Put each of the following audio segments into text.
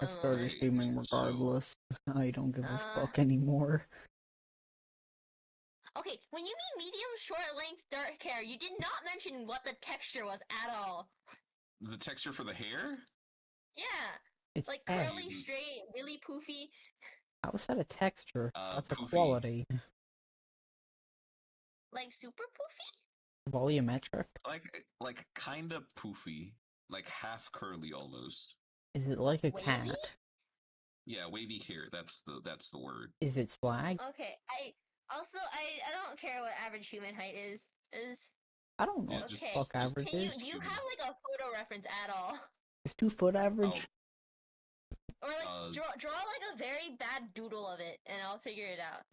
I started Alright, streaming so regardless. I don't give a Uh, fuck anymore. okay, when you mean medium, short length, dark hair, you did not mention what the texture was at all. the texture for the hair? Yeah, It's like hair. curly, straight, really poofy. How's that a texture? That's a Poofy. quality. Like super poofy? Volumetric? Like kinda poofy. Like half curly almost. Is it like a Wavy? cat? Yeah, wavy hair, that's the word. Is it swag? Okay, I don't care what average human height is. I don't know Yeah, what the Okay, fuck average can you is. just do you human. have like a photo reference at all? Is 2 foot Oh, average? Or like uh draw like a very bad doodle of it, and I'll figure it out.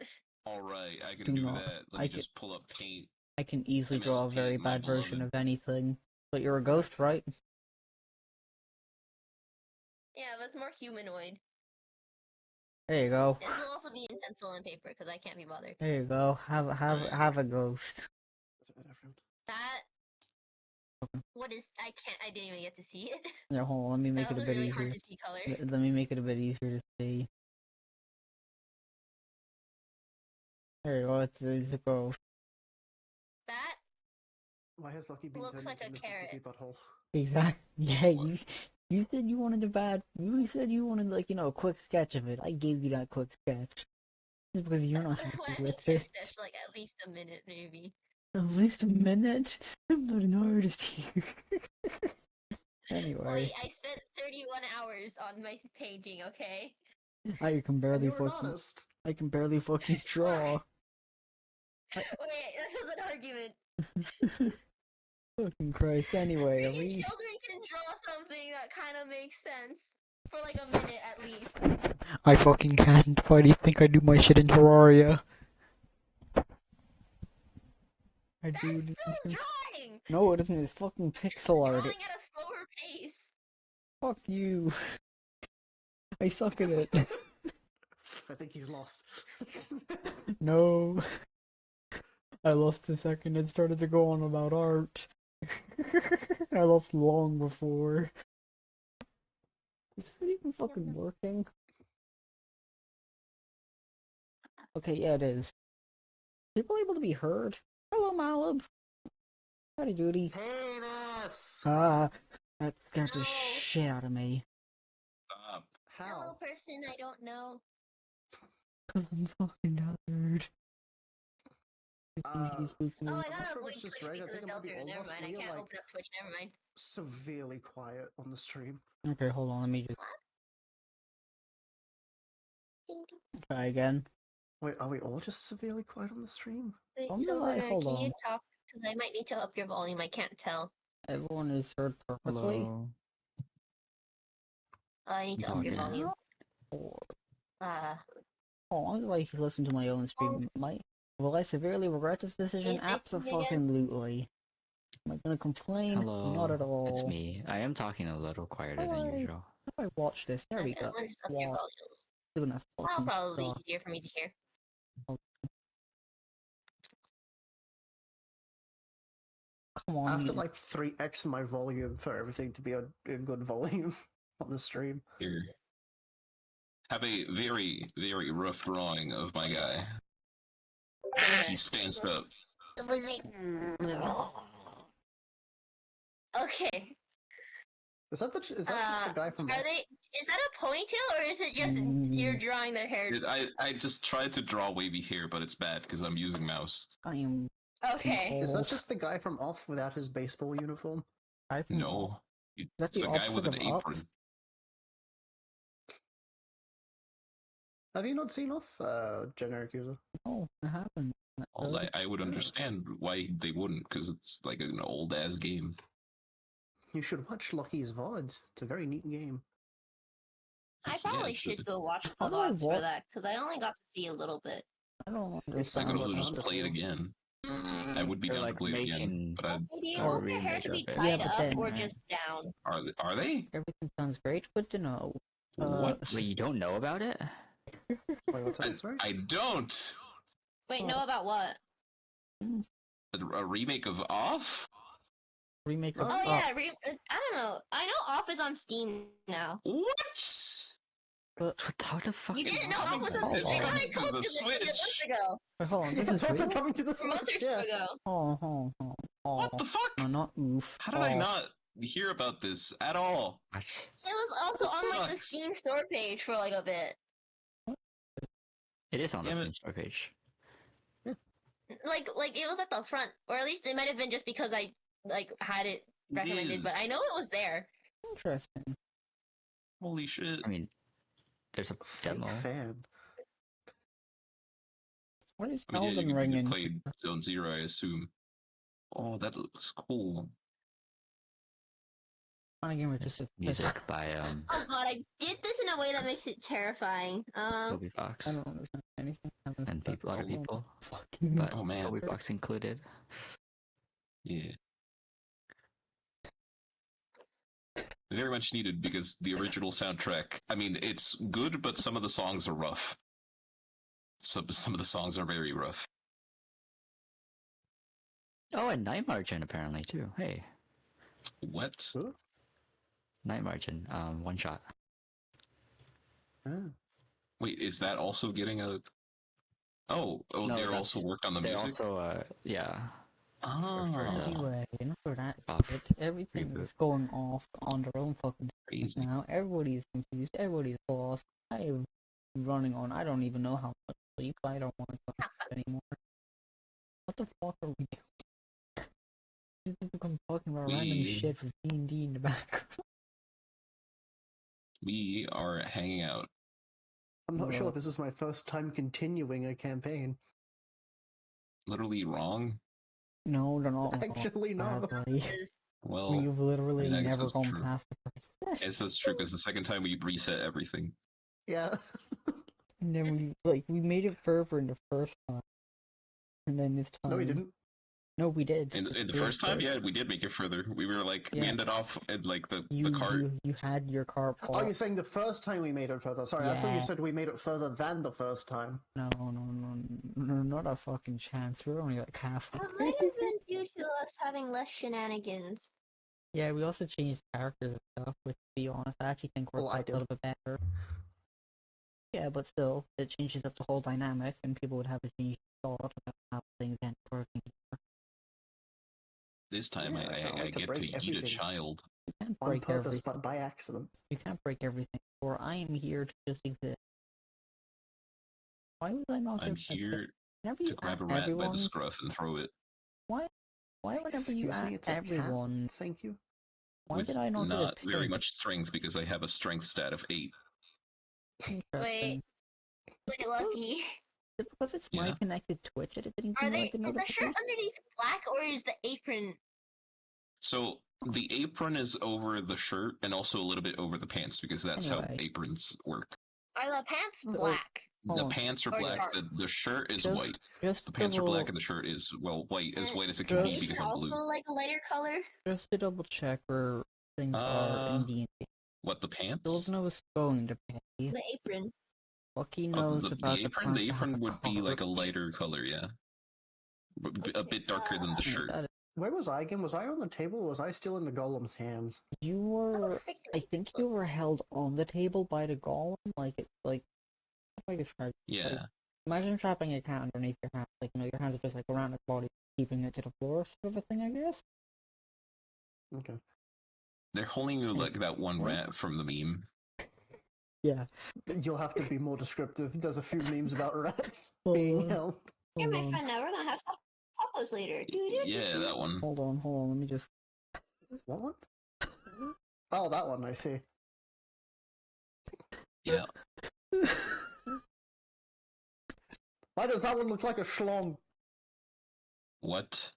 alright, I can Do do not. that. Let I me can just pull up paint. I can easily MS draw a very Paint, my bad version beloved. of anything. But you're a ghost, right? Yeah, but it's more humanoid. There you go. This will also be in pencil and paper because I can't be bothered. There you go. Right. Have a ghost. That what is I didn't even get to see it. Yeah, hold on, let me That make it was a bit really hard easier. to see color. Let me make it a bit easier to see. There you go, it's a ghost. That Why has Lucky been looks turned like into a Mr. carrot. Poopy Butthole? Exactly. Yeah, What? you said you wanted a bad. You said you wanted like a quick sketch of it. I gave you that quick sketch. It's because you're not happy When I mean with it. sketch, like at least a minute maybe. At least a minute. I'm not an artist here. Wait, Anyway, I spent 31 hours on my paging, okay? I can And barely you're an fucking. artist. I can barely fucking draw. Wait, that was an argument. Fucking Christ. Anyway, are Freaking we? children can draw something that kind of makes sense. For like a minute at least. I fucking can't. Why do you think I do my shit in Terraria? I That's do. still drawing! No, it isn't. It's fucking pixel art. Drawing at a slower pace. Fuck you. I suck at it. I think he's lost. No. I lost a second and started to go on about art. I lost long before. Is this even fucking working? Okay, yeah, it is. People able to be heard? Hello, Malib. Howdy doody. Penis! Ah, that scared the No. shit out of me. Stop. Hello, How? person I don't know. Cause I'm fucking tired. Oh, I I'm not gotta sure if avoid it's just Twitch right. I because think of it might be Delta. all of Never us. mind, I We are can't like open up Twitch. Never mind. severely quiet on the stream. Okay, hold on, let me just try again. Wait, are we all just severely quiet on the stream? Wait, Oh, no, Silver, hold can you on. talk? Because I might need to up your volume. I can't tell. Everyone is heard perfectly. Hello. I need I'm to up your talking. volume. Or, Uh, oh, I'm like listen to my own stream. Will I severely regret this decision? say something again? Absolutely. Am I gonna complain? Hello. Not at all. It's me. I am talking a little quieter than Hi. usual. How do I watch this? There we Okay, go. I'll just up your Wow, volume. doing a That'll fucking probably be stop. easier for me to hear. Come I on, have to you. like 3x my volume for everything to be a good volume on the stream. Here. Have a very, very rough drawing of my guy. He stands up. Okay. Is that just the guy from? Are they? Is that a ponytail or is it just you're drawing their hair? I just tried to draw wavy hair, but it's bad because I'm using mouse. I am. Okay. Is that old. just the guy from Off without his baseball uniform? I think No. That's It's the a guy with opposite an of up. apron. Have you not seen Off, generic user? No, it happened. Well, I would understand why they wouldn't, because it's like an old ass game. You should watch Lucky's VODs. It's a very neat game. I Yeah, probably it's should go watch How the do I VODs wa- for that because I only got to see a little bit. I don't It's I could understand. similar also to just play it Undertale. again. I would be They're down to like play it again, making but Do you a want your hair remake to be of it. tied but up then- or Right. just down? are they? Everything sounds great. Good to know. What? Wait, you don't know about it? Wait, what's that? Sorry? I don't. Wait, know about what? A remake of Off? Remake of Oh, Oh Up. yeah, I don't know. I know Off is on Steam now. What? How the fuck? You is didn't know that? I was a. Hold I on. thought I To told the you this like a month Switch. ago. Wait, hold on, this It's is also real? coming to the A month or Switch, so yeah. ago. What the fuck? No, not oof. How did I not hear about this at all? What? It was also This on like the sucks. Steam store page for like a bit. It is on the Damn it. Steam store page. Like it was at the front, or at least it might have been just because I like had it It recommended, but is. I know it was there. Interesting. Holy shit. I mean, there's a Fake demo. fan. What is I mean, yeah, Elden you Ring in? played Zone Zero, I assume. Oh, that looks cool. Kind of game with There's just music by Oh god, I did this in a way that makes it terrifying. Toby I Fox don't understand anything. and a lot of people, Fucking but Oh man, Toby Fox included. yeah. Very much needed because the original soundtrack, I mean, it's good, but some of the songs are rough. Some of the songs are very rough. Oh, and Night Margin apparently too. Hey, What? Huh? Night Margin, one shot. Ah. Wait, is that also getting a? Oh, No, they're also that's- worked on the They music. also, yeah, Oh, Anyway, enough of that Off. shit. Everything Reboot. is going off on their own fucking things crazy. now. Everybody's confused. Everybody's lost. I'm running on. I don't even know how much sleep. I don't want to talk anymore. What the fuck are we doing? Just become talking about random We- shit with D&D in the background. We are hanging out. I'm not sure Well- this is my first time continuing a campaign. Literally wrong. No, they're not. Actually, no. Badly. Is Well, We've literally I guess never that's gone true. past the first session. yes, that's true because the second time we reset everything. Yeah. And then we made it further in the first time. And then this time. No, we didn't. No, we did. In the first time, yeah, we did make it further. We were like, we Yeah. ended off at like the You, cart. you had your car Oh, parked. you're saying the first time we made it further. Sorry, I thought Yeah. you said we made it further than the first time. No, not a fucking chance. We're only like halfway. That might have been due to us having less shenanigans. Yeah, we also changed characters and stuff, which, to be honest, I actually think worked Well, I out a did. little bit better. Yeah, but still, it changes up the whole dynamic, and people would have a changed thought about how things end working. This time, Yeah, I I like to get to break eat a everything. child. You can't On break purpose, everything. but by accident. You can't break everything. For I am here to just exist. Why was I not? I'm good at here Whenever to you grab a at rat everyone, by the scruff and throw it. why whenever you Excuse me, at it's a everyone, cat. Thank you. why with did I not not get a very pig? much strength because I have a strength stat of 8. Interesting. Wait, Lucky. Is it because it's my Yeah. connected Twitch that it didn't Are give me they? like a Is the shirt notification? underneath black or is the apron? So the apron is over the shirt and also a little bit over the pants because that's how Anyway. aprons work. Are the pants black? Hold The on. pants are Or black. dark. The shirt is Just, white. just The pants are double, black and the shirt is white, as And white as it is can the be Just- because apron I'm also blue. like a lighter color? just to double check where things are in Uh, D&D. What, the pants? Those know is going to pay. The apron. Lucky Oh, knows the about apron? the The plans to have apron would be like a cart. lighter color, yeah. A bit darker than the Yeah, shirt. that is- Where was I again? Was I on the table or was I still in the golem's hands? You I were, don't think I think you were held on the table by the golem, like it's like, how do I describe it? Yeah. Imagine trapping a cat underneath your hands, like, you know, your hands are just like around its body, keeping it to the floor, sort of a thing, I guess? Okay. They're holding you like that one What? rat from the meme. Yeah. You'll have to be more descriptive. There's a few memes about rats Hold being on, held. You're hold my on, friend now. We're gonna have tacos later. Yeah, that one. hold on, let me just, What one? Oh, that one, I see. Yeah. Why does that one look like a schlong? What?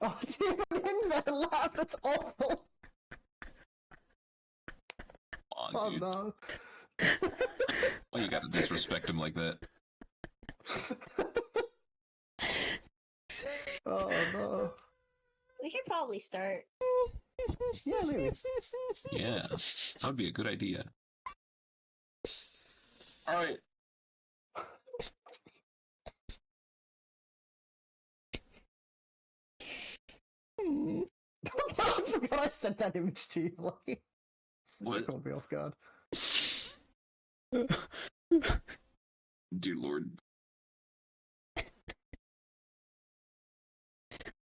Oh, it's even in there, lad. That's awful. Come on, Oh dude. no. Why you gotta disrespect him like that? Oh no. We should probably start. Yeah, maybe. Yeah. That would be a good idea. Alright. I forgot I sent that image to you. Like, What? caught me off guard. Dear Lord.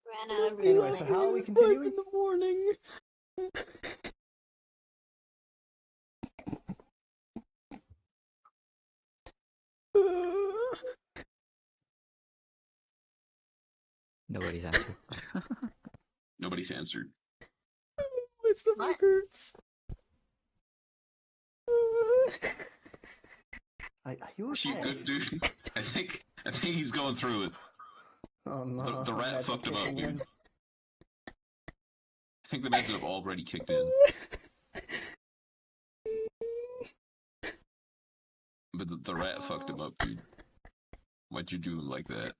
Ran out of Anyway, so how are we It's 5 continuing? in the morning. Nobody's answered. Nobody's answered. My stomach What? hurts. Are you Is he okay? good, dude? I think he's going through it. Oh no. The rat meds are fucked him up, kicking dude. in. I think the meds have already kicked in. But the rat fucked him up, dude. Why'd you do him like that?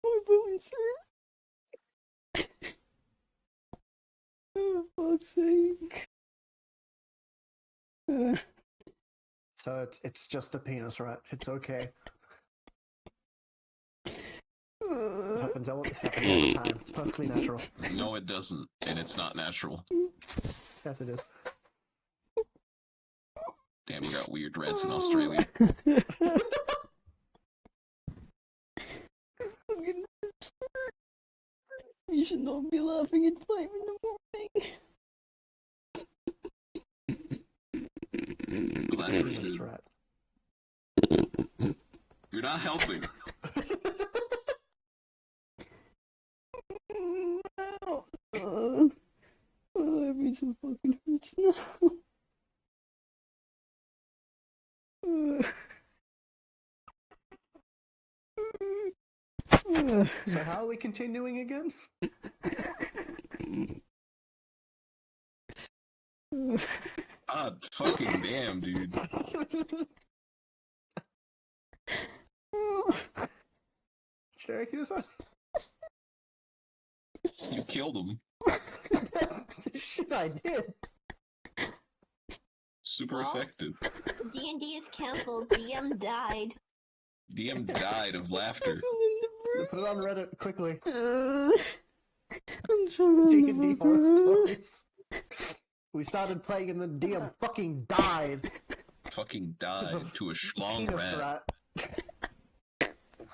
My bones hurt. Oh, fuck's sake. So it's just a penis rat. It's okay. It happens all the time. It's perfectly natural. No, it doesn't, and it's not natural. Yes, it is. Damn, you got weird rats in Australia. You should not be laughing. It's 5 in the morning. Penis rat. You're not helping. Everything fucking hurts now. So how are we continuing again? God fucking damn, dude. Syracuse? You killed him. Shit, I did. Super Well. effective. D&D is cancelled. DM died. DM died of laughter. Put it on Reddit quickly. I'm so D&D horror stories. We started playing and the DM fucking died. Fucking Because died of to a schlong Penis rat. rat.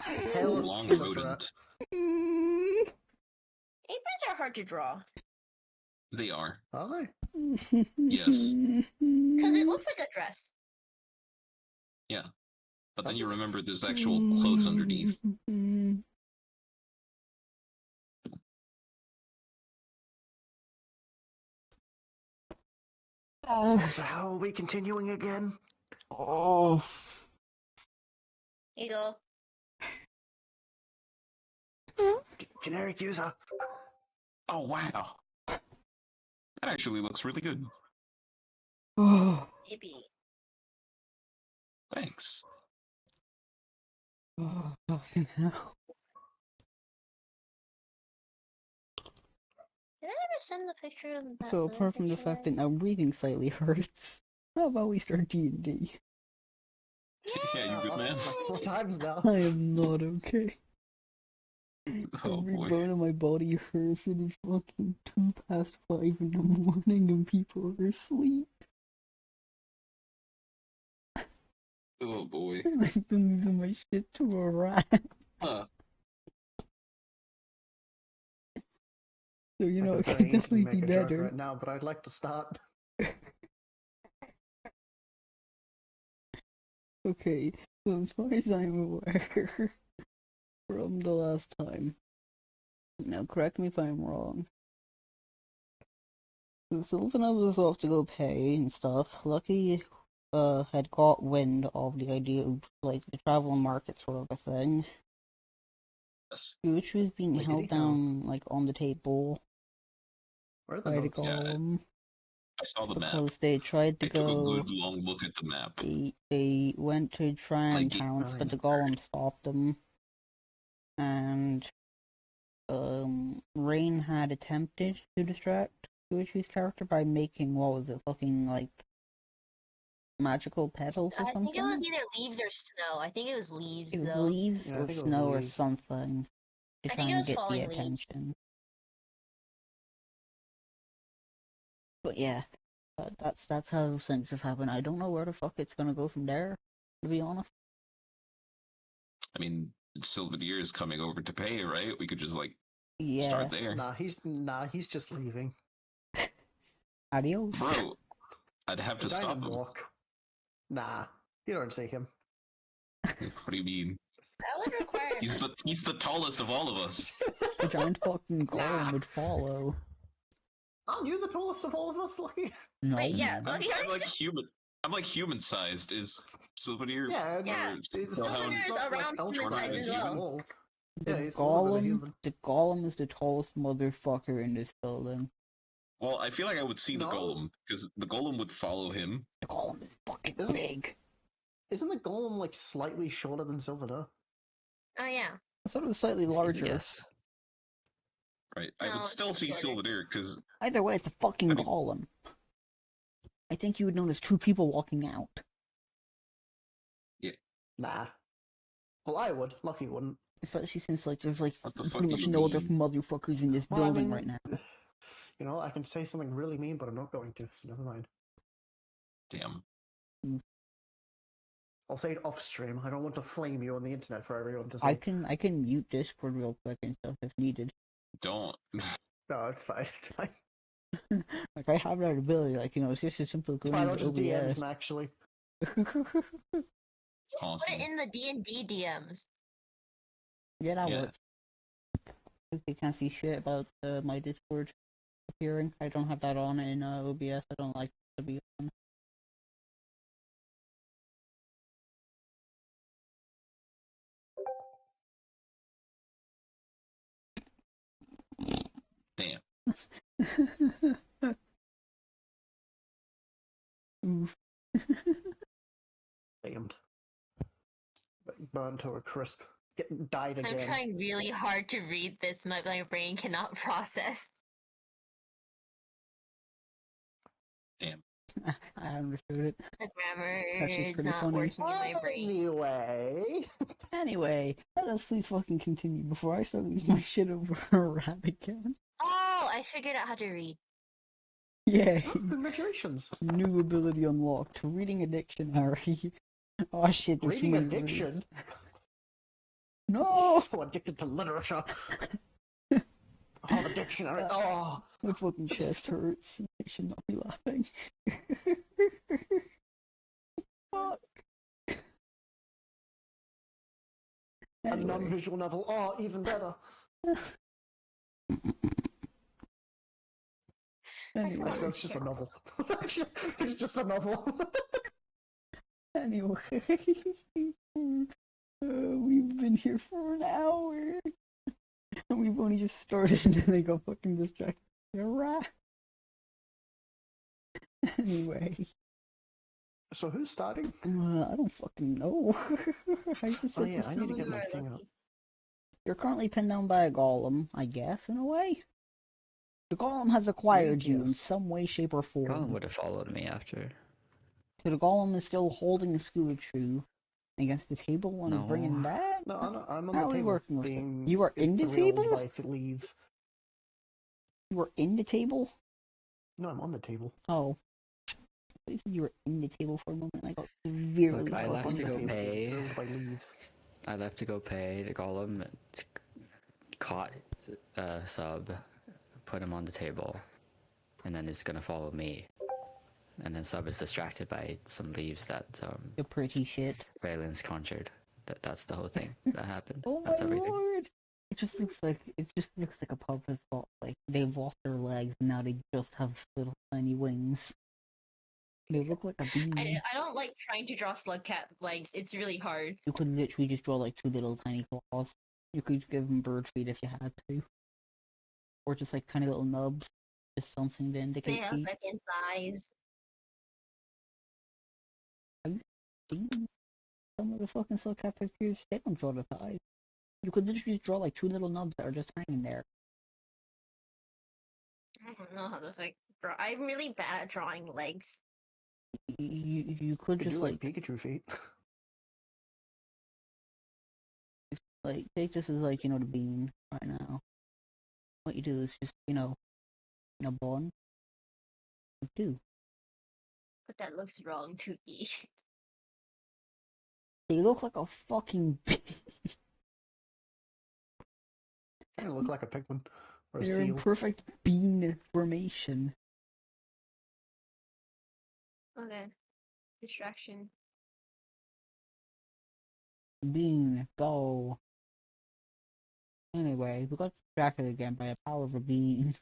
A Hairless long penis rodent. rat. Aprons are hard to draw. They are. Are they? Yes. Because it looks like a dress. But then you remember there's actual clothes underneath. So how are we continuing again? Oh. Here you go. Generic user. Oh, wow. That actually looks really good. Oh. Maybe. Thanks. Oh, fucking hell. Did I ever send the picture of that? So other apart from the picture fact I- that now breathing slightly hurts, how about we start D&D? Yeah, you good, man? Like 4 times now. I am not okay. Oh, Every boy. bone in my body hurts. It is fucking 5:02 in the morning and people are asleep. Oh, boy. I've been moving my shit to a rat. Huh. So, you know, I it can could very easily definitely be make a joke better. right now, but I'd like to start. Okay, so as far as I'm aware, from the last time, now correct me if I'm wrong. So Sylvana was off to go pay and stuff. Lucky had got wind of the idea of like the travel market sort of a thing. Yes. Which was being Wait, did held he down like on the table Where are the by the notes? Yeah, golem I saw the map. because they tried to I took a go. good long look at the map. They went to try and get pounce, but behind. the golem stopped them. And Rain had attempted to distract Guichi's character by making what was it, fucking like magical petals or I something? think it was either leaves or snow. I think it was leaves, It was though. leaves Yeah, I or think it was snow or leaves. something. to I try think it and was get the falling leaves. attention. But yeah, that's how things have happened. I don't know where the fuck it's gonna go from there, to be honest. I mean, Sylvaneer is coming over to pay, right? We could just like Yeah. start there. He's just leaving. Adios. Bro, I'd have to stop him. Walk. Nah, you don't see him. What do you mean? That would require. He's the tallest of all of us. The giant fucking golem Nah. would follow. Aren't you the tallest of all of us, Lucky? No. Wait, yeah, I'm, well, I'm like human. I'm like human sized. Is Sylvaneer? Yeah, Yeah, Sylvaneer is around human size as well. The Yeah, he's smaller than a golem, human. the golem is the tallest motherfucker in this building. Well, I feel like I would see the No. golem because the golem would follow him. The golem is fucking Isn't- big. Isn't the golem like slightly shorter than Sylvaner? Oh yeah. I thought it was slightly larger. Yes. Right. I No, would still it's see shorter. Sylvaneer because Either way, it's a fucking I mean- golem. I think you would notice two people walking out. Nah. Well, I would. Lucky wouldn't. Especially since like there's like What the fuck pretty do much you no other mean? motherfuckers in this Well, I building mean- right now. You know, I can say something really mean, but I'm not going to, so never mind. damn. I'll say it off stream. I don't want to flame you on the internet for everyone to see. I can mute Discord real quick and stuff if needed. Don't. No, it's fine. It's fine. Like I have that ability. Like it's just as simple as It's going fine. I'll just DM into him actually. OBS. Just Awesome. put it in the D&D DMs. Yeah, that Yeah. works. If they can't see shit about my Discord appearing, I don't have that on in OBS. I don't like it to be on. Damn. Oof. Damned. Burned to a crisp. Died I'm again. trying really hard to read this. My brain cannot process. Damn. I understood it. The grammar That's just is pretty not funny. working in my brain. Anyway. Anyway, let us please fucking continue before I start losing my shit over a rat again. Oh, I figured out how to read. Yay! Oh, congratulations. New ability unlocked. Reading a dictionary. Oh shit, there's Reading too many addiction. words. No! So addicted to literature. Oh, the dictionary. Oh. My fucking chest hurts. I should not be laughing. Fuck. A Anyway, non-visual novel. Oh, even better. anyway, Actually, it's just a novel. It's just a novel. anyway. We've been here for an hour. And we've only just started and then I got fucking distracted by a rat. Anyway. So who's starting? I don't fucking know. I just Oh said yeah, this I need to get You my are thing up. lucky. You're currently pinned down by a golem, I guess, in a way. The golem has acquired you in Yes. some way, shape, or form. Colin would have followed me after. So the golem is still holding the Scooby against the table and No. bringing that? No, I'm on How the are we table. working with it? Being You are in the thrilled table? by leaves. You were in the table? No, I'm on the table. Oh. You said you were in the table for a moment and I got severely Look, I I'm left on to the go table, being pay. thrilled by leaves. I left to go pay. The golem caught Sub, put him on the table, and then it's gonna follow me. And then Sub is distracted by some leaves that the pretty shit. Valen's conjured. That's the whole thing that happened. Oh my That's everything. lord! It just looks like a pup has got like they've lost their legs and now they just have little tiny wings. They look like a bee. I don't like trying to draw slug cat legs. It's really hard. You could literally just draw like two little tiny claws. You could give them bird feet if you had to, or just like tiny little nubs, just something to They indicate have feet. second thighs. Some of the fucking slug cat pictures, they don't draw the thighs. You could literally just draw like two little nubs that are just hanging there. I don't know how to draw. I'm really bad at drawing legs. You could Could just do like Pikachu feet. Like, take this as like, the bean right now. What you do is just, bond. You do. But that looks wrong to me. They look like a fucking bean. Kind of look like a penguin or a They're in seal. perfect bean formation. Okay. Distraction. Bean, go. Anyway, we got distracted again by the power of a bean.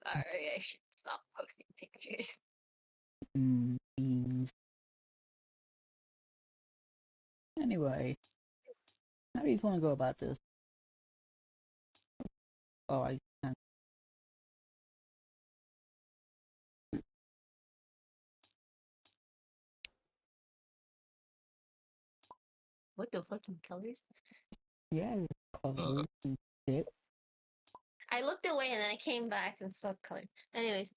Sorry, I should stop posting pictures. Beans. Anyway, how do you want to go about this? Oh, I can't. What the fucking colors? Yeah, colors and shit. I looked away and then I came back and saw color. Anyways,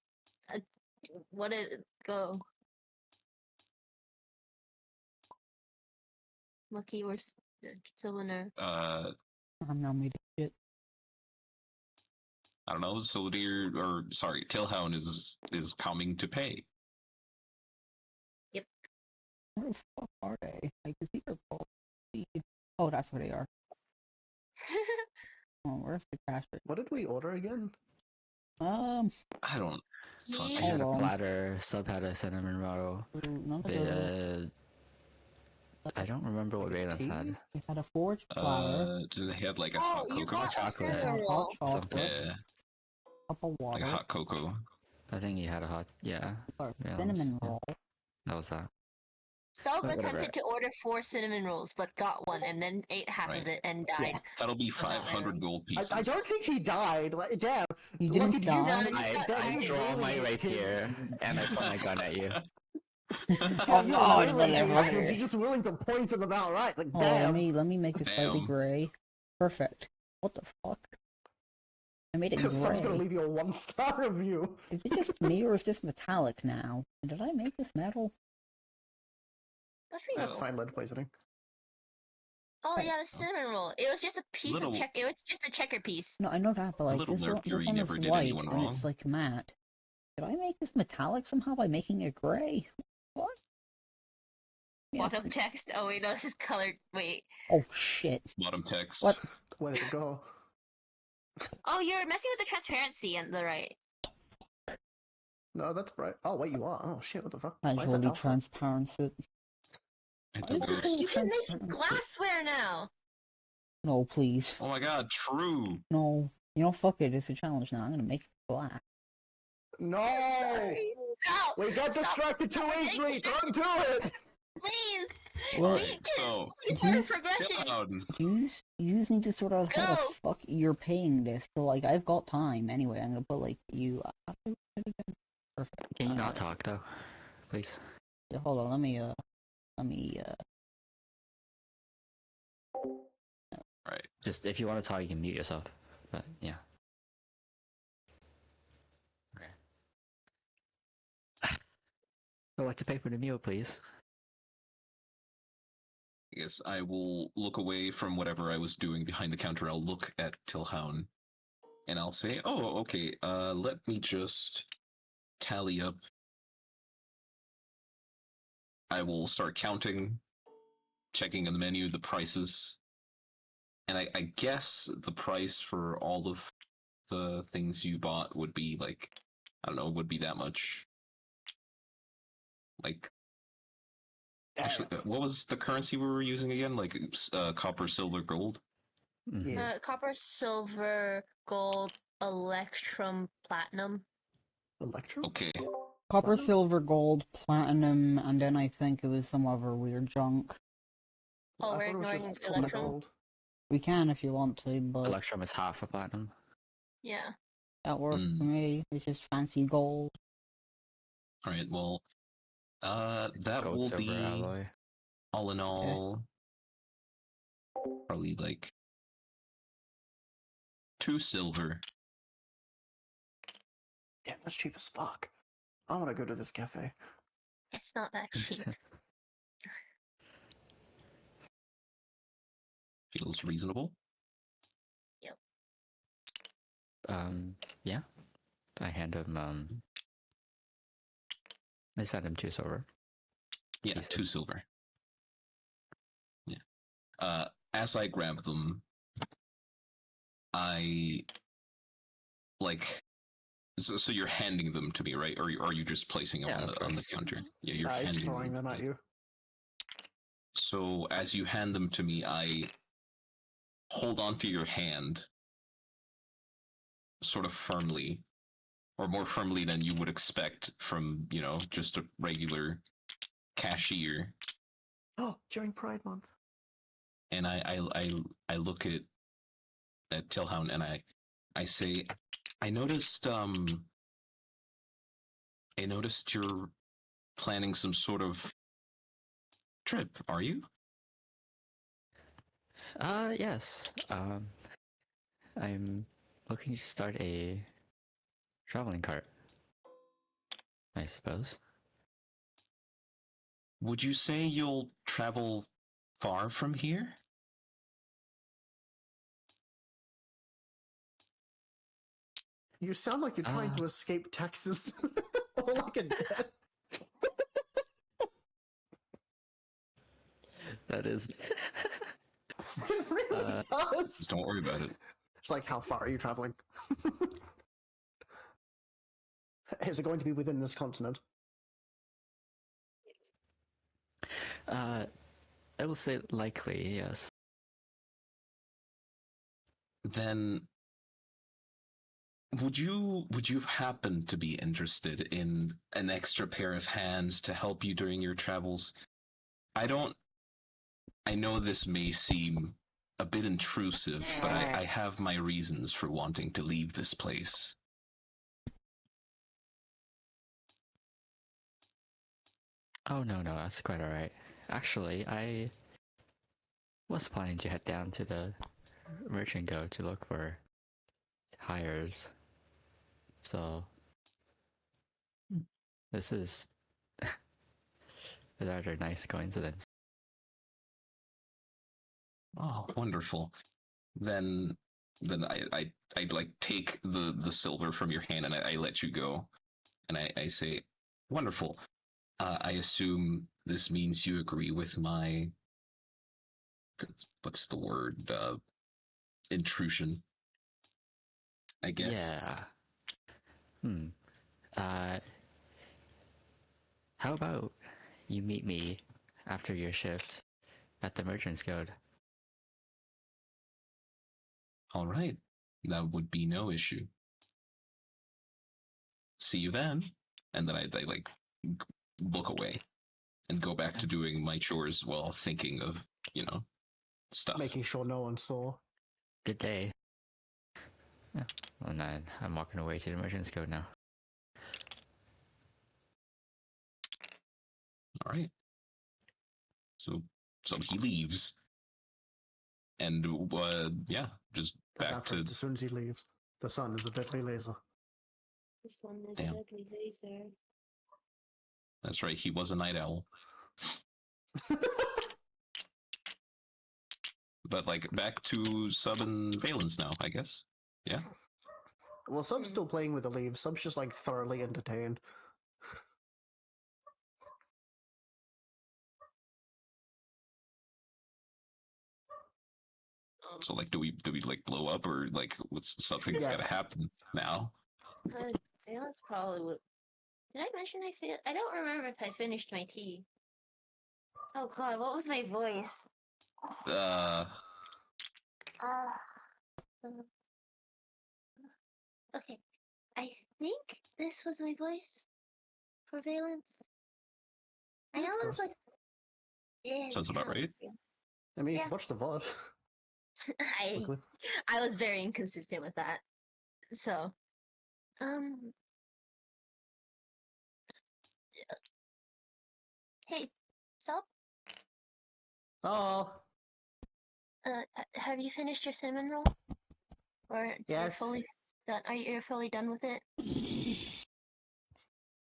what did it go? Lucky or Sylvaner? I'm not made of shit. I don't know. Soldier, or sorry, Tailhound is coming to pay. Where the fuck are they? I can see their called. Oh, that's where they are. Oh, where's the cash? What did we order again? I don't. Fuck. I He- had a Hold on. platter, sub had a cinnamon roll. None of the. Veda, I don't remember what Valence had. We had a forged platter, They had like a Oh, hot you cocoa. got a chocolate. cinnamon a roll. hot chocolate, Yeah, cup of water, like a hot cocoa. I think he had a hot, yeah, or yeah, cinnamon yeah. roll. That was that. Self Whatever. attempted to order 4 cinnamon rolls, but got one and then ate half Right. of it and died. That'll be 500 gold pieces. I don't think he died. Like, damn. You Lucky, didn't did you die? No, I, got Damn, I you draw my really rapier and I point my gun at you. Oh, you no, really hate motherfucker. kids. You're just willing to poison them outright. Like, Oh, damn. let me make it slightly Damn. gray. Perfect. What the fuck? I made it Someone's gonna gray. leave you a 1-star review. Is it just me or is this metallic now? Did I make this metal? That's pretty That's cool. fine, lead poisoning. Oh yeah, the cinnamon roll. It was just a piece Little- of check. It was just a checker piece. No, I know that, but like little this one Mercury never is did white anyone and it's wrong. like matte. Did I make this metallic somehow by making it gray? What? Yeah, Bottom text. Oh wait, no, this is colored. Wait. oh shit! Bottom text. What? Where did it go? Oh, you're messing with the transparency on the right. No, that's right. Oh, wait, you are. Oh, shit, what the fuck? Why is that Casually alpha? transparent. It's Why a is this ghost. thing You can make transparent? glassware now. No, please. Oh my god, true. No. You know, fuck it. It's a challenge now. I'm gonna make it black. No! Sorry. No. We got Stop. distracted too easily! Don't do it! Please. Well, We Alright, did so better progression. Tailhound. you just need to sort out how the Go. fuck you're paying this. So, like, I've got time anyway. I'm gonna put, like, you. Perfect. Can you not talk though, please? Yeah, hold on. Let me. Right. Just if you want to talk, you can mute yourself. But yeah. Okay. I'd like to pay for the meal, please. I guess I will look away from whatever I was doing behind the counter. I'll look at Tilhoun, and I'll say, "Oh, okay. Let me just tally up." I will start counting, checking in the menu the prices, and I guess the price for all of the things you bought would be like, I don't know, would be that much. Like, actually, what was the currency we were using again? Like copper, silver, gold. Mhm. Yeah. Copper, silver, gold, electrum, platinum. Electrum? Okay. Copper, Platinum? silver, gold, platinum, and then I think it was some other weird junk. Oh, I we're thought it was ignoring just copper electrum? gold. We can if you want to, but Electrum is half a platinum. Yeah. that works for Hmm. me. It's just fancy gold. All right. Well, that Gold, will silver, be alloy. all in all probably like 2 silver. Damn, that's cheap as fuck. I want to go to this cafe. It's not that cheap. Feels reasonable. Yeah. I hand him, I send him 2 silver. Yeah, He said- 2 silver. Yeah. As I grab them, I like. So you're handing them to me, right? Or are you just placing them Yeah, on of the course. counter? Yeah, you're He's handing throwing them to at me. you. So as you hand them to me, I hold onto your hand, sort of firmly, or more firmly than you would expect from, just a regular cashier. Oh, during Pride Month. And I look at Tilhound and I say, I noticed you're planning some sort of trip, are you? Yes. I'm looking to start a traveling cart, I suppose. Would you say you'll travel far from here? You sound like you're trying to escape Texas. Or like a dead. That is. It really does. Just don't worry about it. It's like, how far are you traveling? Is it going to be within this continent? I will say likely, yes. Then would you happen to be interested in an extra pair of hands to help you during your travels? I know this may seem a bit intrusive, but I have my reasons for wanting to leave this place. Oh, no, that's quite alright. Actually, I was planning to head down to the merchant go to look for hires. So, this is a rather nice coincidence. Oh, wonderful. Then I like take the silver from your hand and I let you go. And I say, wonderful. I assume this means you agree with my, what's the word? Intrusion, I guess. Yeah. Uh, how about you meet me after your shift at the Merchant's Guild? All right. That would be no issue. See you then. And then I like look away and go back to doing my chores while thinking of, stuff. Making sure no one saw. Good day. Yeah. And then I'm walking away to the Merchant's Guild now. All right. So he leaves. And yeah, just That back to happens as soon as he leaves. The sun is a deadly laser. The sun is Damn. a deadly laser. That's right, he was a night owl. But like back to Sub and Valence now, I guess. Yeah. Well, Sub's still playing with the leaves. Sub's just like thoroughly entertained. So like, do we like blow up or like what's something's Yes. gotta happen now? Valence probably would. Did I mention I failed? I don't remember if I finished my tea. Oh god, what was my voice? Uh, Okay. I think this was my voice for Valence. I know it was like. Yeah, Sounds about right. I mean, Yeah. watch the VOD. quickly. I was very inconsistent with that. So, hey, Sub, Oh, have you finished your cinnamon roll? Or you're Yes. fully done? Are you fully done with it?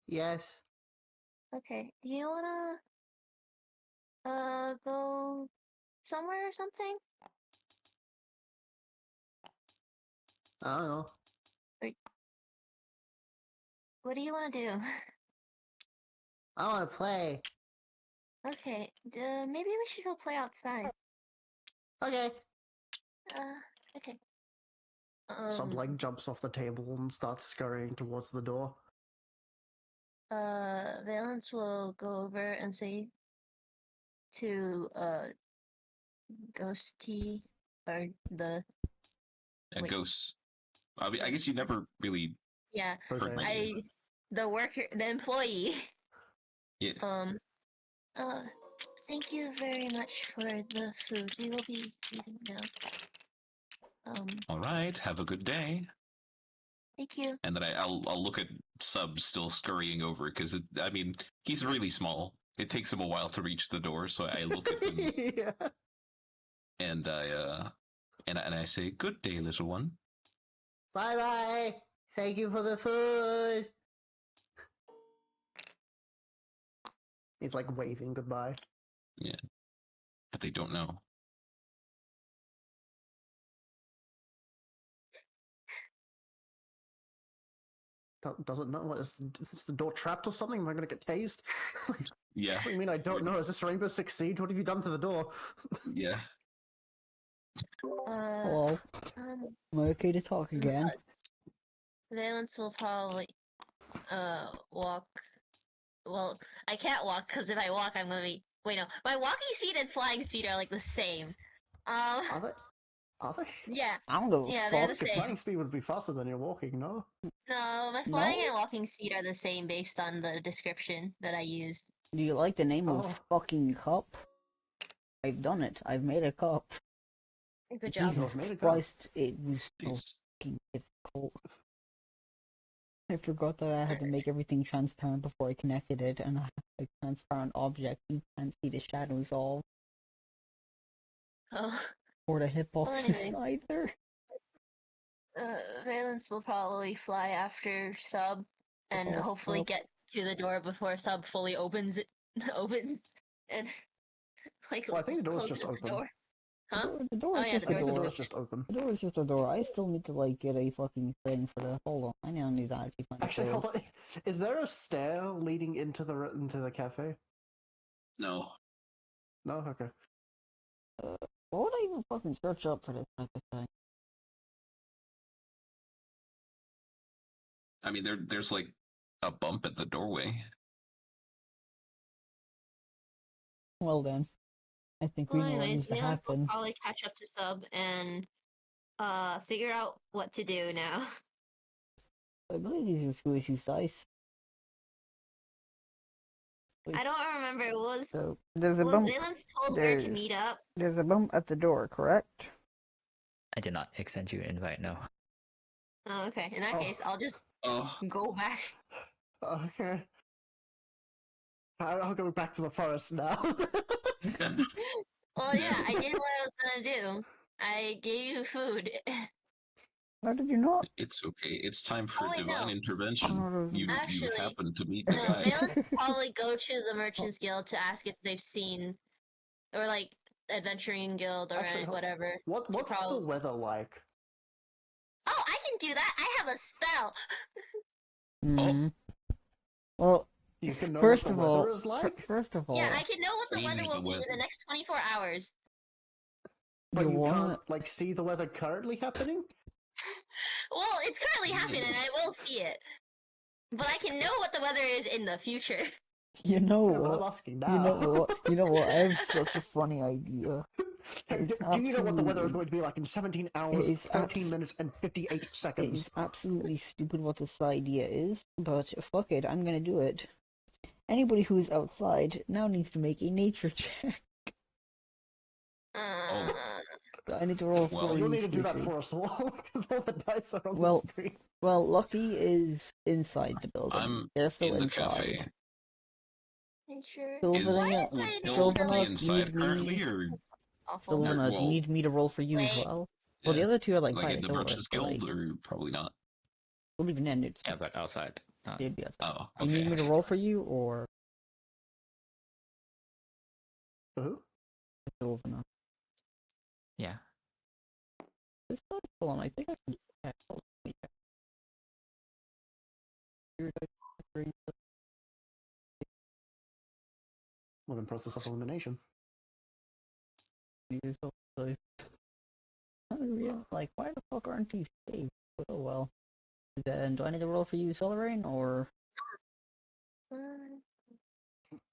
yes. Okay. Do you wanna go somewhere or something? I don't know. What do you want to do? I want to play. Okay, maybe we should go play outside. Okay. Okay. Sub like jumps off the table and starts scurrying towards the door. Valence will go over and say to Ghosty or the A Wait. ghost. I mean, I guess you never really yeah Jose. heard my name. the worker, the employee. Yeah. Thank you very much for the food. We will be eating now. All right. Have a good day. Thank you. And then I'll look at Sub still scurrying over because I mean he's really small. It takes him a while to reach the door, so I look at him Yeah. and I say, "Good day, little one." Bye bye. Thank you for the food. He's like waving goodbye. Yeah, but they don't know. Doesn't know what is the door trapped or something? Am I gonna get tased? Yeah, What do you mean I don't know? Is this Rainbow Six Siege? What have you done to the door? yeah. Hello. Um, Am I okay to talk again? Valence will probably walk. Well, I can't walk because if I walk, I'm gonna be. Wait, no. My walking speed and flying speed are like the same. Are they? Are they? Yeah, I don't give a yeah, they're the fuck. Your flying same. speed would be faster than your walking, no? No, my flying No? and walking speed are the same based on the description that I used. Do you like the name Oh. of fucking cup? I've done it. I've made a cup. Good job. Jesus, made a cup. Christ, it was so Nice. fucking difficult. I forgot that I had to make everything transparent before I connected it, and I have a transparent object you can't see the shadows of, Oh, or the hitboxes anyway. either. Valence will probably fly after Sub and Oh, hopefully well. get to the door before Sub fully opens it. Opens and like Well, I think the door's closes just the open. door. Huh? The door Oh is yeah, just the a I think the door. door's just open. The door is just a door. I still need to like get a fucking thing for the. Hold on, I now need to actually find Actually, the hold on. Is there a stair leading into the cafe? No. No. Okay. What would I even fucking search up for this type of thing? I mean, there's like a bump at the doorway. Well then, I think Well, we know what anyways, needs to Valence will happen. probably catch up to Sub and figure out what to do now. I believe these are squishy size. I don't remember. So there's a Was bump. Valence told where to There's meet up? there's a bump at the door, correct? I did not extend you an invite, no. Oh, okay. In that Oh. case, I'll just Oh, go back. Okay. I'll go back to the forest now. Well, yeah, I did what I was gonna do. I gave you food. How did you not? it's okay. It's time for Oh, wait, divine no. intervention. Oh, You Actually, happen to meet the No, guy. Valence will probably go to the Merchants Guild to ask if they've seen, or like Adventuring Guild or Actually, whatever. what's the probably- weather like? Oh, I can do that. I have a spell. Hmm. Well, You can know first what of the weather all, is like. first of all, Yeah, I can know what the Change weather the will be in weather. the next 24 hours. But you you wanna? can't like see the weather currently happening. Well, it's currently happening and I will see it. But I can know what the weather is in the future. You know Yeah, but I'm what? asking now. You know what? You know what? I have such a funny idea. Hey, It's do you know what the weather is absolutely- going to be like in 17 hours, It's 13 minutes, and 58 It seconds? is absolutely stupid what this idea is, but fuck it, I'm gonna do it. Anybody who is outside now needs to make a nature check. I need to roll Well, for You'll you, need to do that Squishy. for us all, because all the dice are on Well, the screen. Well, Lucky is inside the building. I'm They're still in the inside. cafe. Nature. Sylvana, Why is my Will Sylvana, be you inside need currently, me. or awful? Sylvana, do you well, need me to roll for you as wait. well? Well, the yeah, other two are like like by in the the door. Merchants So, like, Guild, or probably not? we'll even end it. Yeah, but outside. Not... They'd be outside. Oh, You need me to okay. roll for you or Who? Sylvana? Yeah. This guy's still on. I think I can check. Hold your dice green. Well, then process of elimination. Use those dice. Unreal. Like, why the fuck aren't these saved? Oh well. Then do I need to roll for you, Solarain, or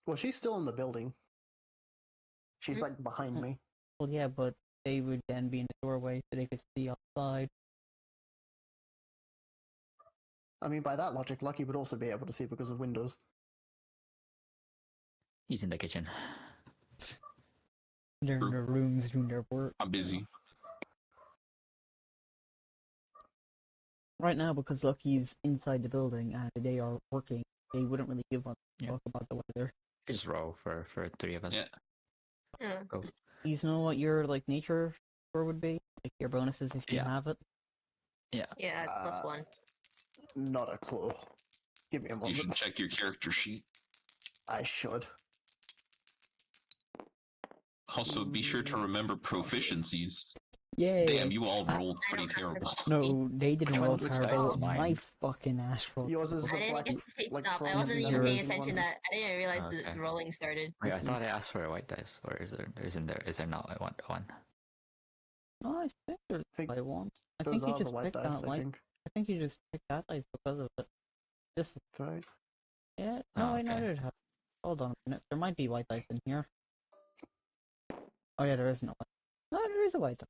Well, she's still in the building. She's like behind me. well, yeah, but they would then be in the doorway so they could see outside. I mean, by that logic, Lucky would also be able to see because of windows. He's in the kitchen. They're in their rooms doing their work I'm busy. right now because Lucky's inside the building and they are working. They wouldn't really give a Yeah. fuck about the weather. Just roll for 3 of us. Yeah. Yeah. Go. You know what your like nature score would be? Like your bonuses if you Yeah. have it. Yeah. Yeah, plus one. Not a clue. Give me a You should moment. check your character sheet. I should. Also, be sure to remember proficiencies. Yay! Damn, you all rolled I pretty don't have terrible. No, they didn't Which roll one? Which dice terrible. is mine? My fucking ass rolled. Yours is I the didn't black, get to say like stop. I frozen wasn't even Yours. paying one. attention that I didn't realize Okay. the rolling started. Wait, I thought I asked for a white dice, or is there not one? No, I think there's think white one. I Those think you are the just white picked dice, that I light. think. I think you just picked that dice because of it. Just Right? yeah. No, Oh, wait, no, okay. there's. Hold on a minute. There might be white dice in here. Oh yeah, there is no white. No, there is a white dice.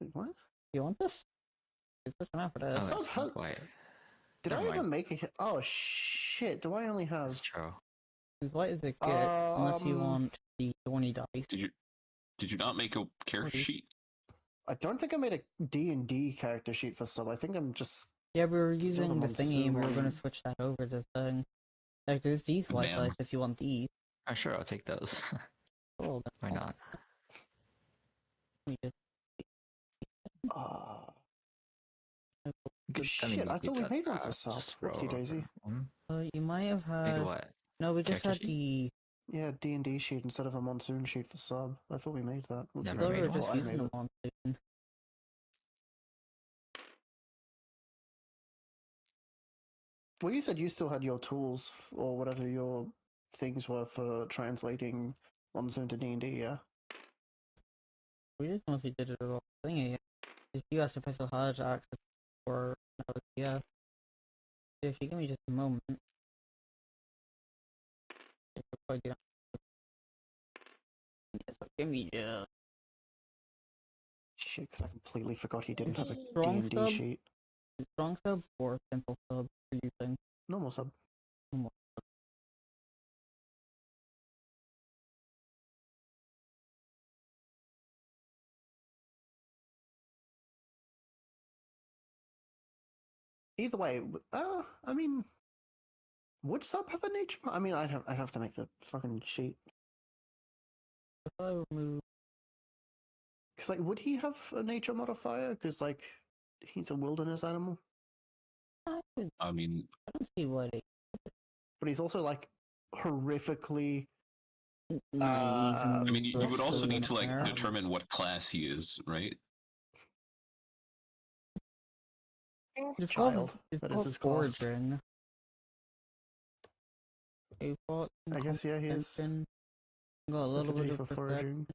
Wait, what? You want this? You're switching out for Oh, this. So it's how- not white. Did Never I even mind. make it? Oh shit! Do I only have? That's true. As white as it gets, unless you want the thorny dice. Did you not make a character Okay. sheet? I don't think I made a D&D character sheet for sub. I think I'm just. Yeah, we were Still using the the thingy, and we were monsoon gonna one. switch that over to thing. Like, there's these white Ma'am. dice if you want these. Oh, sure, I'll take those. Hold Why on. not? Let me just Uh, Good. Shit, you I could thought we just, made one for just sub. roll Whoopsie daisy. over one. you might have Made had. what? No, we just Character had the. Yeah, D&D sheet instead of a monsoon sheet for sub. I thought we made that. Whoopsie Never Thought daisy. we were made just Oh, I using made the it. monsoon. Well, you said you still had your tools or whatever your things were for translating monsoon to D&D. Yeah. We just mostly did it all thingy. Just you asked if I still had access, or that was yeah. If you give me just a moment. I could probably do that. Yeah, so give me just. Shit, because I completely forgot he didn't have a Strong D&D sub? sheet. Strong sub or simple sub for using. Normal sub. Either way, I mean, would sub have a nature? I mean, I'd have to make the fucking sheet. If I remove. Because, like, would he have a nature modifier? Because, like, he's a wilderness animal. I mean, I don't see what it. But he's also, like, horrifically. I mean, you would also need to like There. determine what class he is, right? It's child. Called, it's That is called his class. foraging. A fought I guess, yeah, he is. comprehension, got a little Affinity bit for of protect. foraging.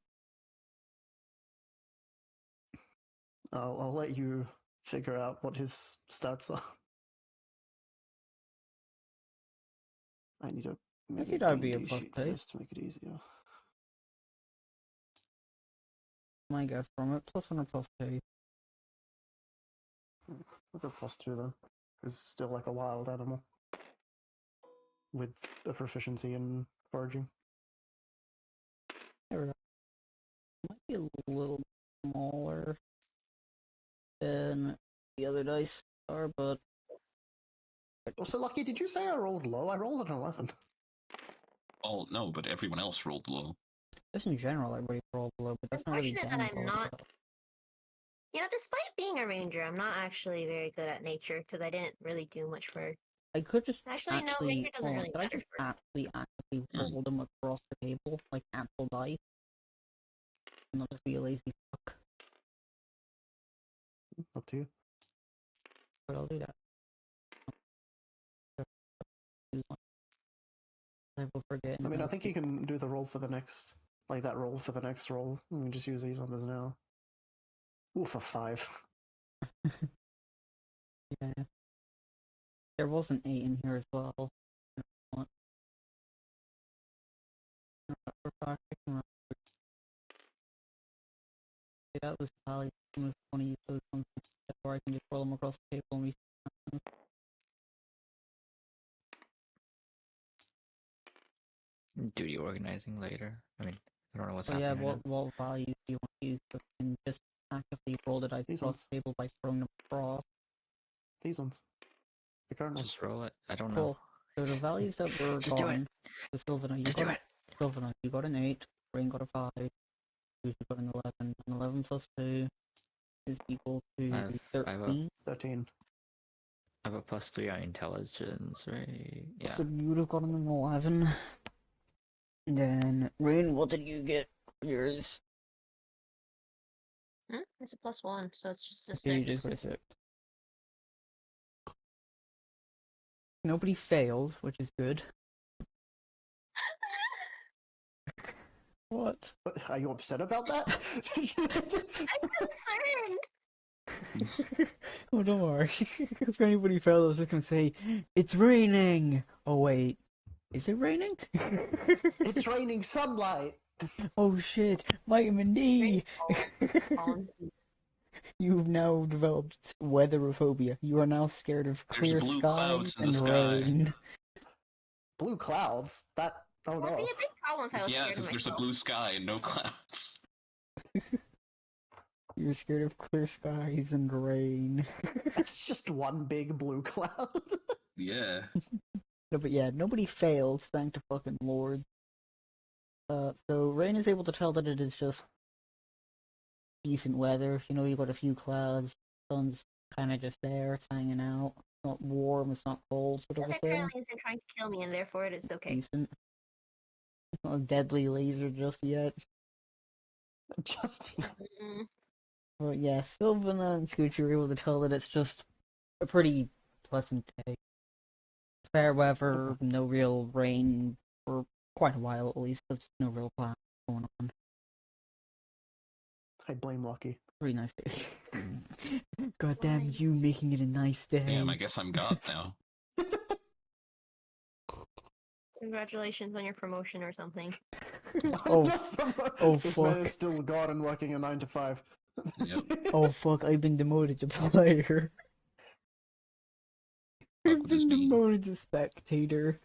I'll let you figure out what his stats are. I need to make see a that would be a D&D plus sheet for pay. this to make it easier. My guess from it, +1 or +2. I'll go +2 then. It's still like a wild animal. With a proficiency in foraging. There we go. Might be a little smaller than the other dice are, but Also, Lucky, did you say I rolled low? I rolled an 11. Oh no, but everyone else rolled low. just in general, everybody rolled low, but that's not really Unfortunate that damage I'm roll, not- but- You know, despite being a ranger, I'm not actually very good at nature because I didn't really do much for. I could just Actually, no, ranger doesn't hold on, really could I matter just for. actually actively Mm. roll them across the table like actual dice? And not just be a lazy fuck. Up to you. But I'll do that. I will forget. I mean, I think you can do the roll for the next, like that roll for the next roll. We can just use these numbers now. Ooh, for 5. Yeah. There was an 8 in here as well. What? That was probably one of use those ones, or I can just roll them across the table and we. Duty organizing later. I mean, I don't know what's So yeah, happening. Right what value do you want to use? So you can just actively roll the dice These across ones. the table by throwing them across. These ones. The current now. ones. Just roll it. I don't know. Cool. So the values that were Just do it. gone. So Sylvana, you Just got do a, it. Sylvana, you got an 8. Rain got a 5. You got an 11. And 11 plus 2 is equal to I have 13. 13. I have a +3 on intelligence, right? Yeah. So you would have gotten an 11. And then, Rain, what did you get for yours? It's a +1, so it's just a So you 6. just got a 6. Nobody failed, which is good. What? Are you upset about that? I'm concerned! Oh, don't worry. If anybody failed, I was just gonna say, it's raining! Oh, wait. Is it raining? It's raining sunlight. Oh shit, vitamin D! Colin. You've now developed weatherophobia. You are now scared of There's clear blue skies clouds in the and sky. rain. Blue clouds. That. Oh That'd no. be a big problem if I was Yeah, scared of because there's a myself. blue sky and no clouds. You're scared of clear skies and rain. It's just one big blue cloud. Yeah. No, but yeah, nobody failed, thank the fucking lord. So Rain is able to tell that it is just decent weather. You know, you got a few clouds, sun's kind of just there, it's hanging out. It's not warm, it's not cold, sort of a That thing. currently isn't trying to kill me, and therefore it is okay. Decent. It's not a deadly laser just yet. Just. Mm-mm. But yeah, Sylvana and Scooch are able to tell that it's just a pretty pleasant day. Fair weather, no real rain for quite a while at least. There's no real clouds going on. I blame Lucky. Pretty nice day. God damn you making it a nice day. Damn, I guess I'm God now. Congratulations on your promotion or something. Oh, oh This man fuck. is still God and working a 9 to 5. Yep. Oh fuck, I've been demoted to player. Fuck I've would this been be? demoted to spectator.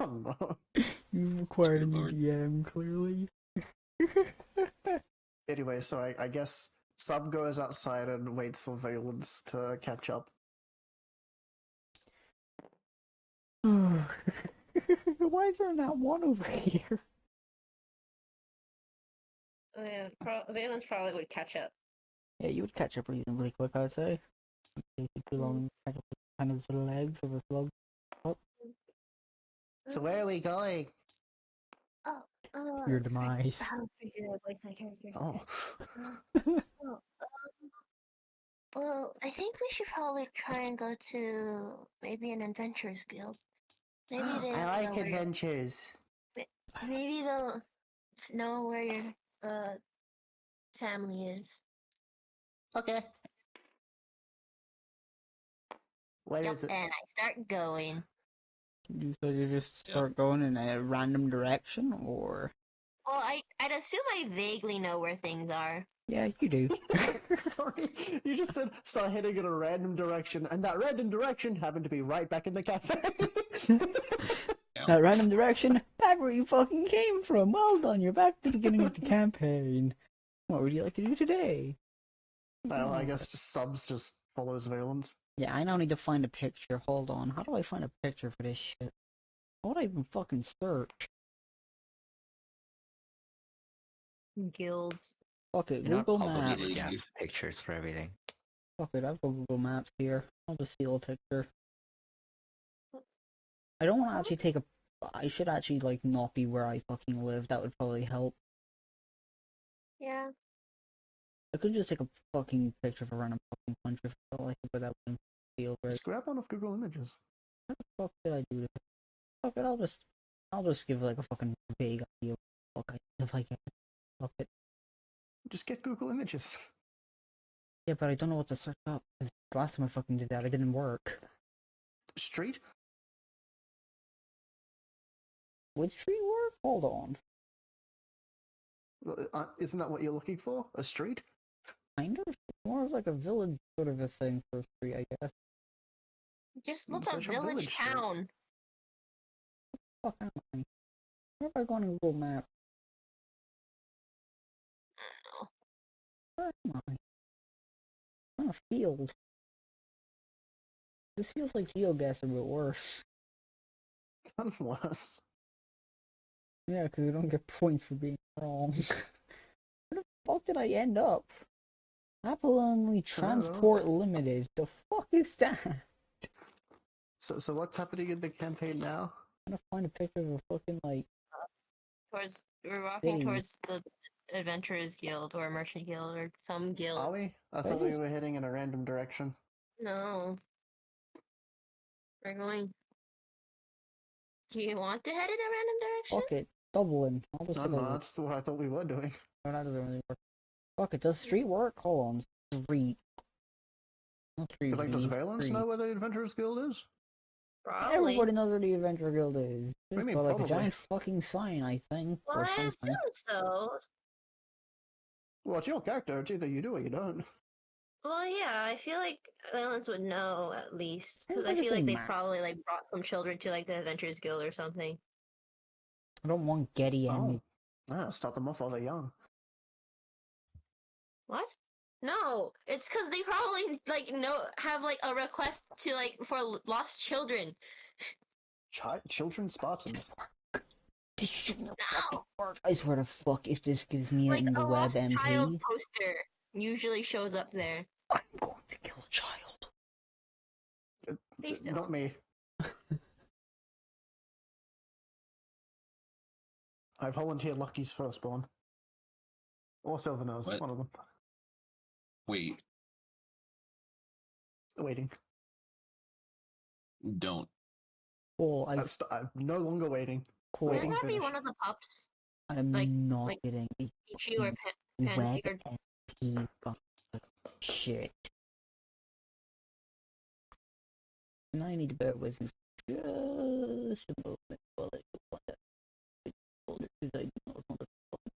Oh no. You've acquired a Good new lord. DM, clearly. Anyway, so I guess Sub goes outside and waits for Valence to catch up. Why is there not one over here? Valence probably would catch up. Yeah, you would catch up reasonably quick, I would say. It takes you too long to catch up with kind of the legs of a slug. So where are we going? Your demise. How to figure out my character. Oh. Well, I think we should probably try and go to maybe an adventurers guild. Maybe they I like know where adventures. maybe they'll know where your family is. Okay. Where Yep, is it? and I start going. You said you just Yeah. start going in a random direction, or? Well, I'd assume I vaguely know where things are. Yeah, you do. Sorry, you just said start heading in a random direction, and that random direction happened to be right back in the cafe. That random direction, back where you fucking came from. Well done, you're back at the beginning of the campaign. What would you like to do today? Well, I guess just Subs just follows Valence. Yeah, I now need to find a picture. Hold on. How do I find a picture for this shit? How would I even fucking search? Guild. Fuck it, You're not Google obligated Maps. to have pictures for everything. Fuck it, I've got Google Maps here. I'll just steal a picture. I don't want to actually take a... I should actually, like, not be where I fucking live. That would probably help. Yeah. I could just take a fucking picture of a random fucking country if I felt like it, but that wouldn't feel right. Just grab one of Google Images. How the fuck did I do this? Fuck it, I'll just give like a fucking vague idea. Fuck, if I can. Fuck it. Just get Google Images. Yeah, but I don't know what to search up. 'Cause last time I fucking did that, it didn't work. Street? Would street work? Hold on. Isn't that what you're looking for? A street? Kind of. More of like a village sort of a thing for a street, I guess. Just look up Search up village Village Street. town. Fuck am I? Where if I go on Google Maps? Where am I? I'm on a field. This feels like GeoGuessr, but worse. Kind of worse. Yeah, because we don't get points for being wrong. Where the fuck did I end up? Apple Only Transport Limited. The fuck is that? So what's happening in the campaign now? I'm trying to find a picture of a fucking like. We're walking Dang. towards the Adventurers Guild or Merchant Guild or some guild. Are we? I Where thought we is- were heading in a random direction. No. We're going. Do you want to head in a random direction? Fuck it. Dublin. I'll just No, say no, Dublin. that's what I thought we were doing. No, that doesn't really work. Fuck it. Does street work? Hold on. Street. Not street. But like, does street. Valence know where the Adventurers Guild is? Probably. Everybody knows where the Adventure Guild is. I It's mean, got like probably. a giant fucking sign, I think. Well, or I something. assume so. Well, it's your character. It's either you do or you don't. Well, yeah, I feel like Valence would know at least because I Everybody feel like say they map. probably like brought some children to like the Adventurers Guild or something. I don't want Getty Oh. Start them off while they're young. What? No, it's because they probably like have like a request to like for lost children. Children Spartans. This shouldn't have No. fucking worked. I swear to fuck if this gives me Like in the a web lost child MP, poster usually shows up there. I'm going to kill a child. Please don't. Not me. I volunteered Lucky's firstborn. Or Silvernose, What? one of them. Wait, Waiting. don't. Cool, I'm no longer waiting. cool. waiting. Wouldn't that be finish. one of the pups? I'm like- not like getting a Pichu or web Pansy or MP fucking shit. And I need to bear with me for just a moment while I go find that folder because I do not want to fucking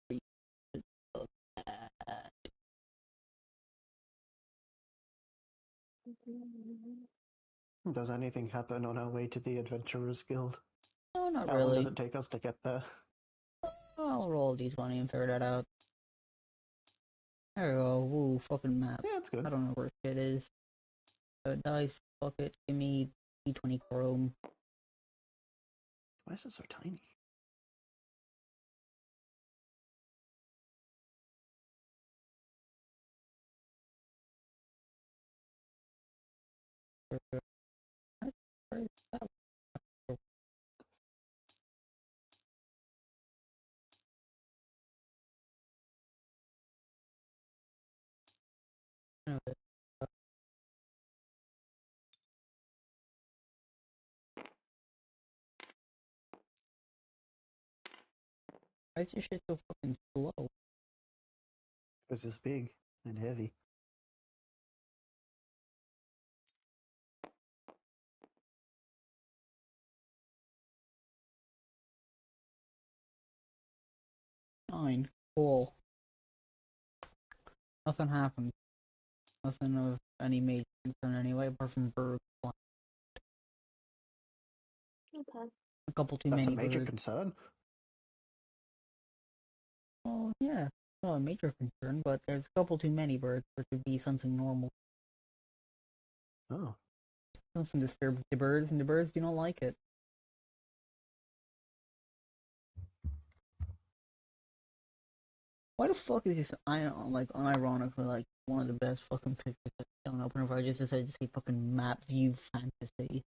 read of that. Does anything happen on our way to the Adventurers Guild? No, not How long really. does it take us to get there? I'll roll a d20 and figure that out. There we go. Woo, fucking map. Yeah, it's good. I don't know where shit is. Dice, fuck it. Give me d20 chrome. Why is it so tiny? Where is that? Okay. Why is this shit so fucking slow? Because it's big and heavy. Fine. Cool. Nothing happened. Nothing of any major concern anyway, apart from birds. Okay. A couple too That's a many major birds. concern. Oh, yeah. Not a major concern, but there's a couple too many birds for it to be something normal. Oh. Something disturbs the birds, and the birds do not like it. Why the fuck is this? I don't like unironically like one of the best fucking pictures I've done opener if I just decided to say fucking map view fantasy.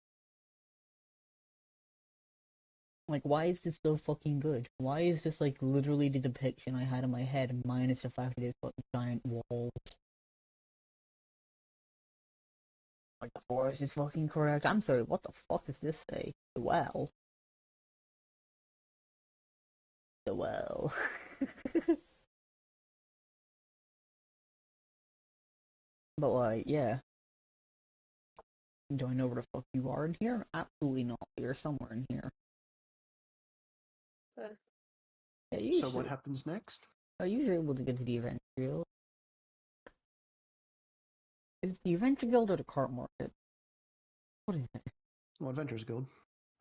Like, why is this so fucking good? Why is this like literally the depiction I had in my head, minus the fact that it's fucking giant walls? Like, the forest is fucking correct. I'm sorry, what the fuck does this say? The well. The well. But, like, yeah. Do I know where the fuck you are in here? Absolutely not. You're somewhere in here. Okay. Yeah, you So what should- happens next? Are you able to get to the Adventure Guild? Is it the Adventure Guild or the Cart Market? What is it? Well, Adventurers Guild.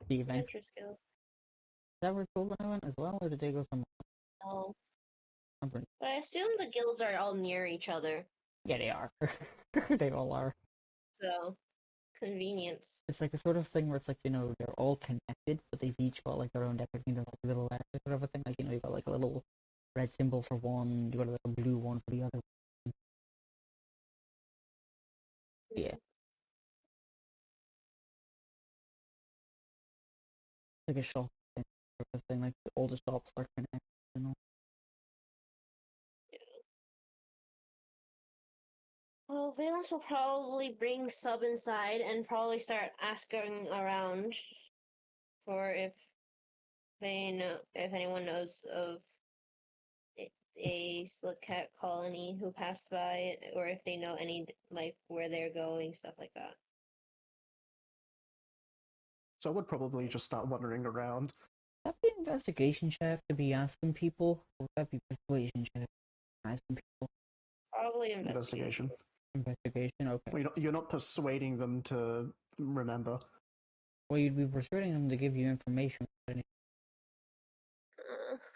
The Adventure. Adventure skill. Is that where Golden went as well, or did they go somewhere? Oh. Somewhere? But I assume the guilds are all near each other, Yeah, they are. They all are. so convenience. It's like a sort of thing where it's like, you know, they're all connected, but they've each got like their own decorating, like little letters sort of a thing. Like, you know, you got like a little red symbol for one, you got a little blue one for the other. Yeah. It's like a shop thing, sort of thing. Like all the shops are connected, you know. Well, Valence will probably bring Sub inside and probably start asking around for if they know if anyone knows of a slug cat colony who passed by, or if they know any like where they're going, stuff like that. So I would probably just start wandering around. Would that be investigation check to be asking people? Or would that be persuasion check asking people? Probably Investigation. Investigation, okay. Well, you're not persuading them to remember. Well, you'd be persuading them to give you information.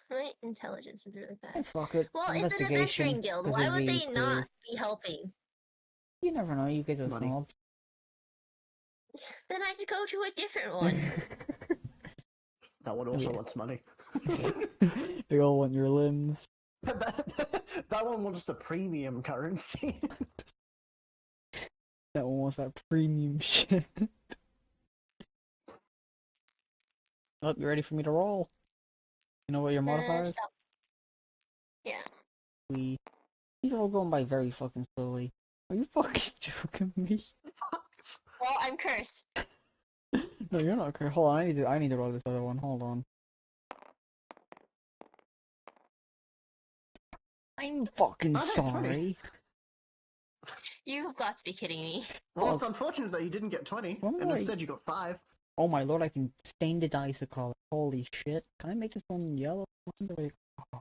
My intelligence is really Hey, bad. fuck it. Well, it's an Investigation, adventuring guild. 'cause Why it'd would be they not clear. be helping? You never know, you get those Money. snobs. Then I should go to a different one. That one also Yeah. wants money. They all want your limbs. that one wants the premium currency. That one wants that premium shit. Oh, you ready for me to roll? You know what your modifier is? Stop. Yeah. These are all going by very fucking slowly. Are you fucking joking me? Well, I'm cursed. No, you're not okay. Hold on, I need to roll this other one. Hold on. I'm fucking I had 20. sorry. You've got to be kidding me. Well, Oh. it's unfortunate that you didn't get 20, One and more. instead you got 5. Oh my lord, I can stain the dice a color. Holy shit. Can I make this one yellow? Oh.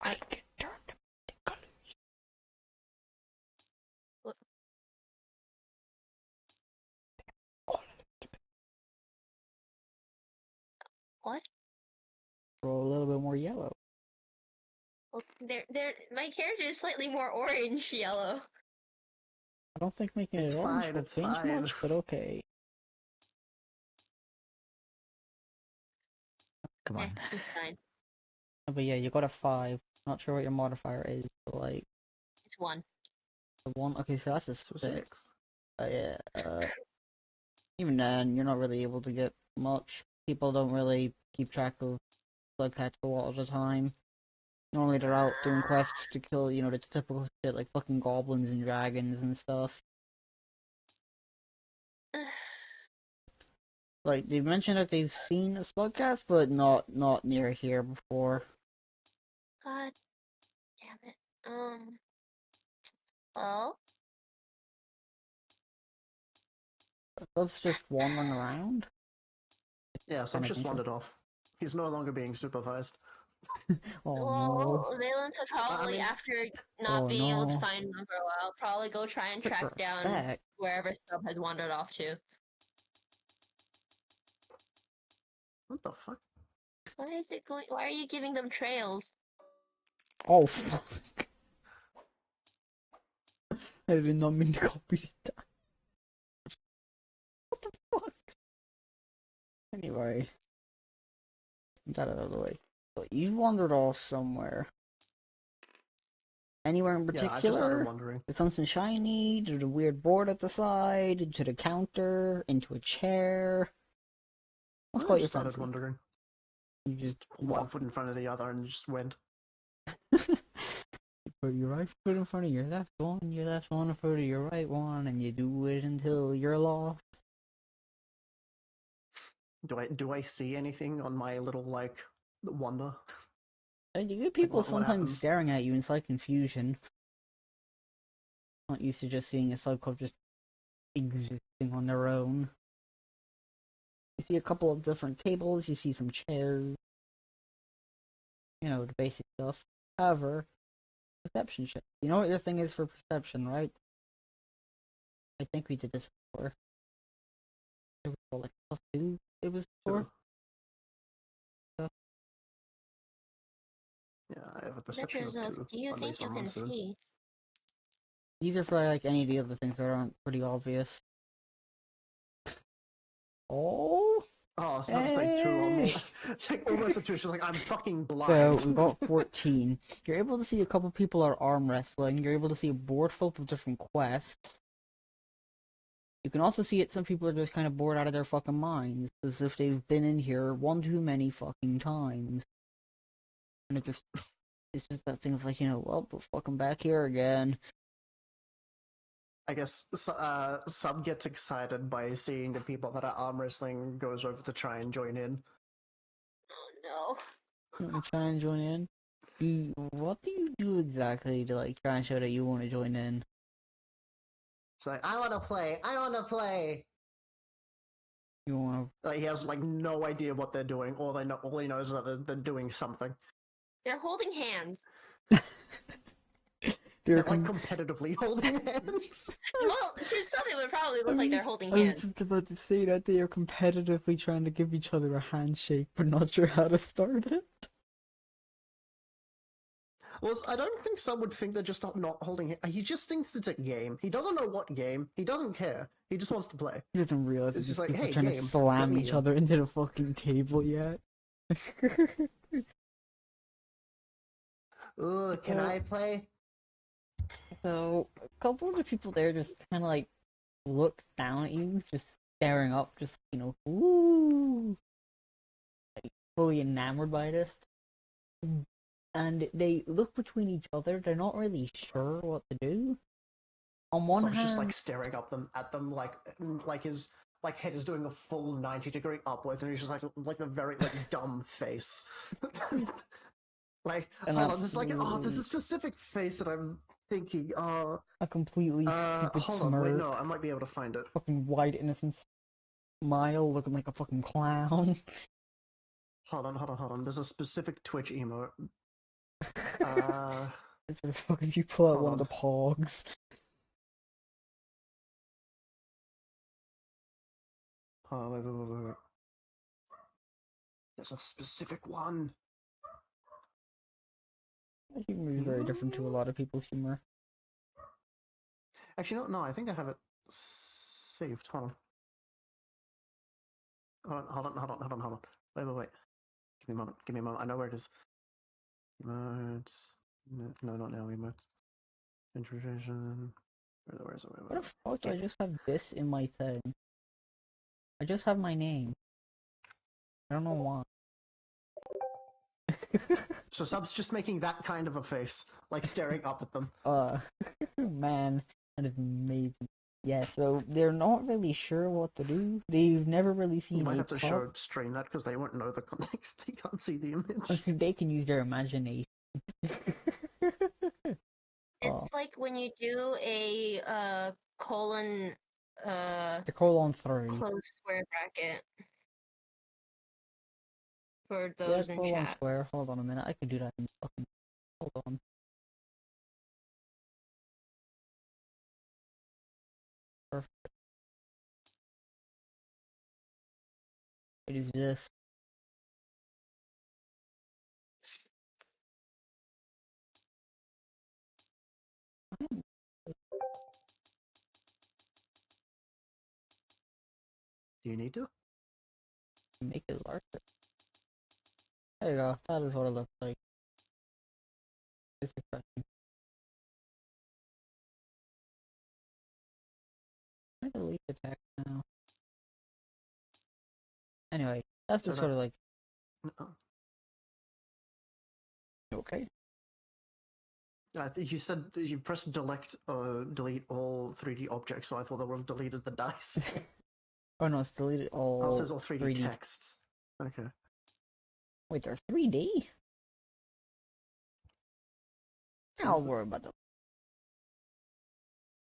I can turn them to colors. What? What? Roll a little bit more yellow. Well, my character is slightly more orange yellow. I don't think making It's it orange fine, will it's change fine. much, but okay. Come on. It's fine. But yeah, you got a 5. Not sure what your modifier is, but like It's 1. the 1. Okay, so that's a So 6. 6. Yeah. Even then, you're not really able to get much. People don't really keep track of slug cats a lot of the time. Normally, they're out doing quests to kill, you know, the typical shit like fucking goblins and dragons and stuff. Like they mentioned that they've seen a slug cat, but not near here before. God damn it. Well, Stuff's just wandering around. Yeah, so I've Kinda just think so. wandered off. He's no longer being supervised. Oh no. well, Valence would probably, mean- after not Oh, being able to no. find them for a while, probably go try and Put track her down back. wherever Sub has wandered off to. What the fuck? Why is it going? Why are you giving them trails? Oh fuck. I did not mean to copy this down. What the fuck? Anyway. Get that out of the way. So you wandered off somewhere. Anywhere in Yeah, I just started particular? wandering. To something shiny, to the weird board at the side, to the counter, into a chair. What's I caught your just started fancy? wandering. You Just just one foot in front of the other and just went. put your right foot in front of your left one in front of your right one, and you do it until you're lost. Do I see anything on my little like wonder? And you get people what sometimes happens? staring at you in slight confusion. Not used to just seeing a subclub just existing on their own. You see a couple of different tables, you see some chairs. You know, the basic stuff. However, perception check. You know what your thing is for perception, right? I think we did this before. It was for, like +2 it was for. Yeah, I have a What perception of results 2, do you at think least you on can Monsoon. see? These are for like any of the other things that aren't pretty obvious. Oh, Oh, I was about to say 2 or more. hey! It's like almost a 2. She's like, I'm fucking So blind. we got 14. You're able to see a couple people are arm wrestling. You're able to see a board full of different quests. You can also see it. Some people are just kind of bored out of their fucking minds, as if they've been in here one too many fucking times. And it's just that thing of like, well, we're fucking back here again. I guess Sub gets excited by seeing the people that are arm wrestling, goes over to try and join in. Oh You want to try and join in? What do you do exactly to like try and show that you want to join in? She's like, I want to play. You want Like, he has like no idea what they're doing. All he knows is that they're doing something. They're holding hands. to? They're like competitively holding hands. Well, to some it would probably look like they're holding I was hands. just about to say that they are competitively trying to give each other a handshake, but not sure how to start it. Well, I don't think Sub would think they're just not holding. He just thinks it's a game. He doesn't know what game. He doesn't care. He just wants to play. He doesn't realize It's that just these like, people hey, are trying to game, slam let me each in. other into the fucking table yet. Ugh, can I play? So, a couple of the people there just kind of like look down at you, just staring up, just, ooh, like fully enamored by this. And they look between each other, they're not really sure what to do. On one Sub's hand, just like staring at them, like his head is doing a full 90-degree upwards, and he's just like the very dumb face. Like, And hold on, there's absolutely a specific face that I'm thinking. a completely stupid Hold on, smirk, wait, no, I might be able to find it. fucking wide innocent smile, looking like a fucking clown. Hold on. There's a specific Twitch emote. It's sort of fucking if you pull out Hold one of on. the pogs. Wait. There's a specific one. Humor is very different to a lot of people's humor. Actually, no, I think I have it saved. Hold on. Wait. Give me a moment. I know where it is. Emotes. No, not now. Emotes. Introduction. Where is it? What the fuck do I just have this in my thing? I just have my name. I don't know why. So Sub's just making that kind of a face, like staring up at them. Man, that is amazing. Yeah, so they're not really sure what to do. They've never really You seen might a have to cup. stream that because they won't know the context. They can't see the image. They can use their imagination. It's like when you do a colon The colon 3. closed square bracket. For Yeah, those in colon chat. square. Hold on a minute. I can do that in fucking. Hold on. Perfect. It is this. Do you need to? Make it larger. There you go. That is what it looks like. It's expression. I delete the text now. Anyway, that's So just that- sort of like, No. okay. I think you said you pressed delete all 3D objects, so I thought that would have deleted the dice. Oh no, it's deleted all. Oh, it says all 3D 3D. texts. Okay. Wait, they're 3D? I'll Sounds- worry about them.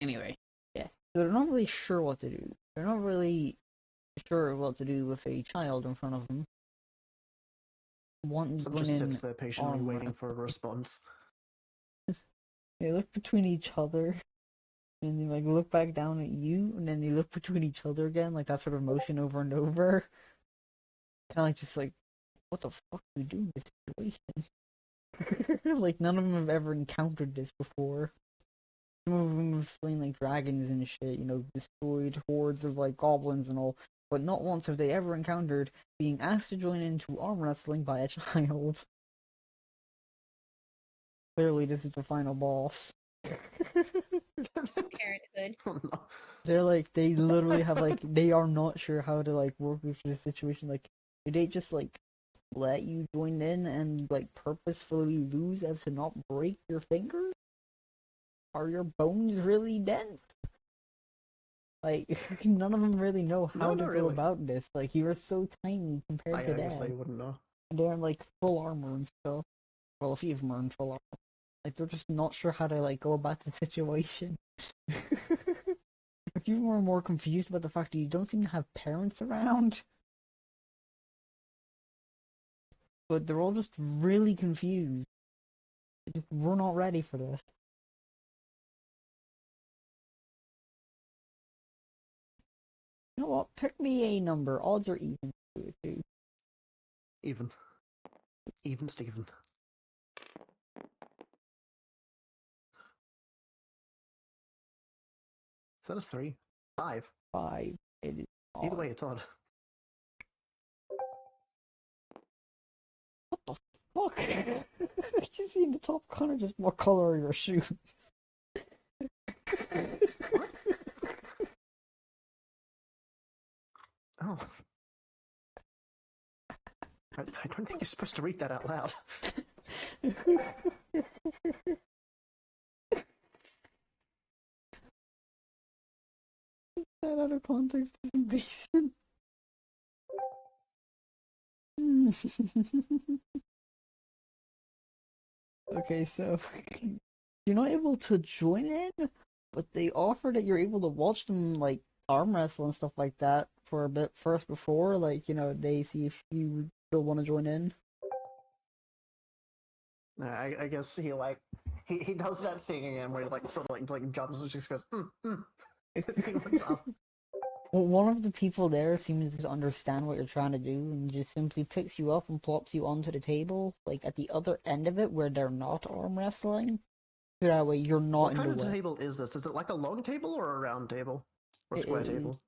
Anyway, yeah. So they're not really sure what to do. They're not really sure what to do with a child in front of them. One Some going just in sits there patiently arm waiting wrestling. for a response. They look between each other, and they like look back down at you, and then they look between each other again, like that sort of motion over and over. Kind of like just like, what the fuck do we do in this situation? Like none of them have ever encountered this before. Some of them have slain like dragons and shit, you know, destroyed hordes of like goblins and all, but not once have they ever encountered being asked to join into arm wrestling by a child. Clearly, this is the final boss. Parenthood. Oh, no. They're like, they literally have like, they are not sure how to like work with this situation. Like, do they just like let you join in and like purposefully lose as to not break your fingers? Are your bones really dense? Like, none of them really know how No, to not go really. about this. Like, you are so tiny compared I to guess they them. wouldn't know. They're in like full armor and stuff. Well, a few of them are in full armor. Like, they're just not sure how to like go about the situation. If you were more confused about the fact that you don't seem to have parents around, but they're all just really confused. They just we're not ready for this. You know what? Pick me a number. Odds are even. Too. Even. Even Steven. Is that a 3? 5. 5. It is Either odd. way, it's odd. What the fuck? I just seen the top corner. Just what color are your shoes? Oh. I don't think you're supposed to read that out loud. That out of context is amazing. Okay, so you're not able to join in, but they offer that you're able to watch them like arm wrestle and stuff like that for a bit first before, like, you know, they see if you still want to join in. I guess he does that thing again where he like sort of like jumps and just goes What's up? Well, one of the people there seems to understand what you're trying to do and just simply picks you up and plops you onto the table, like at the other end of it where they're not arm wrestling. So that way you're not What in kind the of way. table is this? Is it like a long table or a round table? Or a It square is- table?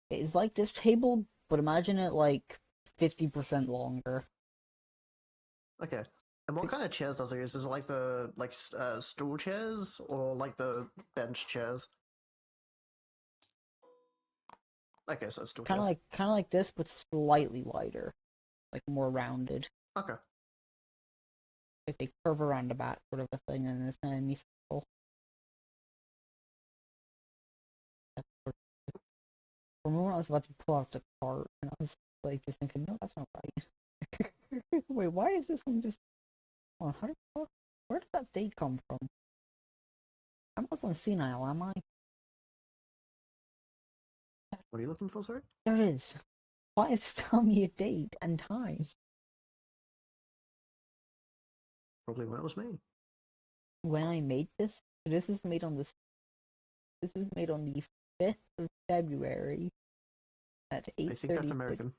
It's like this table, but imagine it like 50% longer. Okay. And what kind of chairs does it use? Is it like the stool chairs or like the bench chairs? Okay, so stool chairs. Kind of like this, but slightly wider, like more rounded. Okay. Like they curve around the back, sort of a thing, and it's kind of mystical. For a moment, I was about to pull out the cart, and I was like, just thinking, no, that's not right. Wait, why is this one just? Oh, how did where did that date come from? I'm not going senile, am I? What are you looking for, sorry? There it is. Why is it telling me a date and time? Probably when it was made. When I made this, this is made on this. This was made on the 5th of February at 8:30. I think that's American.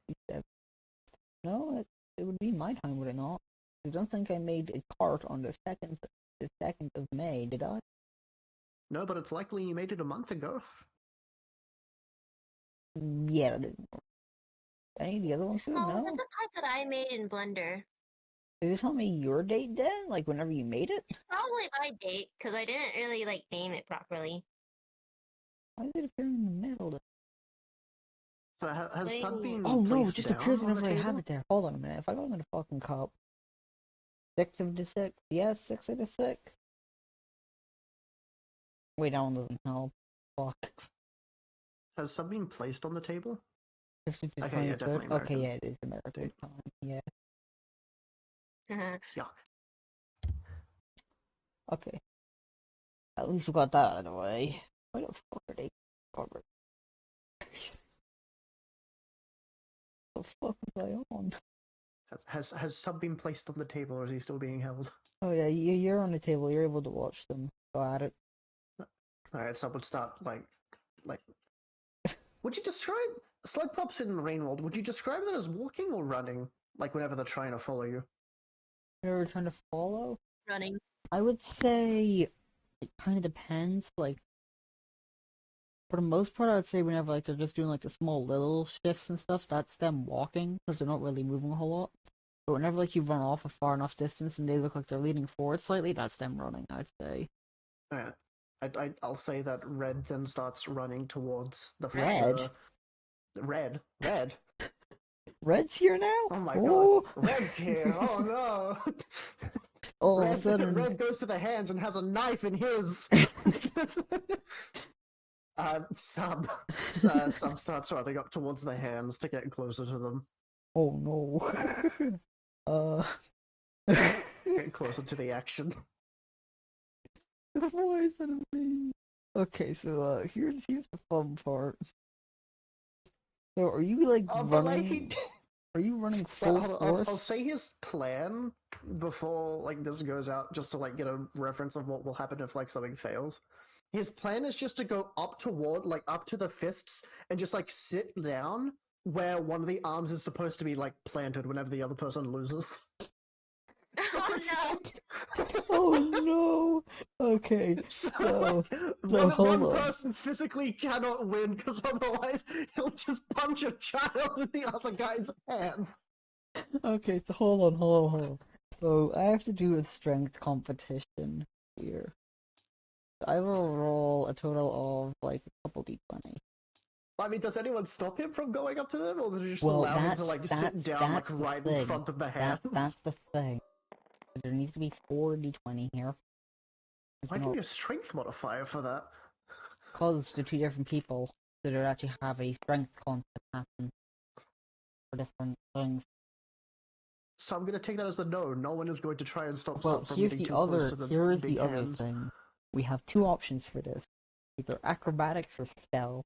No, it would be my time, would it not? I don't think I made a cart on the 2nd of May, did I? No, but it's likely you made it a month ago. Yeah, that didn't work. Any of the other ones do? Oh, was No? that the part that I made in Blender? Did it tell me your date then? Like whenever you made it? Probably my date, because I didn't really like name it properly. Why did it appear in the middle then? So has Wait. Sun been Oh no, it placed just down appears on the whenever I have table? it there. Hold on a minute. If I go into the fucking cup, 6 of the 6. Yes, 6 of the 6. Wait, that one doesn't help. Fuck. Has sub been placed on the table? 15 to Okay, yeah, 23rd? definitely Okay, American. yeah, it is American Dude. time. Yeah. Yuck. Okay. At least we got that out of the way. Why the fuck are they covered? What the fuck was I on? Has sub been placed on the table, or is he still being held? Oh yeah, you're on the table. You're able to watch them. Go at it. Alright, sub would start like. Would you describe slug pops in Rainworld? Would you describe that as walking or running? Like whenever they're trying to follow you. You're trying to follow? Running. I would say it kind of depends. Like, for the most part, I would say whenever like they're just doing like the small little shifts and stuff, that's them walking because they're not really moving a whole lot. But whenever like you run off a far enough distance and they look like they're leaning forward slightly, that's them running. I'd say. Alright. I'll say that Red then starts running towards the Red? Red. Red's here now. Oh my Oh! god. Red's here. Oh no. All of a sudden, Red goes to the hands and has a knife in his. Sub starts running up towards the hands to get closer to them. oh no. Get closer to the action. The voice of me. Okay, so here's the fun part. So are you like But running? Are you running full I'll force? say his plan before like this goes out, just to like get a reference of what will happen if like something fails. His plan is just to go up to the fists and just like sit down where one of the arms is supposed to be like planted whenever the other person loses. Oh no! Oh no. Okay. So so hold one on. person physically cannot win because otherwise he'll just punch a child in the other guy's hand. Okay, so hold on. So I have to do a strength competition here. I will roll a total of like a couple d20. I mean, does anyone stop him from going up to them, or do they just Well, allow him to like sit down like that's the right in thing. front of the hands? That's the thing. There needs to be 4 d20 here. Why do you need a strength modifier for that? Because they're 2 different people, so they actually have a strength contest happen for different things. So I'm gonna take that as a no. No one is going to try and stop Well, Sup from here's getting the too other close to the here's big the other hands. thing. We have 2 options for this. Either acrobatics or stealth.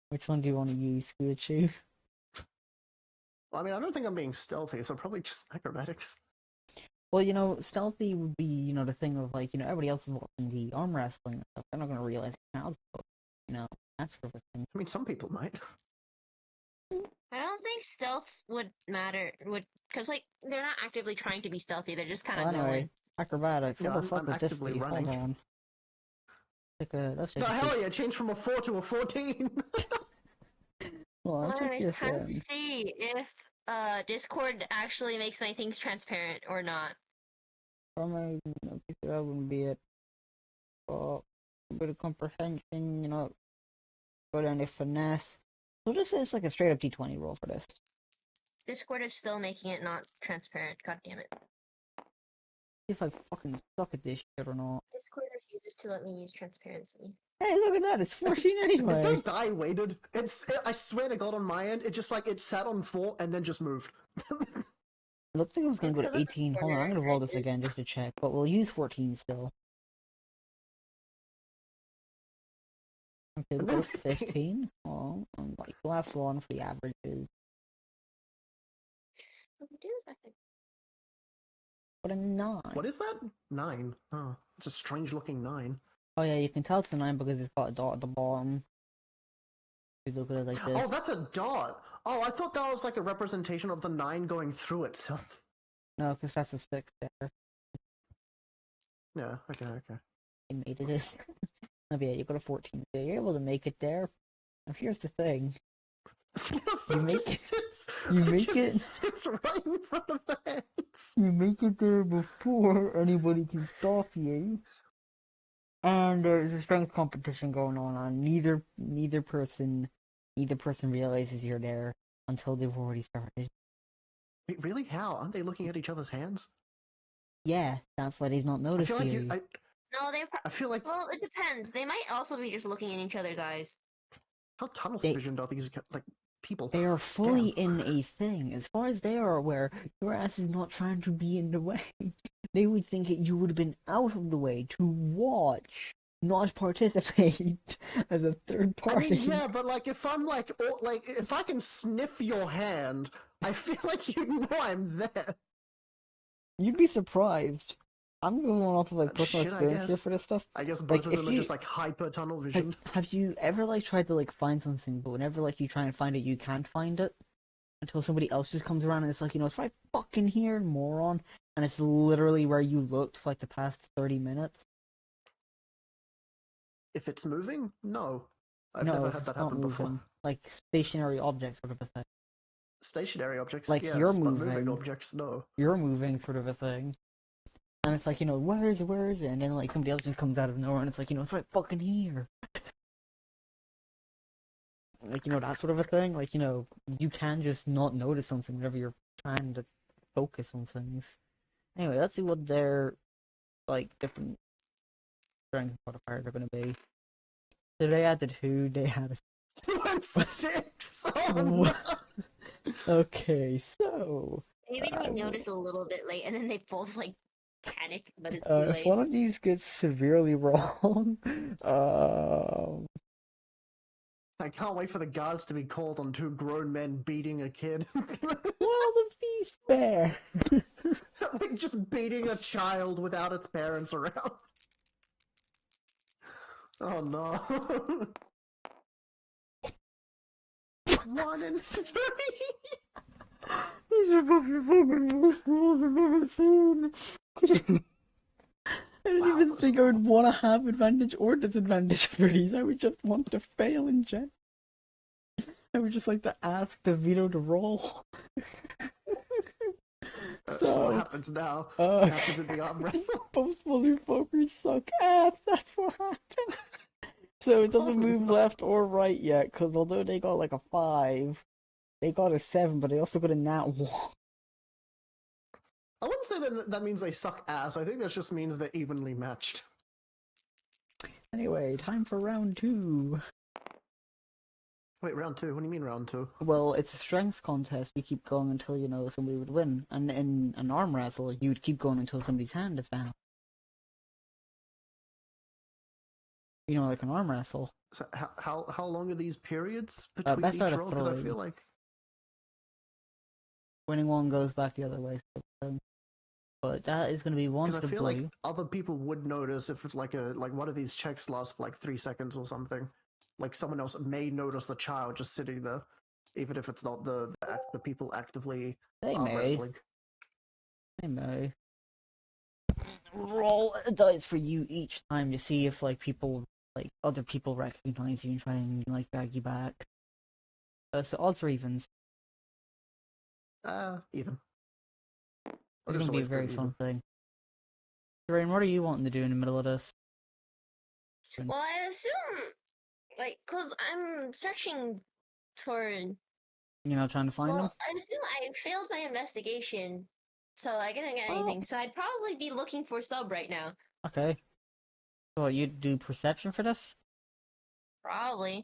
Which one do you want to use, Gucci? Well, I mean, I don't think I'm being stealthy, so probably just acrobatics. Well, stealthy would be, the thing of like, everybody else is watching the arm wrestling and stuff. They're not gonna realize how that sort of thing. I mean, some people might. I don't think stealth would matter. Because like they're not actively trying to be stealthy. They're just kind Well, of anyway, going. acrobatics. Yeah, What the fuck I'm with this actively speed? running. Hold on. Let's The check hell yeah! Change from a 4 to a 14. Well, let's check Anyways, this time to in. see if Discord actually makes my things transparent or not. From a that wouldn't be it. A bit of comprehension, go down to finesse. So this is like a straight up d20 roll for this. Discord is still making it not transparent. God damn it. See if I fucking suck at this shit or not. Discord refuses to let me use transparency. Hey, look at that! It's 14 Is anyway. that die weighted? I swear to God, on my end, it just like it sat on 4 and then just moved. It looked like it was gonna It's go 'cause to of the 18. Hold on, I'm gonna roll this edges. again just to check, but we'll use 14 still. Okay, we'll And go then to 15. Oh, like the last one for the averages. What we do is I think. What a 9. What is that? 9. Oh, it's a strange looking 9. Oh yeah, you can tell it's a 9 because it's got a dot at the bottom. If you look at it like this. Oh, that's a dot. Oh, I thought that was like a representation of the 9 going through itself. No, because that's a 6 there. Yeah, okay. You made it. Oh yeah, you got a 14. So you're able to make it there. Now here's the thing. You make just it- sits, you it make just it- sits right in front of the hands. You make it there before anybody can stop you. And there's a strength competition going on. Neither person realizes you're there until they've already started. Wait, really? How? Aren't they looking at each other's hands? Yeah, that's why they've not I noticed feel like you. No, they. I feel like Well, it depends. They might also be just looking in each other's eyes. how tunnel They- visioned are these like people? They are fully Damn. in a thing. As far as they are aware, your ass is not trying to be in the way. They would think that you would have been out of the way to watch, not participate as a third I party. mean, yeah, but like if I'm like, if I can sniff your hand, I feel like you'd know I'm there. You'd be surprised. I'm going off of like personal Shit, I experience here guess. for this stuff. I guess Like, both of if them are you- just like hyper tunnel vision. Have you ever like tried to like find something, but whenever like you try and find it, you can't find it until somebody else just comes around and it's like, it's right fucking here, moron, and it's literally where you looked for like the past 30 minutes. If it's moving, no. I've No, never if had it's that not happen before. moving. Like stationary objects sort of a thing. Stationary objects, Like, yes, you're but moving moving. objects, no. You're moving sort of a thing. And it's like, where is it? And then like somebody else just comes out of nowhere and it's like, it's right fucking here. Like, that sort of a thing. Like, you can just not notice something whenever you're trying to focus on things. Anyway, let's see what their, like, different strength modifiers are going to be. So they added 2, they added... I'm 6! Oh no! Okay, so... Maybe they I will- notice a little bit late, and then they both like panic, but it's too if late. one of these gets severely wrong, I can't wait for the guards to be called on 2 grown men beating a kid. well, to be fair... Like just beating a child without its parents around. Oh no. 1 and 3. These are both the fucking worst rules I've ever seen. I didn't Wow, even those think I would want to have advantage or disadvantage for these. I would just want to fail in general. I would just like to ask the veto to roll. So what happens now? uh, What happens in the arm wrestle? both motherfuckers suck ass. That's what happened. So it doesn't Oh, move no. left or right yet, because although they got like a 5, they got a 7, but they also got a nat 1. I wouldn't say that means they suck ass. I think that just means they're evenly matched. Anyway, time for round 2. Wait, round 2? What do you mean round 2? Well, it's a strength contest. You keep going until somebody would win, and in an arm wrestle, you'd keep going until somebody's hand is down. Like an arm wrestle. So how long are these periods between best each out of roll? Because I 3. feel like Winning one goes back the other way. But that is going to be once because I to feel blue. like other people would notice if it's like one of these checks lasts for like 3 seconds or something. Like someone else may notice the child just sitting there, even if it's not the people actively They arm may. wrestling. They may. Roll a dice for you each time to see if other people recognize you and try and drag you back. So odds or evens. Even. It's going to be a very fun thing. Rain, what are you wanting to do in the middle of this? Well, I assume, cause I'm searching for. Trying to find them? Well, I assume I failed my investigation, so I didn't get anything. So I'd probably be looking for sub right now. Okay. So you do perception for this? Probably.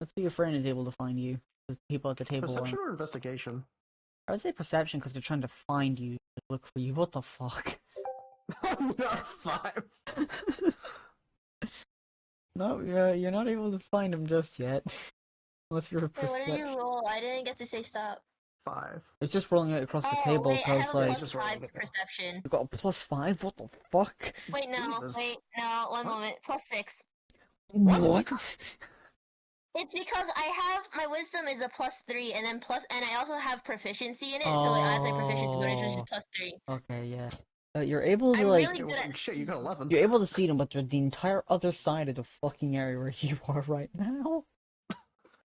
Let's see if Fran is able to find you. Because people at the table Perception aren't. or investigation? I would say perception because they're trying to find you, to look for you. What the fuck? No, 5. No, you're not able to find them just yet. Unless you're a Wait, what did perception. you roll? I didn't get to say stop. 5. It's just rolling it across the table wait, I because have a like plus Just rolling 5 it now. perception. you got a +5. What the fuck? Wait, no, Jesus. one What? moment. Plus 6. What? It's because I have my wisdom is a +3, and I also have proficiency in it, so it adds like proficiency, but it's just +3. Okay, yeah. You're able to I'm like really good at. Shit, you got 11. you're able to see them, but they're the entire other side of the fucking area where you are right now.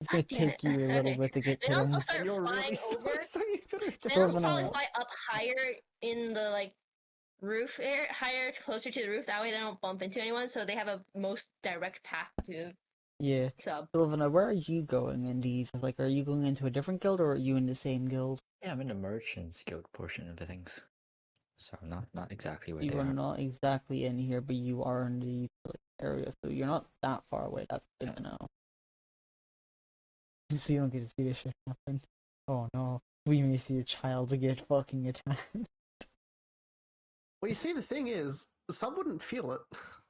It's gonna God damn take it. you a little bit to get Then to also them. start And you're flying really over. so you gotta get Then I'll Sort of probably an- fly up higher in the roof area, higher closer to the roof. That way they don't bump into anyone, so they have a most direct path to Yeah. sub. Sylvana, where are you going in these? Like, are you going into a different guild or are you in the same guild? Yeah, I'm in the Merchants Guild portion of the things. So not exactly where You they are are. not exactly in here, but you are in the utility area, so you're not that far away. That's good to know. So you don't get to see this shit happen. Oh no, we may see a child get fucking attacked. Well, you see, the thing is, some wouldn't feel it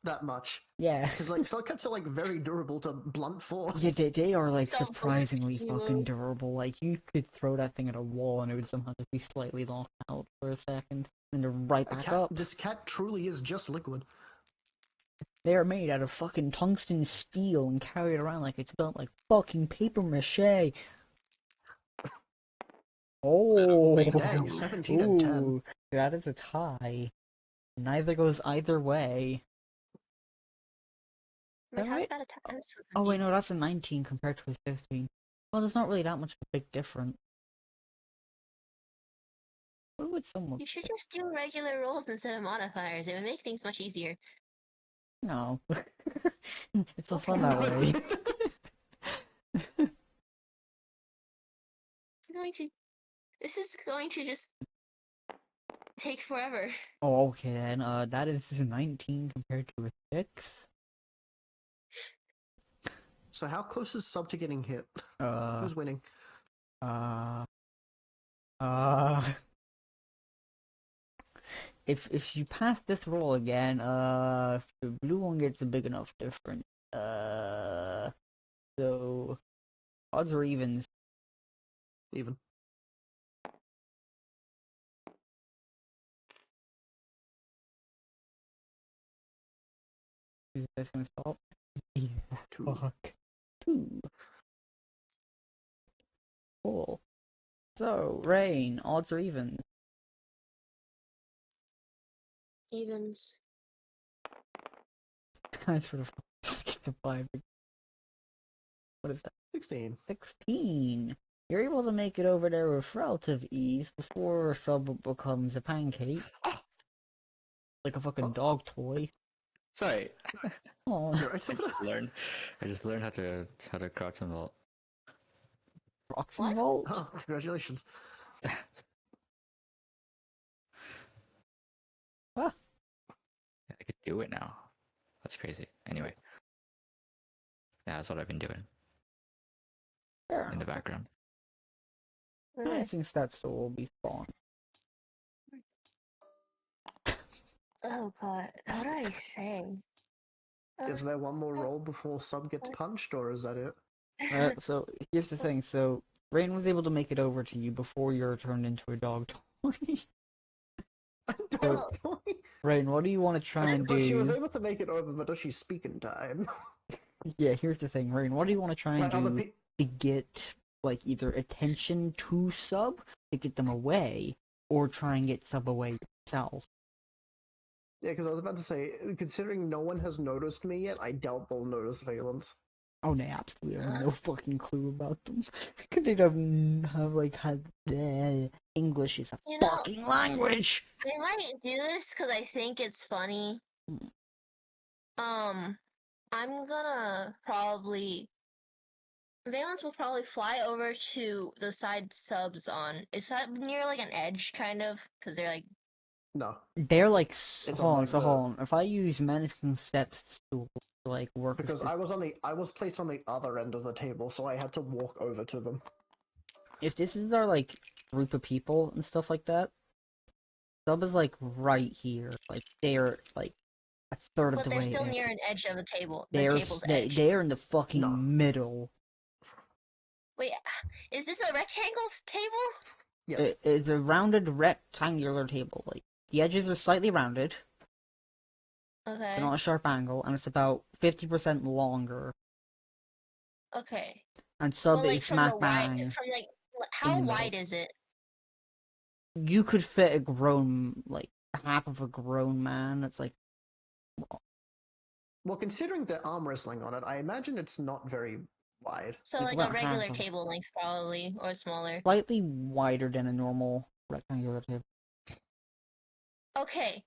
that much Yeah. because like Cellcats are like very durable to blunt force. Yeah, they are like Some surprisingly hero. fucking durable. Like you could throw that thing at a wall and it would somehow just be slightly knocked out for a second, and then right back up. This cat truly is just liquid. They are made out of fucking tungsten steel and carried around like it's built like fucking paper mache. Oh, Dang, 17 and 10. ooh, that is a tie. Neither goes either way. Wait, how's Alright. that attack? I'm so Oh wait, confused. no, that's a 19 compared to a 15. Well, there's not really that much of a big difference. What would someone? You should just do regular rolls instead of modifiers. It would make things much easier. No, it's less Okay. fun that way. It's going to. This is going to just take forever. Oh, okay then. That is a 19 compared to a 6. So how close is Sub to getting hit? Uh, Who's winning? uh, uh. If you pass this roll again, if the blue one gets a big enough difference, so odds or evens. Even. Is this gonna stop? Jesus, Two. fuck. 2. Cool. So, Rain, odds or evens? Evens. I sort of skipped the 5. What is that? 16. 16. You're able to make it over there with relative ease before Sub becomes a pancake. Oh! Like a fucking Oh. dog toy. Sorry. Oh, You're right, Sub. I just learned how to crouch and vault. Proxy What? Vault? Oh, congratulations. Ah, I could do it now. That's crazy. Anyway. Yeah, that's what I've been doing fair in the enough. background. Okay. Passing steps will be spawned. Oh god, what do I say? Is there one more roll before Sub gets punched, or is that it? So here's the thing. So Rain was able to make it over to you before you're turned into a dog toy. Dog toy? Rain, what do you want to try and But she was do? able to make it over, but does she speak in time? Yeah, here's the thing, Rain. What do you want to try and Like other do pe- to get like either attention to Sub to get them away, or try and get Sub away yourself? Yeah, because I was about to say, considering no one has noticed me yet, I doubt they'll notice Valence. Oh, they absolutely have no fucking clue about them. Could they have like had English is a You know- fucking language? They might do this because I think it's funny. I'm gonna probably. Valence will probably fly over to the side Sub's on. Is that near like an edge, kind of? Because they're like. No. They're like, It's hold on, on, like, so the- hold on. If I use menacing steps to like work, Because I was placed on the other end of the table, so I had to walk over to them. if this is our like group of people and stuff like that, Sub is like right here, like they're like a third of But the they're way still in. near an edge of the table. The They're table's edge. they're in the fucking No. middle. Wait, is this a rectangle table? Yes. It's a rounded rectangular table. Like the edges are slightly rounded, Okay. they're not a sharp angle, and it's about 50% longer. Okay. And Sub Well, like is from the smack wide, bang. from like in how the wide middle. is it? You could fit a grown, like half of a grown man. It's like Well, considering the arm wrestling on it, I imagine it's not very wide. So Like like about a regular half of- table length probably, or smaller. slightly wider than a normal rectangular table. Okay.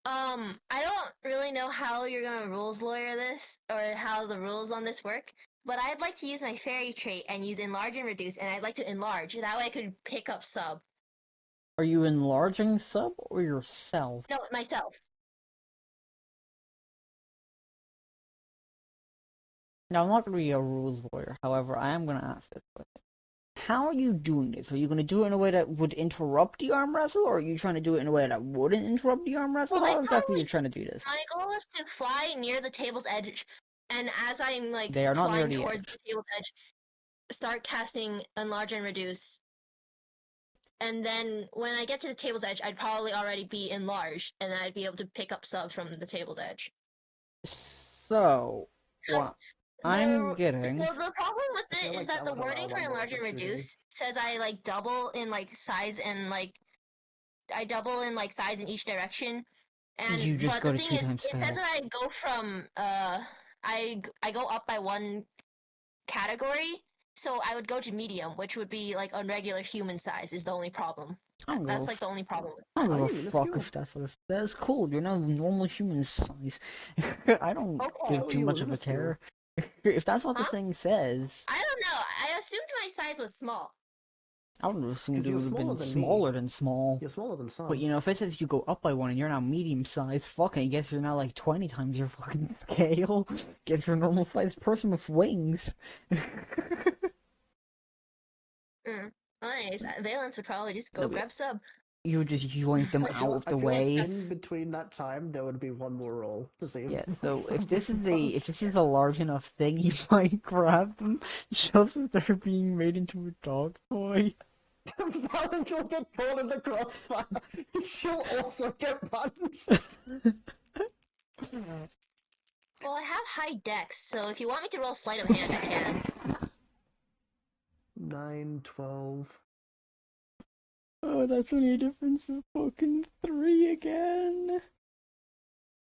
I don't really know how you're gonna rules lawyer this, or how the rules on this work, but I'd like to use my fairy trait and use enlarge and reduce, and I'd like to enlarge. That way I could pick up Sub. Are you enlarging sub or yourself? No, myself. Now, I'm not going to be a rules lawyer. However, I am going to ask this question. How are you doing this? Are you going to do it in a way that would interrupt the arm wrestle, or are you trying to do it in a way that wouldn't interrupt the arm wrestle? Well, How exactly are you trying to do this? My goal is to fly near the table's edge, and as I'm like They are not near flying the towards edge. the table's edge, start casting enlarge and reduce. And then when I get to the table's edge, I'd probably already be enlarged, and then I'd be able to pick up subs from the table's edge. So, Because what I'm getting... So the problem with I feel it is like that that the would allow wording for one more enlarge and opportunity. reduce says I like double in like size and like I double in like size in each direction. And You just but go the to thing 2 is, times it says scale. that I go from I go up by one category, so I would go to medium, which would be like a regular human size. Is the only problem. I don't That's give a like the only problem. I don't Are give you a fuck minuscule? if that's what it says. Cool, you're not normal human size. I don't Okay. give Oh, too you much were of a minuscule. care. If that's what the Huh? thing says, I don't know. I assumed my size was small. I would have assumed 'Cause it you're would have smaller been than me. smaller than small. You're smaller than some. But you know, if it says you go up by one and you're now medium size, fuck it, I guess you're now like 20 times your fucking scale. Guess you're a normal sized person with wings. Well, anyways, Valence would probably just go No, but- grab sub. You would just yoink them I feel, out of I the feel way. like in between that time, there would be one more roll to see. Yeah, so some if this is bugs. if this is a large enough thing, you might grab them just as they're being made into a dog toy. Valence will get caught in the crossfire. She'll also get punched. Well, I have high dex, so if you want me to roll sleight of hand, I can. 9, 12. Oh, that's only a difference of fucking 3 again.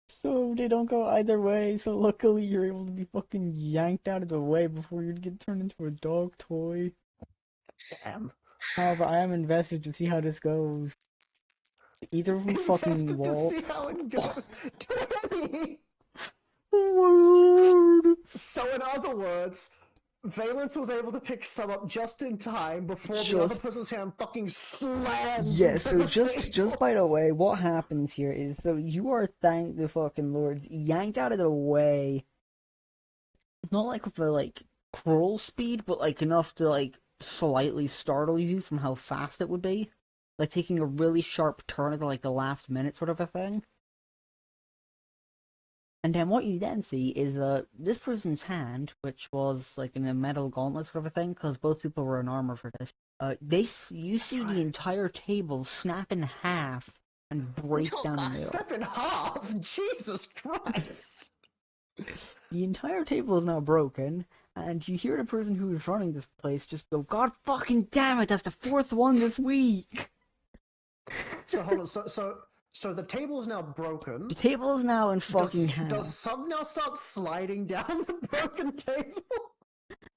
So they don't go either way, so luckily you're able to be fucking yanked out of the way before you'd get turned into a dog toy. Damn. However, I am invested to see how this goes. Either of we fucking Invested to wall. see how it goes. 20! Oh my lord! So in other words, Valence was able to pick some up just in time before the Just- other person's hand fucking slams Yeah, into so the just table. by the way, what happens here is, so you are, thank the fucking lord, yanked out of the way. Not like with a like cruel speed, but like enough to like slightly startle you from how fast it would be. Like taking a really sharp turn at like the last minute sort of a thing. And then what you then see is this person's hand, which was like in a metal gauntlet sort of a thing, because both people were in armor for this. You see the entire table snap in half and break Oh, down the gosh. middle. Step in half! Jesus Christ! The entire table is now broken, and you hear the person who is running this place just go, "God fucking damn it! That's the 4th one this week." So hold on, so the table is now broken. The table is now in fucking Does, half. does Sub now start sliding down the broken table?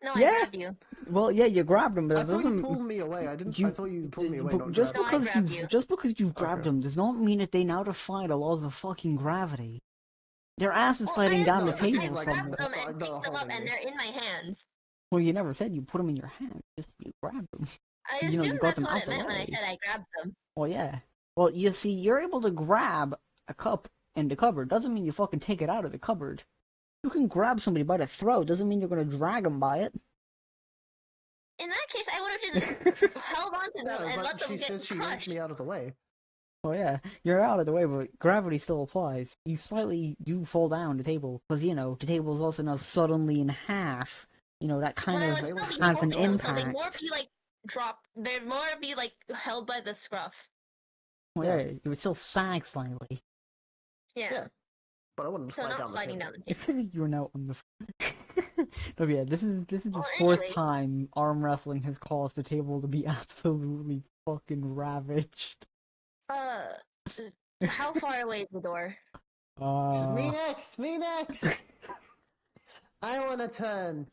No, Yeah. I grabbed you. Well, yeah, you grabbed him, but I that thought you doesn't. pulled me away. I didn't. You- I thought you pulled me away. But Not just No, I because grabbed you've you. just because you've grabbed Okay. them does not mean that they now defy the laws of fucking gravity. Their ass is Well, sliding I down the No, grabbed just table like- them somewhere. and the picked them up, holding and me. they're in my hands. Well, you never said you put them in your hand. Just you grabbed them. I You know, you assumed got that's them what out it the meant when I way. said I grabbed them. Well, yeah. Well, you see, you're able to grab a cup in the cupboard. Doesn't mean you fucking take it out of the cupboard. You can grab somebody by the throat. Doesn't mean you're gonna drag them by it. In that case, I would have just held on to them Yeah, and but let them she get says she yanked crushed. me out of the way. Oh yeah, you're out of the way, but gravity still applies. You slightly do fall down the table because you know the table is also now suddenly in half. You know that kind But I of would still be has an holding them, so they'd impact. more be like drop. They'd more be like held by the scruff. Well, yeah, it would still sag slightly. Yeah. Yeah. But I wouldn't So slide not down sliding the down table. the table. You're now on the. No, yeah, this is the Well, 4th anyway. time arm wrestling has caused the table to be absolutely fucking ravaged. How far away is the door? She says, me Uh, next! Me next! I want to turn.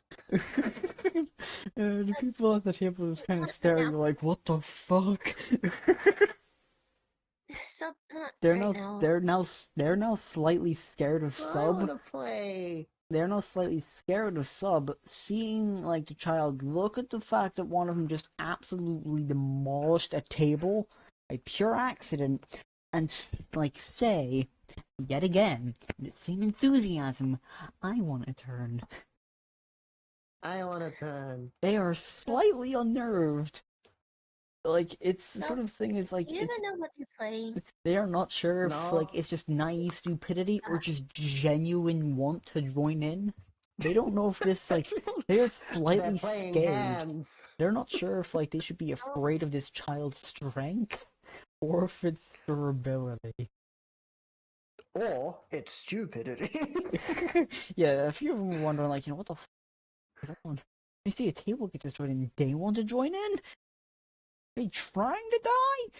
the people at the table just kind of staring like, what the fuck? Sub, not They're right now, now. they're now slightly scared of I Sub. want to play. They're now slightly scared of Sub, seeing like the child look at the fact that one of them just absolutely demolished a table by pure accident and like say, yet again, with the same enthusiasm, I want a turn. I want to turn. They are slightly unnerved. Like it's the No. sort of thing is like You it's even know what you're playing. they are not sure if No. like it's just naive stupidity or just genuine want to join in. They don't know if this like they're slightly They're playing scared. hands. They're not sure if like they should be afraid of this child's strength or if it's durability. Or it's stupidity. Yeah, a few of them were wondering like, what the they see a table get destroyed and they want to join in? They trying to die?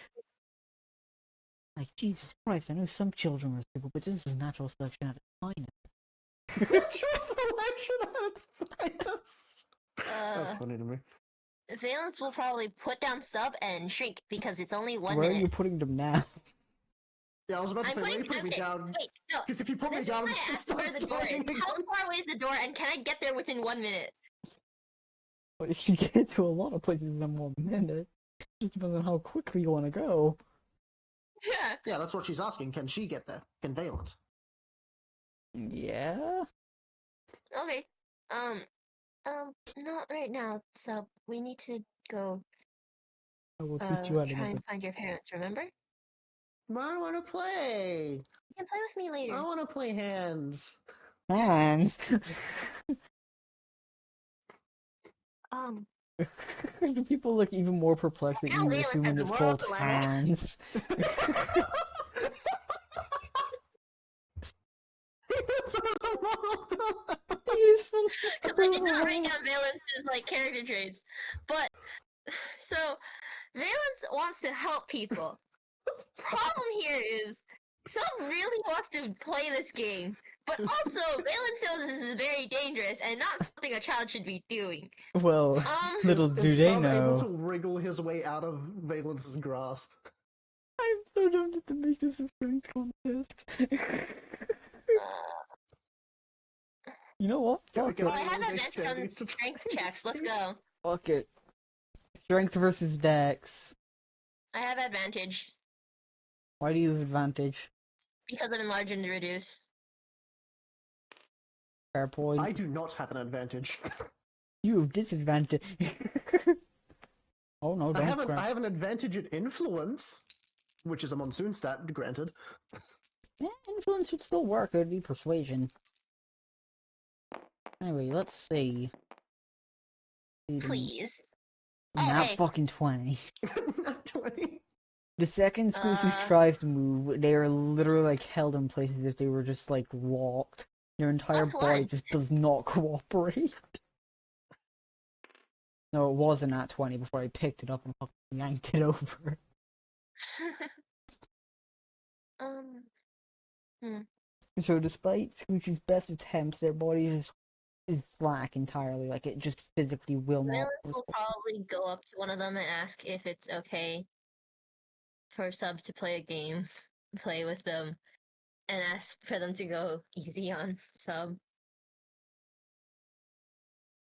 Like, Jesus Christ, I know some children are stupid, but this is natural selection at its finest. Natural selection at its finest. That's Uh, funny to me. Valence will probably put down sub and shrink because it's only 1 Where minute. are you putting them now? Yeah, I was about to I'm say, why putting you put me okay, down? Wait, no. Because if you put me This down, I'm is just why gonna I asked start where the door sliding is. How again. far away is the door, and can I get there within 1 minute? Well, you can get to a lot of places in 1 minute. Just depends on how quickly you want to go. Yeah. Yeah, that's what she's asking. Can she get there? Can Valence? Yeah? Okay. Not right now. So we need to go. I will teach you how to Try get and find your parents. Remember? I want to play. You can play with me later. I want to play hands. the hands. The people look even more perplexed at Now you, Valence assuming has a it's moral called dilemma. hands. Useful. Because I did not write down Valence's like character traits, but so Valence wants to help people. Problem here is Sub really wants to play this game, but also Valence knows this is very dangerous and not something a child should be doing. Well, little Is do they Sub able know. to wriggle his way out of Valence's grasp? I'm so tempted to make this a strength contest. You know what? Can we Fuck get it. Well, I have Everyone advantage on extending to strength try to checks. Let's save. go. Fuck it. Strength versus dex. I have advantage Why do you have advantage? because of enlarge and reduce. Fair point. I do not have an advantage. You have disadvantage. Oh no, I don't have grab. I have an advantage at influence, which is a monsoon stat, granted. Influence should still work, it would be persuasion. Anyway, let's see. Please. Not Okay. fucking 20. Not 20. The second Squishy tries to move, they are literally like held in place as if they were just like locked. Their entire Plus body one. just does not cooperate. No, it wasn't at 20 before I picked it up and fucking yanked it over. um. So despite Scoochie's best attempts, their body is slack entirely. Like it just physically will not. Valence will probably go up to one of them and ask if it's okay for Sub to play a game, play with them, and ask for them to go easy on Sub.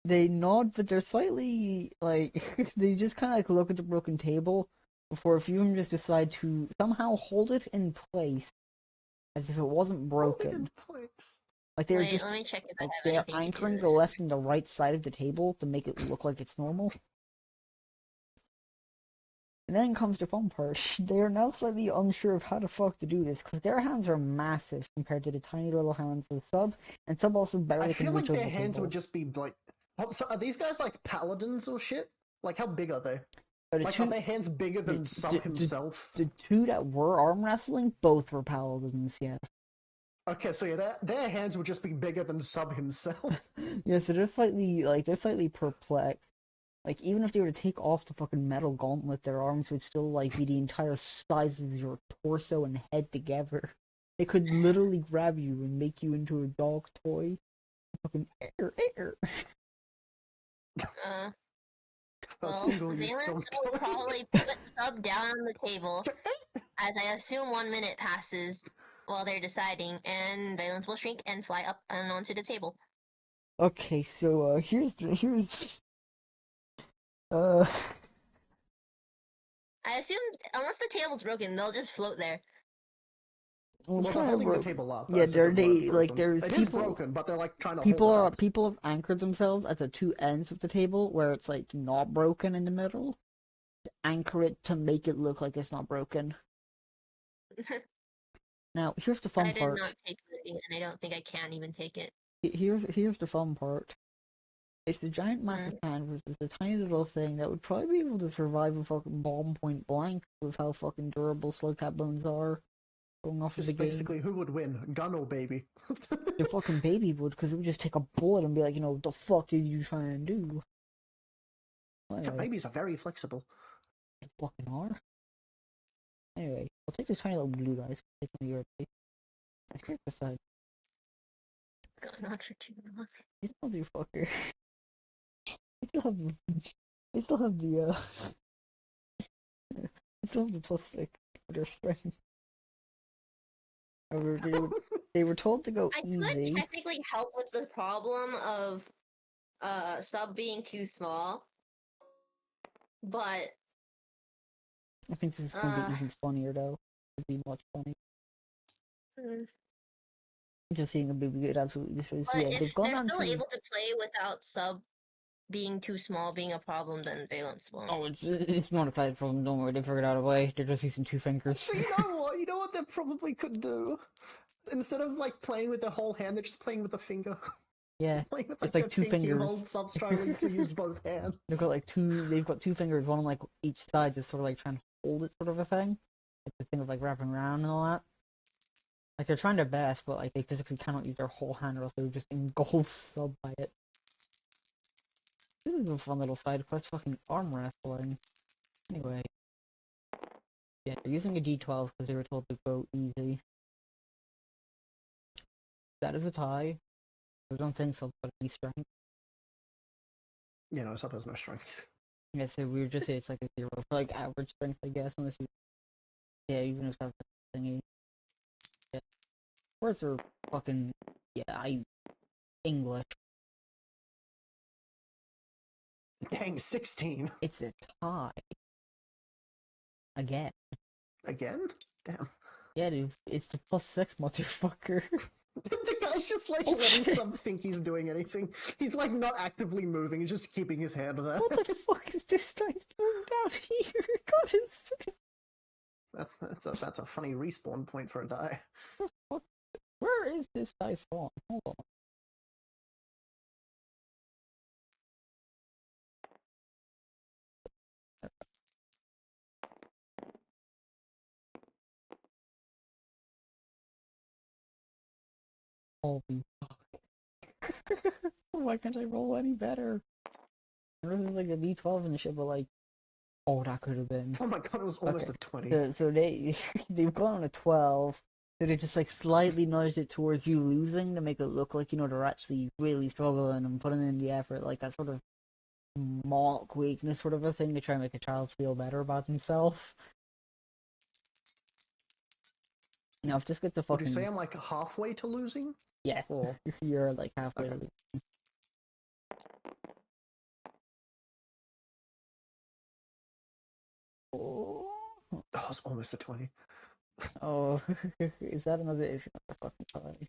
They nod, but they're slightly like they just kind of like look at the broken table before a few of them just decide to somehow hold it in place as if it wasn't broken. In place. Like they're Wait, just let me check if I like have they're anything to do anchoring the this. left and the right side of the table to make it look like it's normal. And then comes the fun part. They are now slightly unsure of how the fuck to do this because their hands are massive compared to the tiny little hands of Sub, and Sub also barely I can feel like reach over their the hands table. would just be like. Oh, so are these guys like paladins or shit? Like, how big are they? But the Like, two, are their hands bigger than the- Sub the- himself? the two that were arm wrestling, both were paladins, yes. Okay, so yeah, their hands would just be bigger than Sub himself. Yeah, so they're slightly perplexed. Like even if they were to take off the fucking metal gauntlet, their arms would still like be the entire size of your torso and head together. They could literally grab you and make you into a dog toy. Fucking air. Uh, A well, single-use Valence dog will toy. probably put Sub down on the table as I assume 1 minute passes while they're deciding, and Valence will shrink and fly up and onto the table. Okay, so here's uh I assume unless the table's broken, they'll just float there. Well, Well, it's they're kinda holding the broke. table up. Yeah, as if it they weren't like broken. there's It is people. broken, but they're like trying to People hold it are up. people have anchored themselves at the two ends of the table where it's like not broken in the middle. Anchor it to make it look like it's not broken. Now, here's the I fun did part. not take it, and I don't think I can even take it. Here's the fun part. It's the giant massive pan versus the tiny little thing that would probably be able to survive a fucking bomb point blank with how fucking durable slug cat bones are going off of the Just game. basically, who would win, gun or baby? The fucking baby would, because it would just take a bullet and be like, what the fuck did you try and do? Yeah, Anyway, babies are very flexible. they fucking are. Anyway, I'll take this tiny little blue guys. Take them your place. I can't decide. It's going on for too long. This motherfucker. I still have I still have the I still have the +6 for their strength. However, they were told to go I could easy. technically help with the problem of sub being too small, but I think this is going to be even funnier though. It'd be much funny. mm, Just seeing a baby get absolutely destroyed. So but yeah, they've if gone they're on still to. able to play without sub being too small being a problem, then Valence won't. Oh, it's not a side problem. Don't worry, they figured out a way. They're just using two fingers. So you know what? You know what they probably could do? Instead of like playing with the whole hand, they're just playing with a finger. Yeah, Playing with it's like like their two pinky fingers. hold subs trying to use both hands. They've got like two. They've got two fingers, one on like each side, just sort of like trying to hold it, sort of a thing. It's the thing of like wrapping around and all that. Like they're trying their best, but like they physically cannot use their whole hand, or else they would just engulf sub by it. This is a fun little side quest. Fucking arm wrestling. Anyway, yeah, they're using a D12 because they were told to go easy. That is a tie. I don't think sub got any strength. You know, sub has no strength. Yeah, so we would just say it's like a 0 for like average strength, I guess, unless you. Yeah, even if that's a thingy. Yeah. Words are fucking. Yeah, English. Dang, 16 It's a tie. Again. again. Damn. Yeah, dude, it's the +6 motherfucker. The guy's just like Oh, letting shit. sub think he's doing anything. He's like not actively moving. He's just keeping his hand there. What the fuck is this dice doing down here? God, it's... That's a funny respawn point for a die. Where is this dice spawn? Hold on. Holy fuck. Why can't I roll any better? There was like a D12 and shit, but like, oh, that could have been. Oh my god, it was almost Okay. a 20. So they've gone on a 12. So they just like slightly nudged it towards you losing to make it look like they're actually really struggling and putting in the effort, like that sort of mock weakness sort of a thing to try and make a child feel better about himself. Now if this gets a Would you fucking say I'm like halfway to losing? yeah, Or you're like halfway. Okay. Oh, oh, it's almost a 20. oh. Is that another? Is another fucking tie?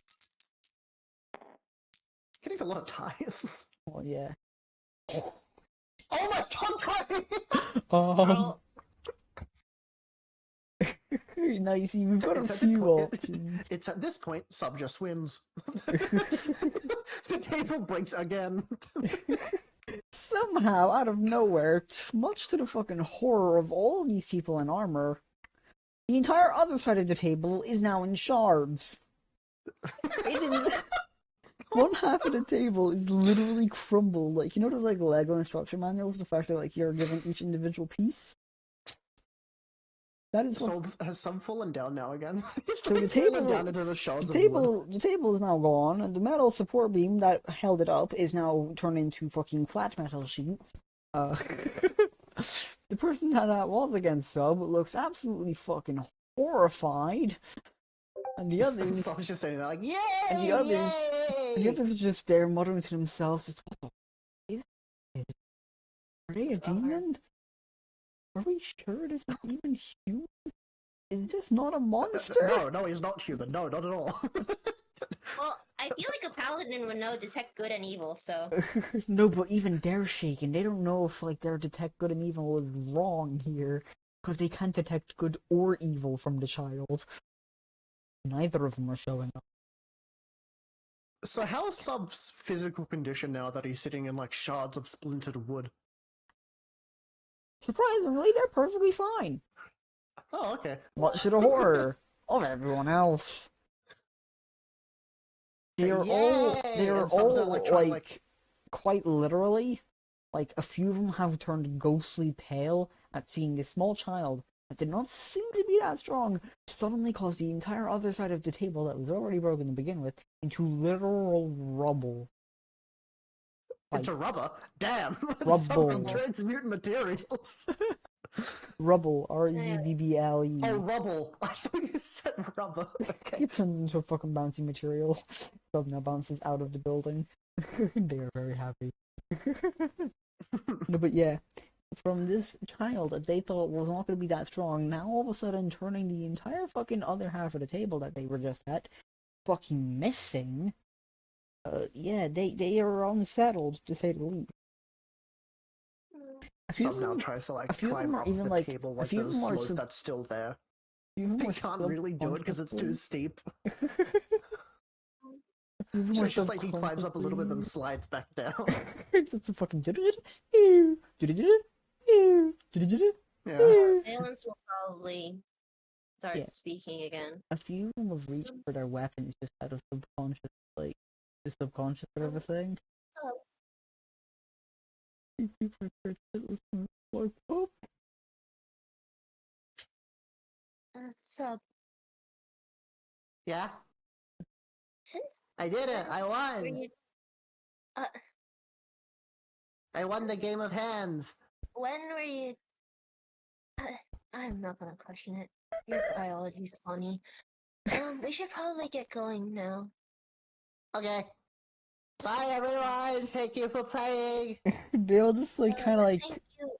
Getting a lot of ties. Oh yeah. Oh my god, Girl, Nice. We've got a It's at few the point- options. It's at this point, sub just wins. The table breaks again. Somehow, out of nowhere, much to the fucking horror of all these people in armor, the entire other side of the table is now in shards. It is... One half of the table is literally crumbled. Like, those like Lego instruction manuals, the fact that like you're given each individual piece? That is what... So has some fallen down now again? It's So the like fallen table- down into the shards The of wood. the table is now gone, and the metal support beam that held it up is now turned into fucking flat metal sheets. The person that was against sub looks absolutely fucking horrified, and the others, Sub's just sitting there like, yay! And the others- Yay! and the others are just there muttering to themselves, just, what the f- is this? Are they a demon? Are we sure it isn't even human? It's just not a monster? No, he's not human. No, not at all. Well, I feel like a paladin would know detect good and evil, so. No, but even they're shaken. They don't know if like their detect good and evil is wrong here, because they can't detect good or evil from the child. Neither of them are showing up. So how's Sub's physical condition now that he's sitting in like shards of splintered wood? Surprisingly, they're perfectly fine. Oh, okay. Much to the horror of everyone else. They're Yay! And Sub's all not, like, trying, like quite literally, like a few of them have turned ghostly pale at seeing this small child that did not seem to be that strong suddenly cause the entire other side of the table that was already broken to begin with into literal rubble. Into rubber? Damn! Rubble. Some transmute materials. Rubble, R-U-B-B-L-E. Oh, rubble. I thought you said rubber. Okay. It turns into a fucking bouncy material. Sub now bounces out of the building. They are very happy. No, but yeah, from this child that they thought was not going to be that strong, now all of a sudden turning the entire fucking other half of the table that they were just at fucking missing. Yeah, they are unsettled, to say the least. A few Sub of now them- tries to a like few of climb them are up even, the like- table a like few of there's them are slope sub- that's still there. a few of them I are can't really do it because it's too steep. A few of them So are it's just like he climbs up a little bit then subconsciously- slides back down. It's just a fucking Yeah. Valence will probably start Yeah. speaking again. A few of them have reached for their weapons just out of subconscious, like, the subconscious sort of a thing. Oh. Like, oh, So, Yeah? since I did it! I were won! you, I won the game of hands! when were you? I'm not gonna question it. Your biology's funny. We should probably get going now. Okay. Bye everyone! Thank you for playing! they all just like kind of like Thank you.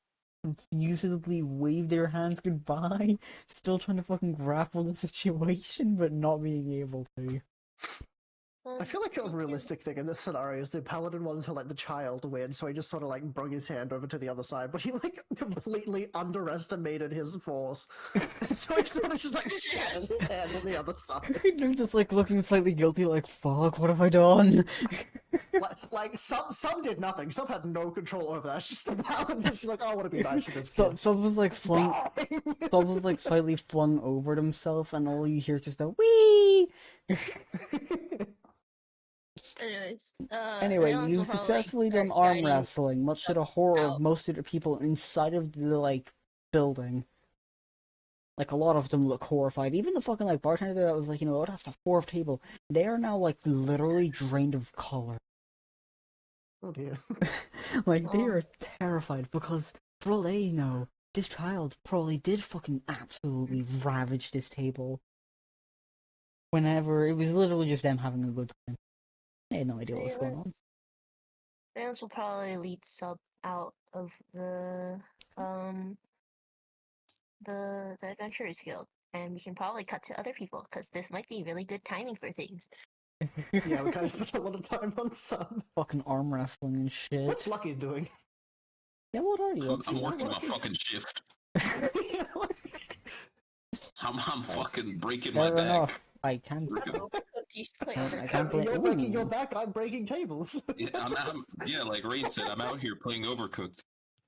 confusedly wave their hands goodbye, still trying to fucking grapple the situation, but not being able to. I feel like a Thank you. realistic thing in this scenario is the paladin wanted to let the child win, so he just sort of like brung his hand over to the other side, but he like completely underestimated his force. So he sort of just like shattered his hand on the other side. They're just like looking slightly guilty, like, fuck, what have I done? Like some did nothing. Some had no control over that. It's just the paladin just like, oh, I want to be nice to this kid. Some was like flung, Bang! some was like slightly flung over himself, and all you hear is just a wee. Anyways, Anyway, Valence you will probably successfully done start arm guiding- wrestling, much to the horror of out. most of the people inside of the like building. Like a lot of them look horrified. Even the fucking like bartender that was like, you know, that's the fourth table. They are now like literally drained of color. Oh dear. Like they Oh. are terrified because for all they know, this child probably did fucking absolutely ravage this table. Whenever it was literally just them having a good time. They had no idea what was going on. Valence will probably lead Sub out of the Adventurers Guild, and we can probably cut to other people because this might be really good timing for things. Yeah, we kind of spent a lot of time on some. Fucking arm wrestling and shit. What's Lucky's doing? Yeah, what are you I'm, up to? I'm Is that working my working? fucking shift. I'm fucking breaking Fair my back. enough. I can't. Overcooked, you should play I Overcooked. can't play. You're breaking your Ooh. back, I'm breaking tables. Yeah, like Rain said, I'm out here playing Overcooked.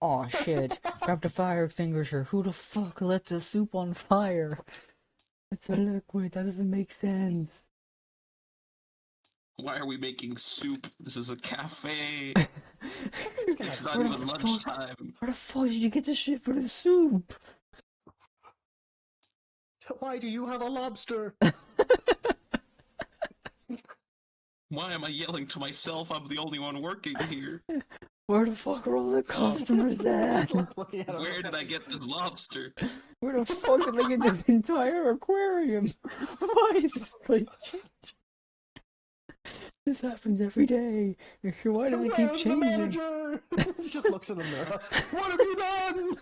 Aw, shit. Grab the fire extinguisher. Who the fuck lit the soup on fire? It's a liquid. That doesn't make sense. Why are we making soup? This is a cafe. gonna It's not Where the even fuck- lunchtime. Where the fuck did you get this shit for the soup? Why do you have a lobster? Why am I yelling to myself? I'm the only one working here. Where the fuck are all the customers at? It's like looking at Where did I get this lobster? Where the fuck did I get this entire aquarium? Why is this place changing? This happens every day. Why does it keep Where's the changing? manager? He just looks in the mirror. What have you done?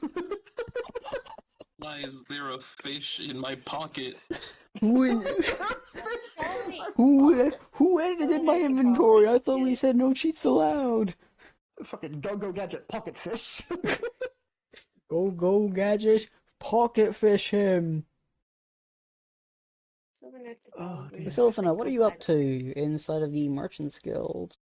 Why is there a fish in my pocket? Who Probably- who edited my inventory? I thought we said no cheats allowed. Fucking go gadget pocket fish. Go gadget, pocket fish him. Oh, dear. Sylphina, what are you up to inside of the Merchants Guild?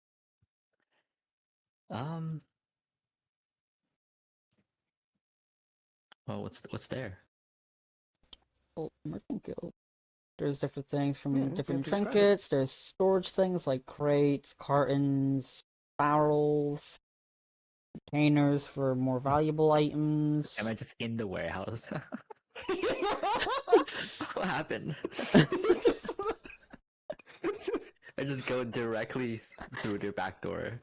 Well, what's there? Well, Merchant Guild. There's different things from Yeah, different describe it. trinkets. There's storage things like crates, cartons, barrels, containers for more valuable items. Am I just in the warehouse? What happened? Just- I just go directly through the back door.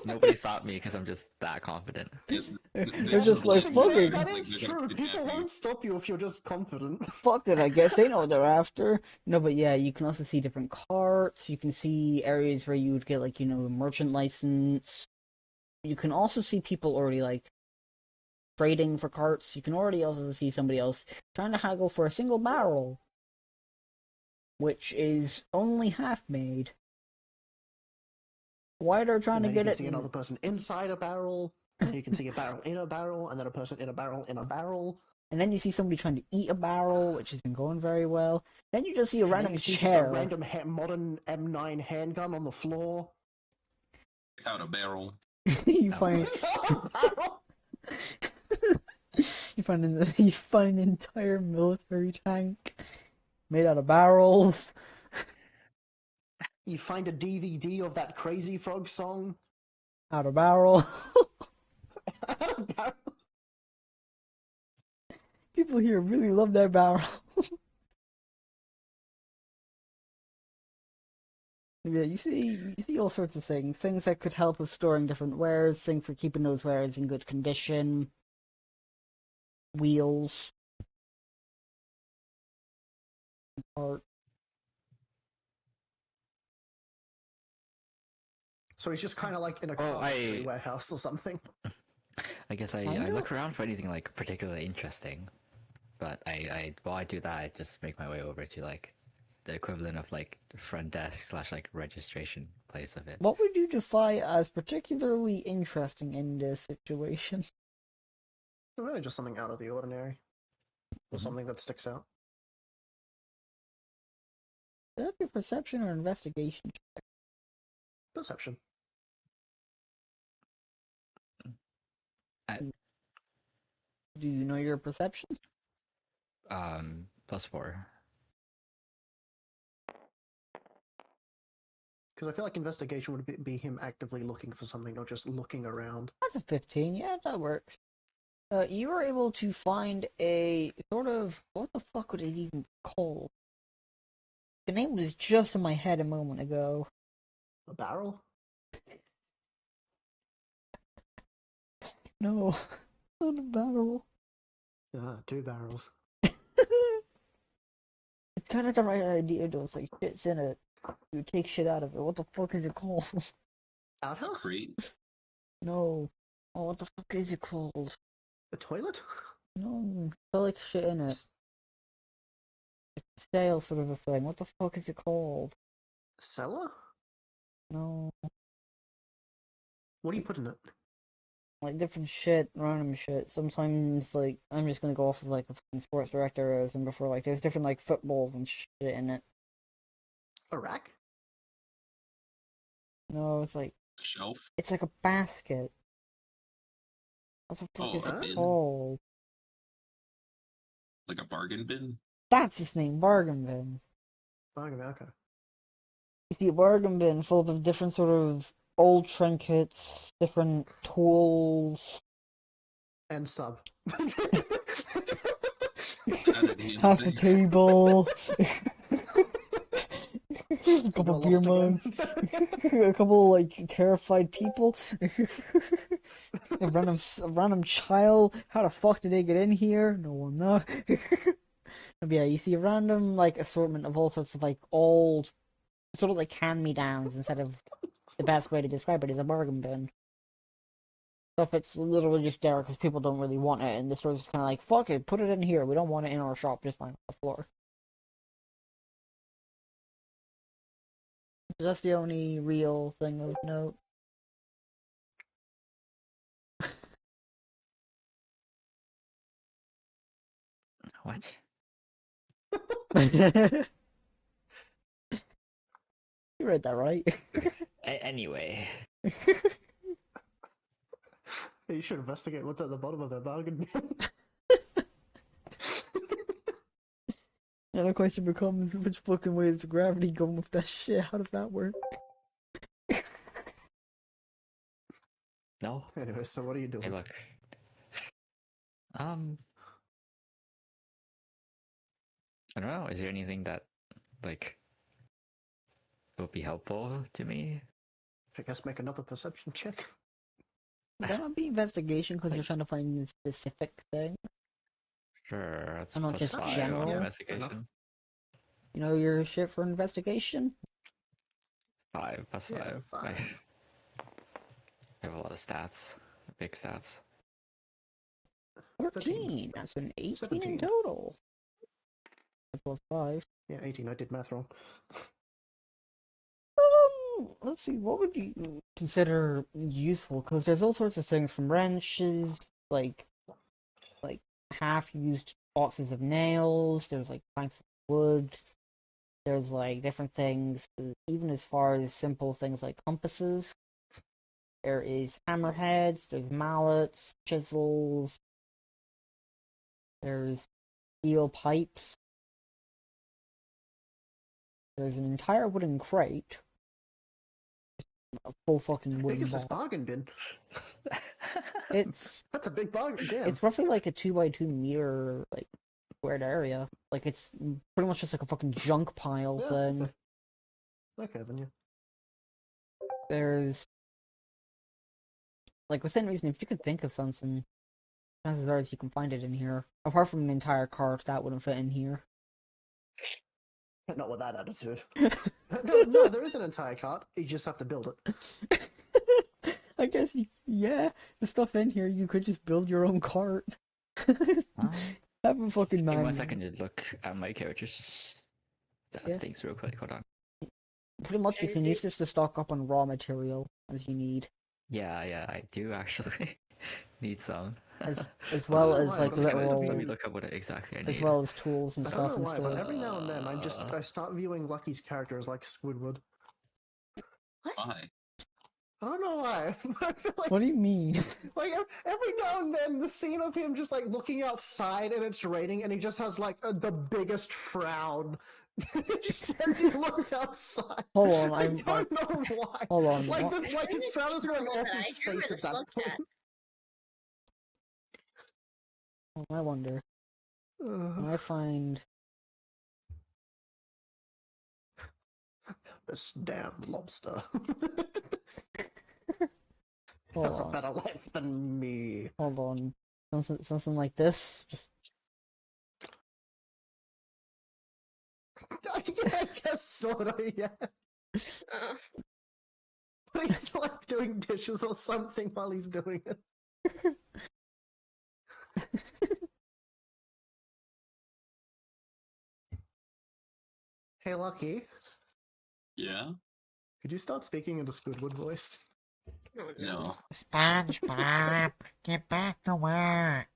Nobody stopped me because I'm just that confident. They're just like, fuck it. That is true. People won't stop you if you're just confident. Fuck it, I guess they know what they're after. No, but yeah, you can also see different carts. You can see areas where you would get like, the merchant license. You can also see people already like trading for carts. You can already also see somebody else trying to haggle for a single barrel, which is only half made. Why they're trying And to then you get can it? see another person inside a barrel. And you can see a barrel in a barrel, and then a person in a barrel in a barrel. And then you see somebody trying to eat a barrel, which isn't going very well. Then you just see a And then random you see chair. just a random modern M9 handgun on the floor. Out a barrel. you find Barrel. you find an entire military tank made out of barrels. You find a DVD of that Crazy Frog song. Out of barrel. Barrel. People here really love their barrel. Yeah, you see all sorts of things that could help with storing different wares, things for keeping those wares in good condition, wheels, art. So he's just kind of like in a Oh, carpentry warehouse or something. I guess I Kinda? look around for anything like particularly interesting, but while I do that, I just make my way over to like the equivalent of like the front desk slash like registration place of it. What would you define as particularly interesting in this situation? Really just something out of the ordinary. Or Mhm. something that sticks out. Is that your perception or investigation? Perception. Do you know your perception? +4. Because I feel like investigation would be him actively looking for something, not just looking around. That's a 15. Yeah, that works. You were able to find a sort of, what the fuck would it even be called? The name was just in my head a moment ago. A barrel? No, not a barrel. Two barrels. It's kind of the right idea though. It's like shit's in it. You take shit out of it. What the fuck is it called? Outhouse? Crate. No. Oh, what the fuck is it called? A toilet? No, I feel like shit in it. Stale sort of a thing. What the fuck is it called? Cellar? No, What do you put in it? like different shit, random shit. Sometimes like I'm just gonna go off of like a fucking sports director and before like there's different like footballs and shit in it. A rack? No, it's like Shelf. it's like a basket. What the fuck Oh, is a it bin? called? Like a bargain bin? That's his name, bargain bin. Okay. You see a bargain bin full of different sort of old trinkets, different tools, And sub. half a table, a couple Got beer lost mugs, again. a couple like terrified people, a random child. How the fuck did they get in here? No one knows. But yeah, you see a random like assortment of all sorts of like old, sort of like hand-me-downs instead of the best way to describe it is a bargain bin. stuff that's literally just there because people don't really want it, and the store's just kind of like, fuck it, put it in here. We don't want it in our shop, just lying on the floor. That's the only real thing of note. What? You read that right? Anyway, You should investigate what's at the bottom of that bargain bin. And the question becomes, which fucking way is gravity going with that shit? How does that work? no. Anyway, so what are you doing? Hey, look. I don't know. Is there anything that, like, would be helpful to me? I guess make another perception check. That might be investigation because you're trying to find a specific thing. Sure, that's And not plus just 5 general. on Yeah, investigation. You know your shit for investigation? 5 plus Yeah, 5. 5. I have a lot of stats. Big stats. 14. That's an 18 17. in total. Plus 5. Yeah, 18. I did math wrong. Let's see, what would you consider useful? Because there's all sorts of things from wrenches, like half-used boxes of nails, there's like planks of wood, there's like different things, even as far as simple things like compasses. There is hammerheads, there's mallets, chisels, there's steel pipes, there's an entire wooden crate, a full fucking Big wooden is this box. bargain bin? It's That's a big bargain. Damn. it's roughly like a 2 by 2 meter like squared area. Like it's pretty much just like a fucking junk pile Yeah, thing. okay, then yeah. There's like within reason, if you could think of something, chances are you can find it in here. Apart from an entire cart, that wouldn't fit in here. Not with that attitude. No, there is an entire cart. You just have to build it. I guess yeah, the stuff in here you could just build your own cart. Have a fucking Give me man. 1 second to look at my character's Yeah. things real quick. Hold on. Pretty much you can use this to stock up on raw material as you need. Yeah, I do actually need some. As well Oh, as right, like that's good. little, Let me look up what exactly I need. as well as tools and I stuff don't know and why, but stuff. every now and then I start viewing Lucky's character as like Squidward. Why? I don't know why. I feel like, What do you mean? like every now and then the scene of him just like looking outside and it's raining and he just has like the biggest frown just as he looks outside. Hold on, I don't know why. hold on. Like what- like his frown is going off his I drew face with at a that slug point. cat. I wonder. When I find This damn lobster hold has a on, better life than me. hold on. Something like this. Just I guess sorta, yeah. Uh, But he's like doing dishes or something while he's doing it. Hey, Lucky, Yeah? could you start speaking in a Squidward voice? oh no. No. SpongeBob, get back to work.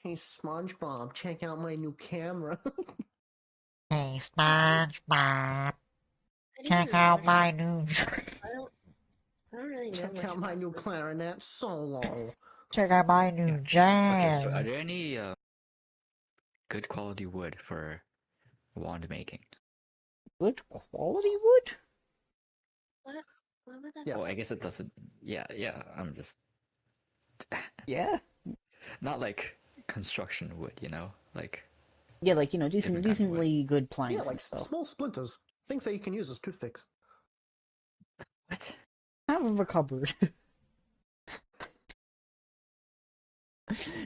Hey, SpongeBob, check out my new camera. Hey SpongeBob, I didn't even watch- my new. I don't really know check much out my about new Squidward. clarinet solo. Check out my new Okay, jam. so are there any good quality wood for wand making? Good quality wood? What would that Yeah. Oh, I guess it doesn't. Yeah, I'm just Yeah. not like construction wood, you know, like Yeah, like Different kind of wood. decently good planks Yeah, and like stuff. small splinters. Things that you can use as toothpicks. what? Half of a cupboard.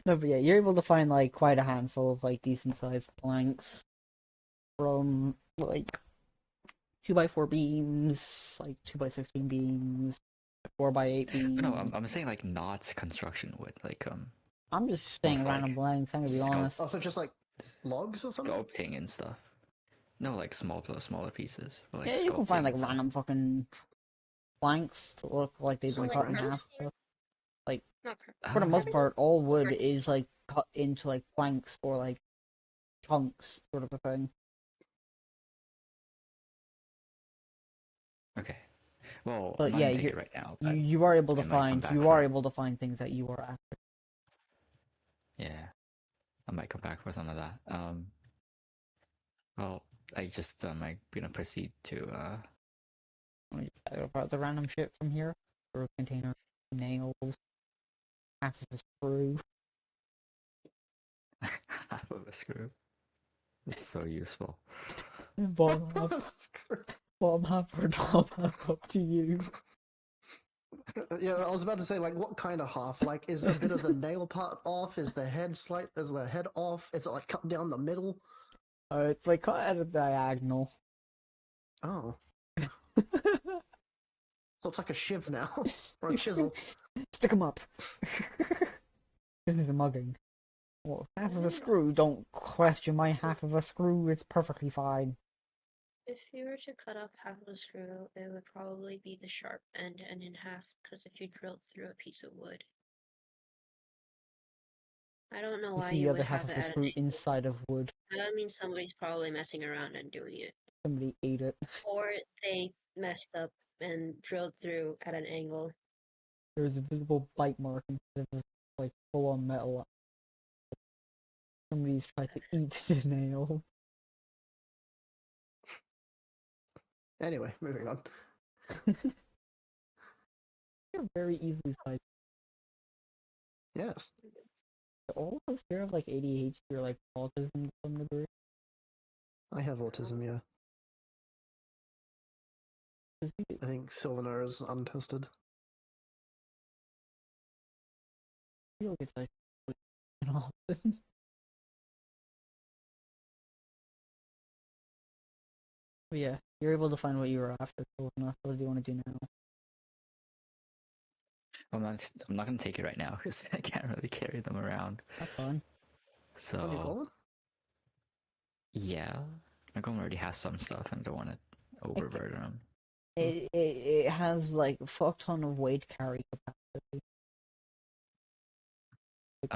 No, but yeah, you're able to find like quite a handful of like decent sized planks from like 2 by 4 beams, like 2 by 16 beams, 4x8 be. No, I'm saying like not construction wood, like I'm just or saying for, random like, blanks. I'm gonna be scope. honest. Also, just like logs or something. sculpting and stuff. No, like smaller pieces, but like Yeah, you can find sculpting like and stuff. random fucking planks to look like they've So, been like, cut in crafts? half. So, like Not for the most Um, part, all wood is like cut into like planks or like chunks, sort of a thing. okay. Well, But I'm not yeah, gonna take it right now, you but you are able to I might come find back you for are it. able to find things that you are after. Yeah, I might come back for some of that. Well, I'm gonna proceed to Let me just gather apart the random shit from here. For a container, nails, half of a screw. half of a screw. It's so useful. Bottom half, bottom half or top half up to you. Yeah, I was about to say, like, what kind of half? Like, is a bit of the nail part off? Is the head off? Is it like cut down the middle? It's like cut at a diagonal. Oh, so it's like a shiv now, or a chisel. Stick 'em up. This is a mugging. Well, half of a screw, don't question my half of a screw, it's perfectly fine. If you were to cut off half of a screw, it would probably be the sharp end and in half, because if you drilled through a piece of wood. I don't know You why see the you other would half have of it the at an screw angle. inside of wood. That means somebody's probably messing around and doing it. Somebody ate it. Or they messed up and drilled through at an angle. There's a visible bite mark instead of like full on metal. Somebody's tried to eat the nail. Anyway, moving on. They're very easily sized. Yes, All of us here have like ADHD or like autism to some degree. I have autism. Yeah, I think Sylvanar is untested. I feel like it's like often. But yeah, you're able to find what you were after. So what do you want to do now? I'm not gonna take it right now because I can't really carry them around. That's fine. What do you So call it? yeah, my golem already has some stuff, and I don't want to overburden them. It has like a fuck ton of weight carry capacity. Like,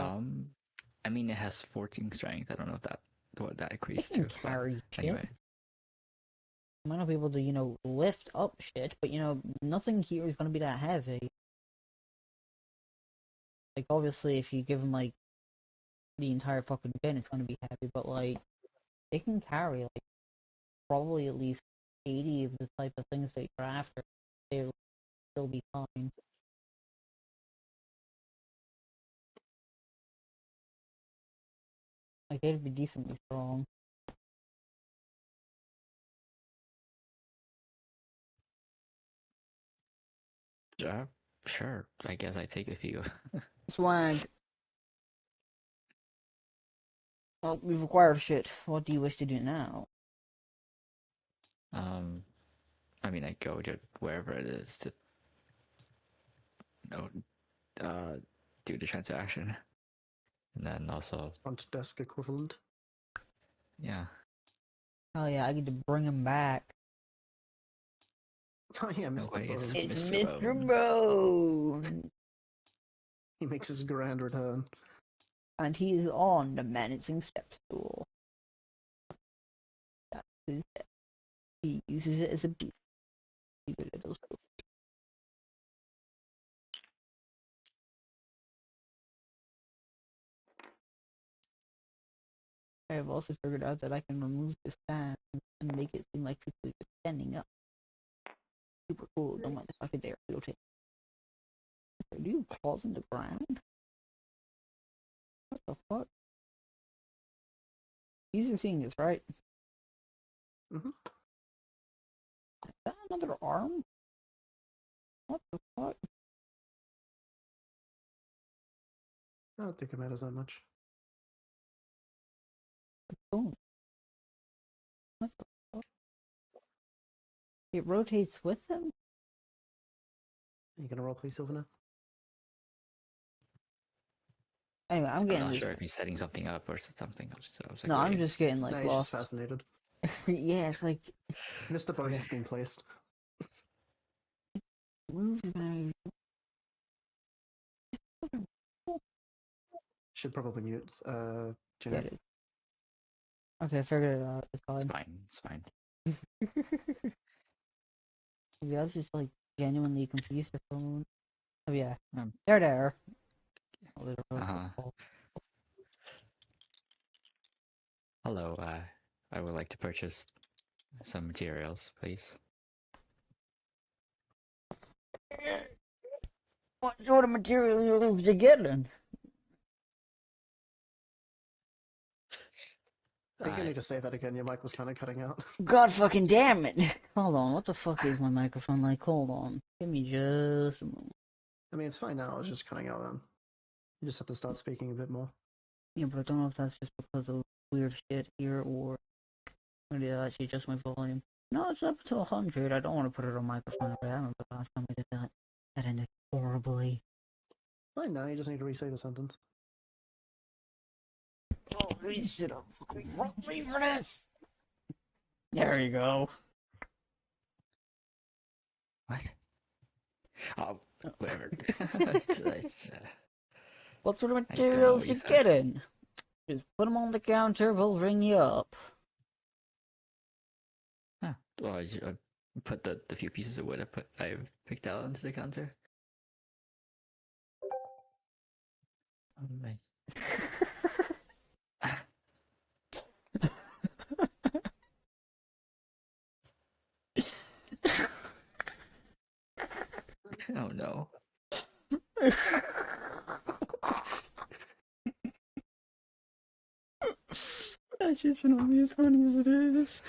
I mean, it has 14 strength. I don't know if what that it equates can to. carry But shit. anyway, You might not be able to, lift up shit, but nothing here is gonna be that heavy. Like obviously, if you give him like the entire fucking bin, it's gonna be heavy. But like, it can carry like probably at least 80 of the type of things that you're after. They'll still be fine. Like they'd be decently strong. sure. I guess I take a few. Swag. Well, we've acquired shit. What do you wish to do now? I mean, I go to wherever it is to, you know, do the transaction, and then also, Front desk equivalent. yeah. Oh yeah, I get to bring him back. Oh yeah, No Mr. way, it's Bones. It's Mr. Mr. Bones. Bones! He makes his grand return. And he's on the menacing step stool. That's his step. He uses it as a boot. He's a little stool. I have also figured out that I can remove the stand and make it seem like people are just standing up. Super cool. Don't mind if I could dare rotate. Do you pause in the ground? What the fuck? You're seeing this, right? Mhm. Is that another arm? What the fuck? I don't think it matters that much. Boom. What the fuck? It rotates with them? you gonna roll, please, Sylvana? Anyway, I'm I'm getting not this. sure if he's setting something up or something. I was like, No, I'm wait. just getting like No, he's just lost. fascinated. Yeah, it's like Mr. Bones Okay. has been placed. moves my Should probably mute. yeah, Junior. it is. Okay, I figured it out. It's It's fine. fine. It's fine. Yeah, I was just like genuinely confused for a moment. Oh yeah, Um, there. Uh-huh. Hello. I would like to purchase some materials, please. What sort of material you getting? I think you Uh, need to say that again. Your mic was kind of cutting out. God fucking damn it! Hold on, what the fuck is my microphone like? Hold on, give me just a moment. I mean, it's fine now. It's just cutting out then. You just have to start speaking a bit more. Yeah, but I don't know if that's just because of weird shit here or maybe that's actually just my volume. No, it's up to 100. I don't want to put it on microphone. I remember the last time I did that. That ended horribly. Fine now. You just need to re-say the sentence. Oh, please shut up. Fucking roll me for this. There you go. what? Oh, whatever. What sort of I don't know materials what you you said. getting? Just put them on the counter, we'll ring you up. Huh. Well, I put the few pieces of wood I've picked out onto the counter. Oh, nice. Oh no. That shit should not be as funny as it is.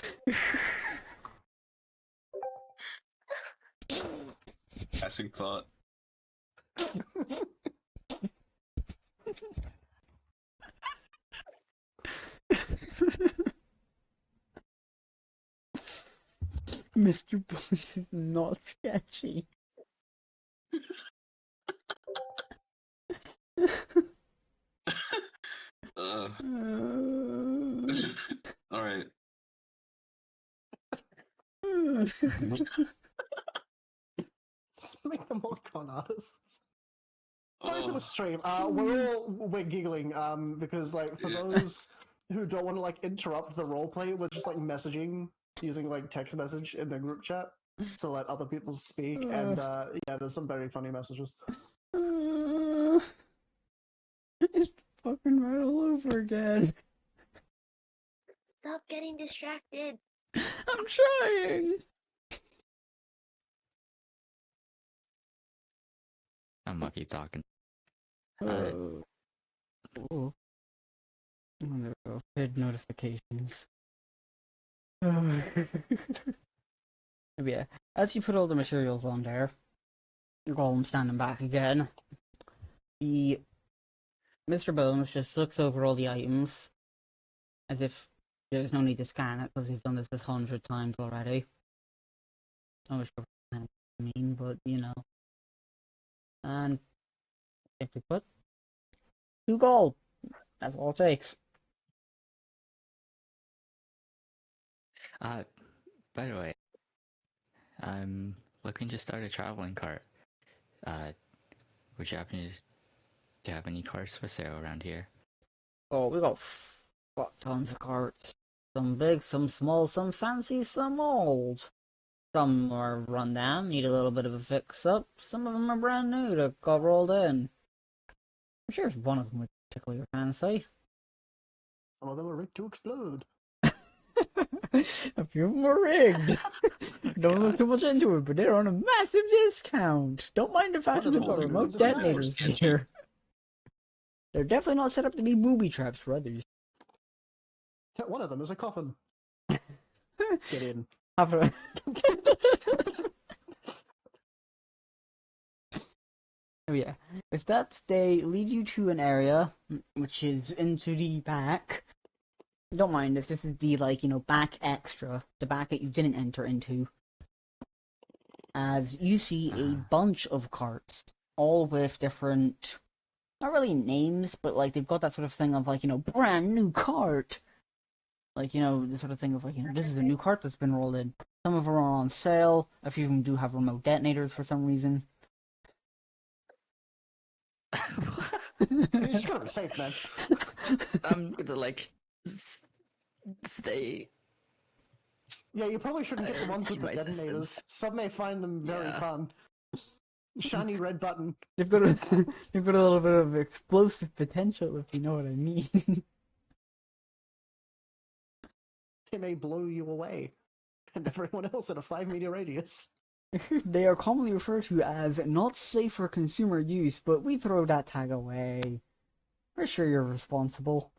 Passing thought. Mr. Bones is not sketchy. Uh, all right. Just make them all con artists. Sorry for Oh, the stream. We're giggling because like for Yeah. those who don't want to like interrupt the roleplay, we're just like messaging using like text message in the group chat to let other people speak. And yeah, there's some very funny messages. It's fucking right all over again. Stop getting distracted. I'm trying. I'm gonna keep talking. Oh. Oh, there we go. Hid notifications. Yeah, as you put all the materials on there, Gollum standing back again. The Mr. Bones just looks over all the items as if there's no need to scan it because you've done this 100 times already. I'm not sure what I mean, but you know. And simply put, 2 gold. That's all it takes. By the way, I'm looking to start a traveling cart. Would you happen to have any carts for sale around here? Oh, we got fuck tons of carts. Some big, some small, some fancy, some old. Some are run down, need a little bit of a fix up. Some of them are brand new that got rolled in. I'm sure if one of them would tickle your fancy. Some of them are rigged to explode. A few of them are rigged. Don't look God. too much into it, but they're on a massive discount. Don't mind the fact One that of they've them got was a remote good design. detonators Sketchy. here. They're definitely not set up to be booby traps for others. One of them is a coffin. Get in. After Oh yeah, the stats they lead you to an area which is into the back. Don't mind this is the back extra, the back that you didn't enter into. as you see a bunch of carts, all with different, not really names, but like they've got that sort of thing of like, brand new cart. Like, the sort of thing of like, this is a new cart that's been rolled in. Some of them are on sale. A few of them do have remote detonators for some reason. You just gotta be safe, man. I'm gonna like stay. Yeah, you probably shouldn't get the ones with keep the my detonators. distance. Some may find them very Yeah. fun. Shiny red button. They've got they've got a little bit of explosive potential, if you know what I mean. They may blow you away. And everyone else in a 5-meter radius. They are commonly referred to as not safe for consumer use, but we throw that tag away. We're sure you're responsible.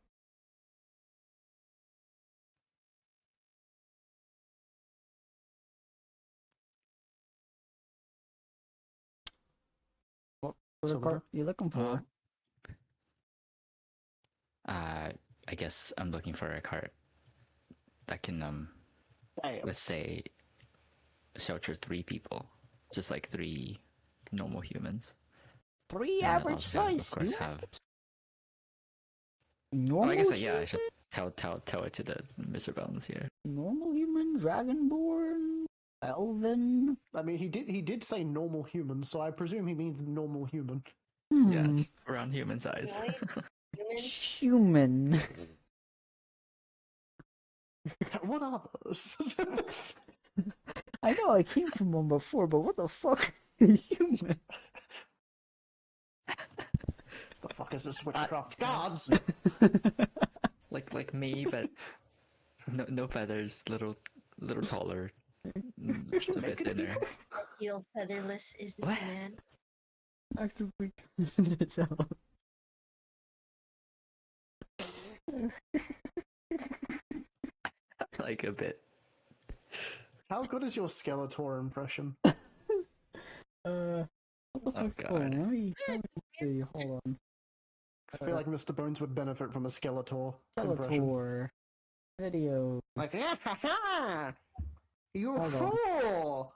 What sort So of cart are you looking for? I guess I'm looking for a cart that can Damn. let's say shelter 3 people, just like 3 normal humans. Three And average also, size of course, humans? have. Normal Oh, I guess I human? should tell it to the Mr. Bones here. Normal human, dragonborn, elven. I mean, he did say normal human, so I presume he means normal human. Yeah, Hmm. just around human size. Human. Human. What are those? I know I came from one before, but what the fuck? Human. The fuck is this witchcraft gods? like me, but no feathers, little taller, a bit thinner. Heel featherless is this What? man. Actively turned it out. Like a bit. How good is your Skeletor impression? What the Oh, fuck? Hold God. on, let me see. Hold on. I feel like Mr. Bones would benefit from a Skeletor impression. Skeletor. Video. Like, yeah, ha, ha, you Hold on. fool!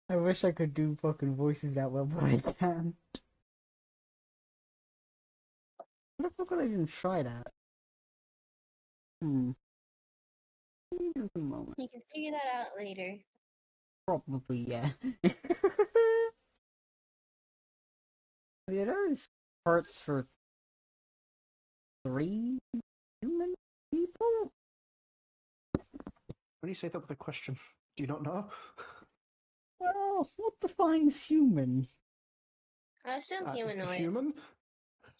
I wish I could do fucking voices that well, but I can't. What the fuck would I even try that? Just a moment. You can figure that out later. Probably, yeah. Yeah, there's parts for 3 human people? When you say that with a question, do you not know? Well, what defines human? I assume humanoid. Human?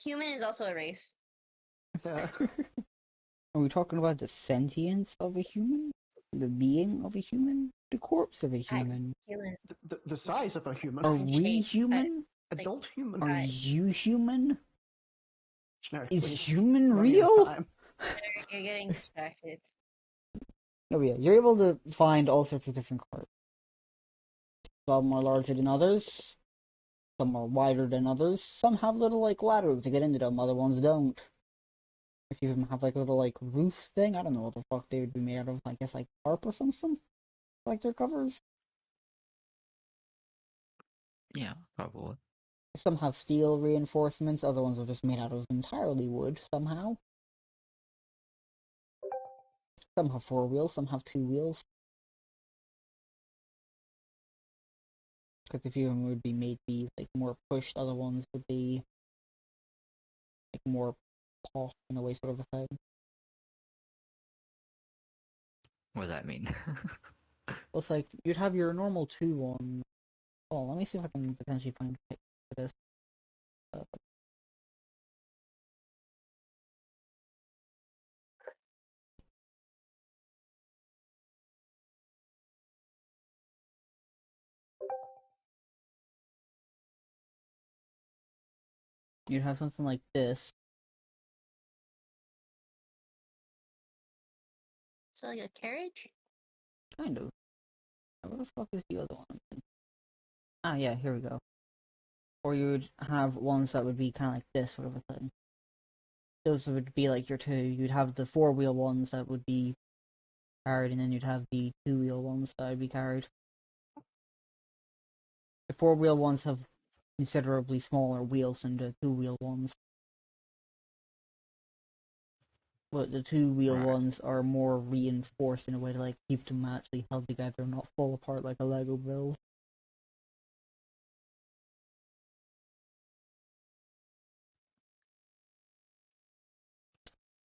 Human is also a race. Yeah. Are we talking about the sentience of a human? The being of a human? The corpse of a human? Human. The size of a human. Are we shape, human? Adult human. Are you human? Generic, Is please. human Running out of real? time. You're getting distracted. Oh yeah, you're able to find all sorts of different carts. Some are larger than others. Some are wider than others. Some have little like ladders to get into them. Other ones don't. A few of them have like a little like roof thing. I don't know what the fuck they would be made out of. I guess like tarp or something. Like their covers. Yeah, probably. Some have steel reinforcements. Other ones are just made out of entirely wood somehow. Some have 4 wheels. Some have 2 wheels. Because a few of them would be made to be like more pushed. Other ones would be like more pop in a way, sort of a thing. What does that mean? Well, it's like you'd have your normal 2 one. Oh, let me see if I can potentially find a pic for this. You'd have something like this, So like a carriage? Kind of. Where the fuck is the other one? Ah, yeah, here we go. Or you would have ones that would be kind of like this sort of a thing. Those would be like your two. You'd have the four-wheel ones that would be carried, and then you'd have the two-wheel ones that would be carried. The four-wheel ones have considerably smaller wheels than the two-wheel ones. But the two-wheel Right. ones are more reinforced in a way to like keep them actually held together and not fall apart like a Lego build.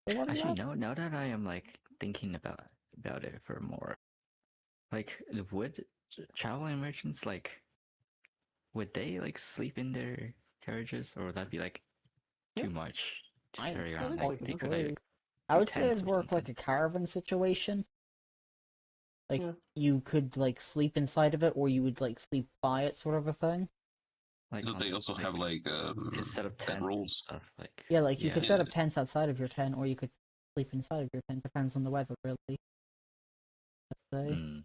So what do you Actually, have? no. Now that I am like thinking about it for more, like would traveling merchants like would they like sleep in their carriages, or would that be like Yeah. too much to I carry Yeah, around? they Like sleep in they them. could like I do would say tents it'd or work like something. a caravan situation. Like Yeah. you could like sleep inside of it, or you would like sleep by it, sort of a thing. Like Don't on they also have like just set up tents and bedrolls? stuff. Like Yeah, like you could set Yeah. up tents outside of your tent, or you could sleep inside of your tent. Depends on the weather, really. I'd say. Mm,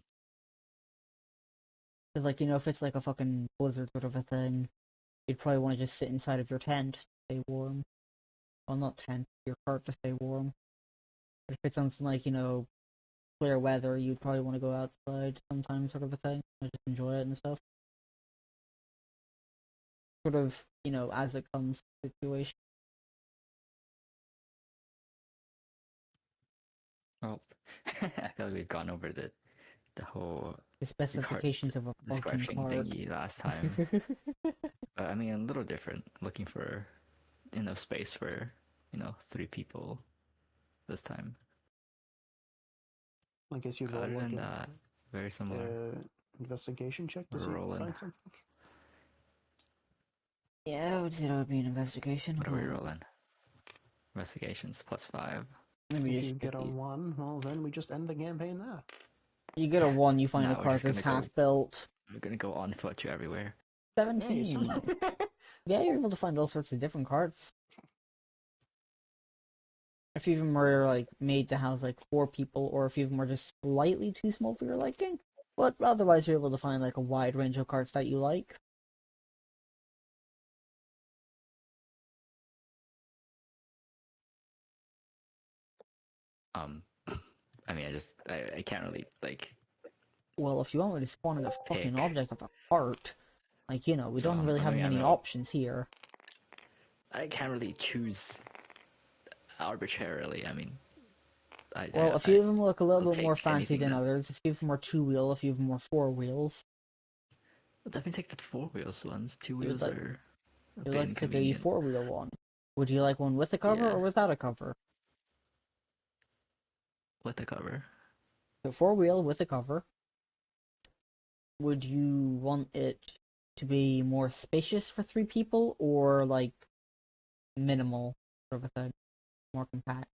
Because like if it's like a fucking blizzard sort of a thing, you'd probably want to just sit inside of your tent, to stay warm. Well, not tent, your cart to stay warm. But if it's on some like clear weather, you'd probably want to go outside sometimes, sort of a thing. And just enjoy it and stuff. Sort of as it comes situation. well, I feel like we've gone over the whole The cart specifications of a fucking description cart. thingy last time. I mean, a little different. Looking for enough space for 3 people this time. I guess you'd But roll other like than an that, very similar. investigation check to We're see if you rolling. find something. Yeah, I would say that would be an investigation. What are we rolling? Investigations +5. Maybe If just you get a 50. 1, well, then we just end the campaign there. You get a 1, you find a Now we're cart just that's gonna go. half built. We're gonna go on foot to everywhere. Yeah, 17. Yeah, you're able to find all sorts of different carts. A few of them are like made to house like 4 people, or a few of them are just slightly too small for your liking. But otherwise, you're able to find like a wide range of carts that you like. Um, I mean, I can't really like Well, if you want me to spawn in a fucking pick. object of a cart, like we So don't really I have mean, many options here. I can't really choose arbitrarily. I mean, Well, a few of them look a I'll little bit more take fancy anything than that. others. A few of them are 2 wheel, a few of them are 4 wheels. I'll definitely take the 4 wheels ones. Two You would wheels like are a you bit would like to take a inconvenient. 4 wheel one. Would you like one with a cover Yeah, or without a cover? with the cover. So 4 wheel with a cover. Would you want it to be more spacious for 3 people, or like minimal sort of a thing, more compact?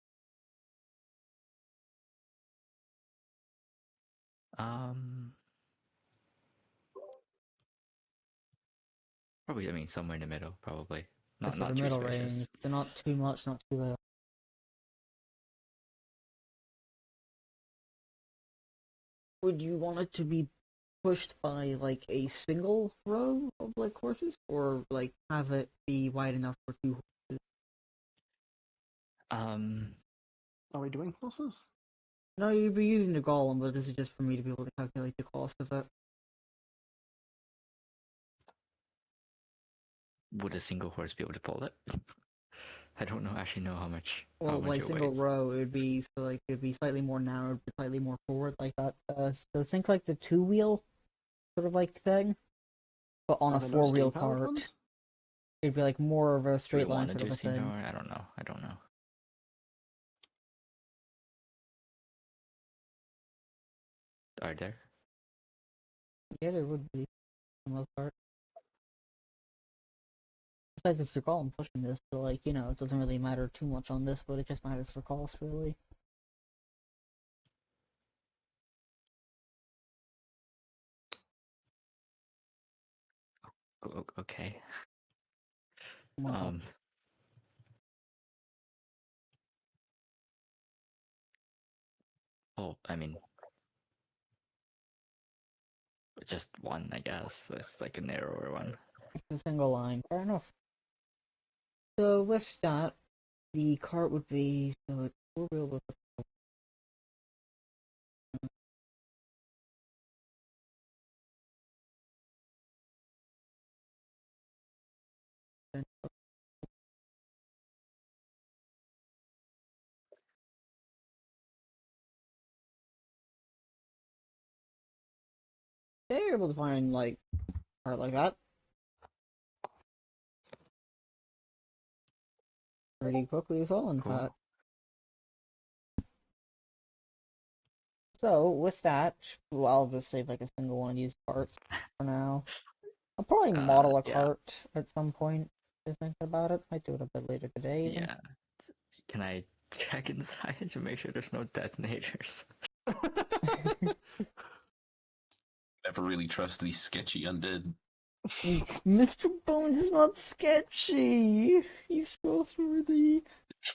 Um, Probably. I mean, somewhere in the middle. Probably Just sort not of too middle spacious. range. They're not too much, not too little. Would you want it to be pushed by like a single row of like horses, or like have it be wide enough for 2 horses? Um, Are we doing horses? No, you'd be using the golem, but this is just for me to be able to calculate the cost of it. would a single horse be able to pull it? I don't actually know how Well, much by it single weighs. row, it would be so like it'd be slightly more narrowed, but slightly more forward, like that. So think like the 2 wheel sort of like thing, but on Are a there no 4 wheel steam-powered cart. ones? It'd be like more of a Do we straight line want to sort do of a steam thing. power? I don't know. I don't know. Are there? Yeah, there would be for the most part. Besides, it's your call. I'm pushing this, so like it doesn't really matter too much on this, but it just matters for cost, really. Okay. Come on, Um, Well, I mean, just one, I guess. It's like a narrower one. It's a single line. Fair enough. So with that, the cart would be so it's four-wheel with a they're able to find like a cart like that pretty quickly as well, in Cool. fact. So with that, well, I'll just save like a single one of these carts for now. I'll probably model a Yeah. cart at some point. Just think about it. Might do it a bit later today. Even. Yeah. Can I check inside to make sure there's no detonators? Never really trust these sketchy undead. Mr. Bones is not sketchy. He's trustworthy.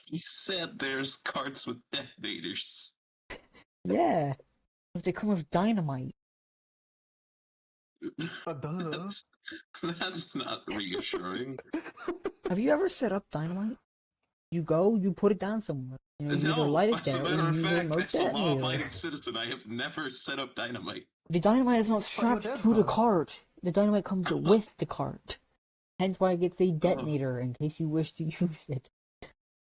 He said there's carts with detonators. Yeah, because they come with dynamite. Duh. That's not reassuring. Have you ever set up dynamite? You go, you put it down somewhere. You know, you either No, light it as a there matter or of you use a fact, remote as a detonator. law-abiding citizen, I have never set up dynamite. The dynamite is not That's what you were strapped dead to the for. cart. The dynamite comes with the cart. Hence why it gets a detonator in case you wish to use it.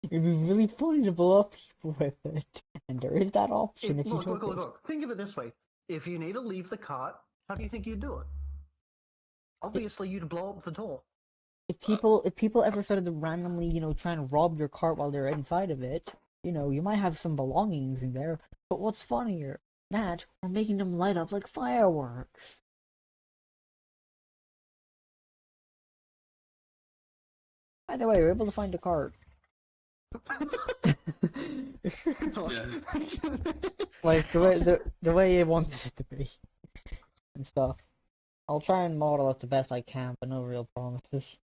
It'd be really funny to blow up people with it. And there is that option if you Look, took look, look, it. look. Think of it this way. If you need to leave the cart, how do you think you'd do it? Obviously, you'd blow up the door. If people ever started to randomly, try and rob your cart while they're inside of it, you might have some belongings in there. But what's funnier, that or making them light up like fireworks? Either way, you're able to find the cart. Yeah. Like the way it wanted it to be and stuff. I'll try and model it the best I can, but no real promises.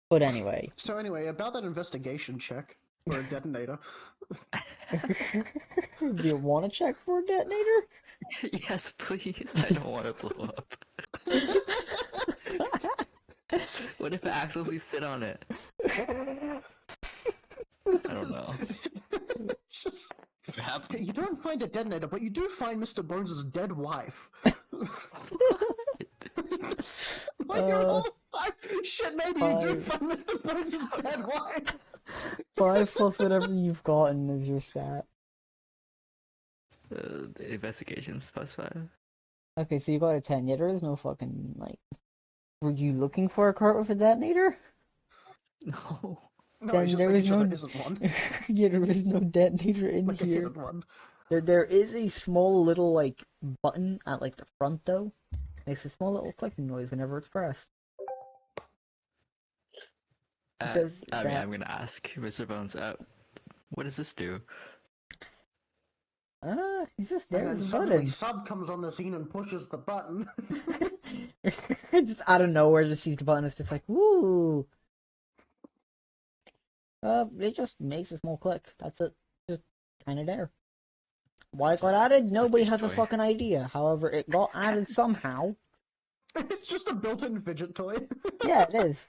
But anyway. So anyway, about that investigation check for a detonator. Do you want to check for a detonator? Yes, please. I don't want to blow up. What if I accidentally sit on it? I don't know. Just, It happened. you don't find a detonator, but you do find Mr. Bones' dead wife. Like your whole life. Shit, maybe you do Five. find Mr. Bones' dead wife. 5 plus whatever you've gotten is your stat. The investigations +5. Okay, so you got a 10. Yeah, there is no fucking, like... Were you looking for a cart with a detonator? No. No, Then he's just there making is sure no... there isn't one. Yeah, there is no detonator in Like a here. hidden one. There is a small little, like, button at, like, the front, though. Makes a small little clicking noise whenever it's pressed. It says I mean, that... I'm gonna ask Mr. Bones, what does this do? He's just And there then as a suddenly button. Sub comes on the scene and pushes the button. Just out of nowhere, just sees the button. It's just like, woo! It just makes a small click. That's it. Just kind of there. Why it got added? It's a Nobody fidget has a toy. fucking idea. However, it got added somehow. It's just a built-in fidget toy. Yeah, it is.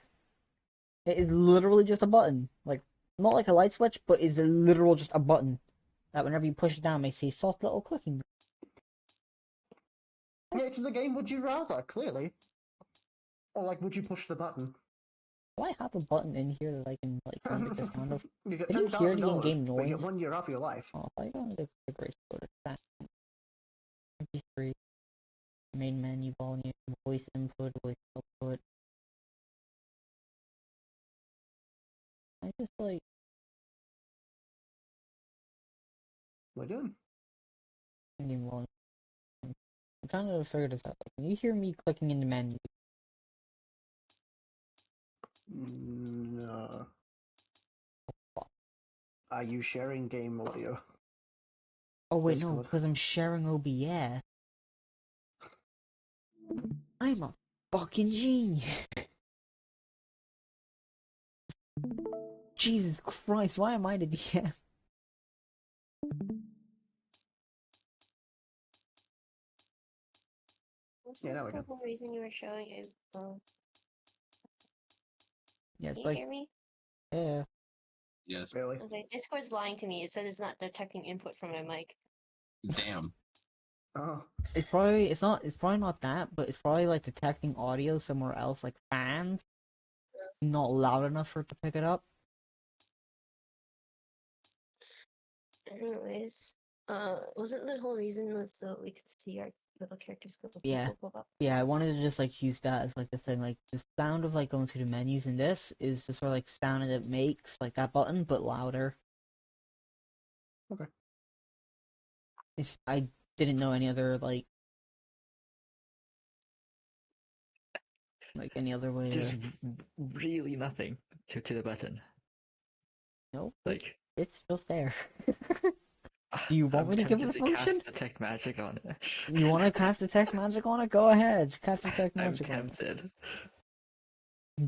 It is literally just a button. Like, not like a light switch, but is literal just a button. That whenever you push it down, makes a soft little clicking. Yeah, to the game, would you rather, clearly? Or, like, would you push the button? Do I have a button in here that I can, like, make the sound of? You get Can you hear the $10,000, in-game but you get noise? 1 year off your life. Oh, if I go into the great order, that 23, main menu, volume, voice input, voice output. I just like We're doing. in-game volume. I'm trying to figure this out. Like, can you hear me clicking in the menu? No. Are you sharing game audio? Oh wait, no, Discord. because I'm sharing OBS. I'm a fucking genius. Jesus Christ, why am I the DM? What's Yeah, now we the can. whole reason you were showing it? Yeah, it's Can you like hear me? yeah. Yes. Really? Okay, Discord's lying to me. It said it's not detecting input from my mic. Damn. Oh. It's probably not that, but it's probably like detecting audio somewhere else, like fans, not loud enough for it to pick it up. Anyways, wasn't the whole reason was so we could see our little characters go Yeah. go up? Yeah, I wanted to just like use that as like the thing, like the sound of like going through the menus in this is the sort of like sound that it makes, like that button, but louder. Okay. I didn't know any other like any other way There's to. really nothing to the button. Nope, Like, it's just there. Do you want I'm me to give it tempted a to function? cast detect magic on it. You want to cast detect magic on it? Go ahead, cast detect I'm magic on it. tempted.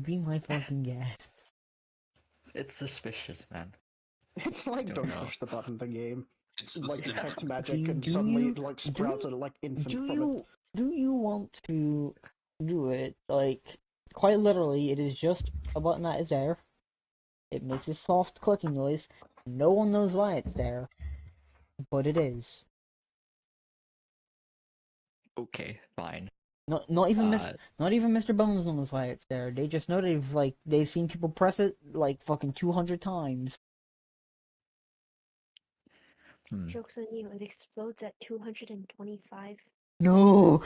Be my fucking guest. It's suspicious, man. It's like Don't don't know. push the button the game. It's the Like sim- detect Do magic you- and do suddenly you- it like do sprouts you- a like infant Do from it. you want to do it? Like, quite literally, it is just a button that is there. It makes a soft clicking noise. No one knows why it's there, but it is. Okay, fine. Not even Uh, not even Mr. Bones knows why it's there. They just know they've seen people press it like fucking 200 times. Joke's on you, it explodes at 225. No,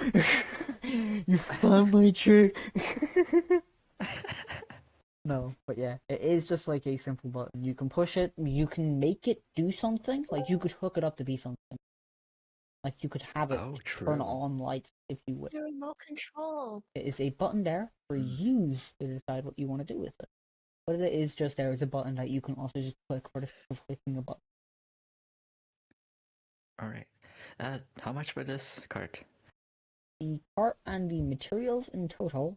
you found my trick. No, but yeah, it is just like a simple button. You can push it, you can make it do something. Like you could hook it up to be something. Like you could have it Oh, turn true. on lights if you would. The remote control. It is a button there for you to decide what you want to do with it. But it is just there as a button that you can also just click for the sake of clicking a button. Alright. How much for this cart? The cart and the materials in total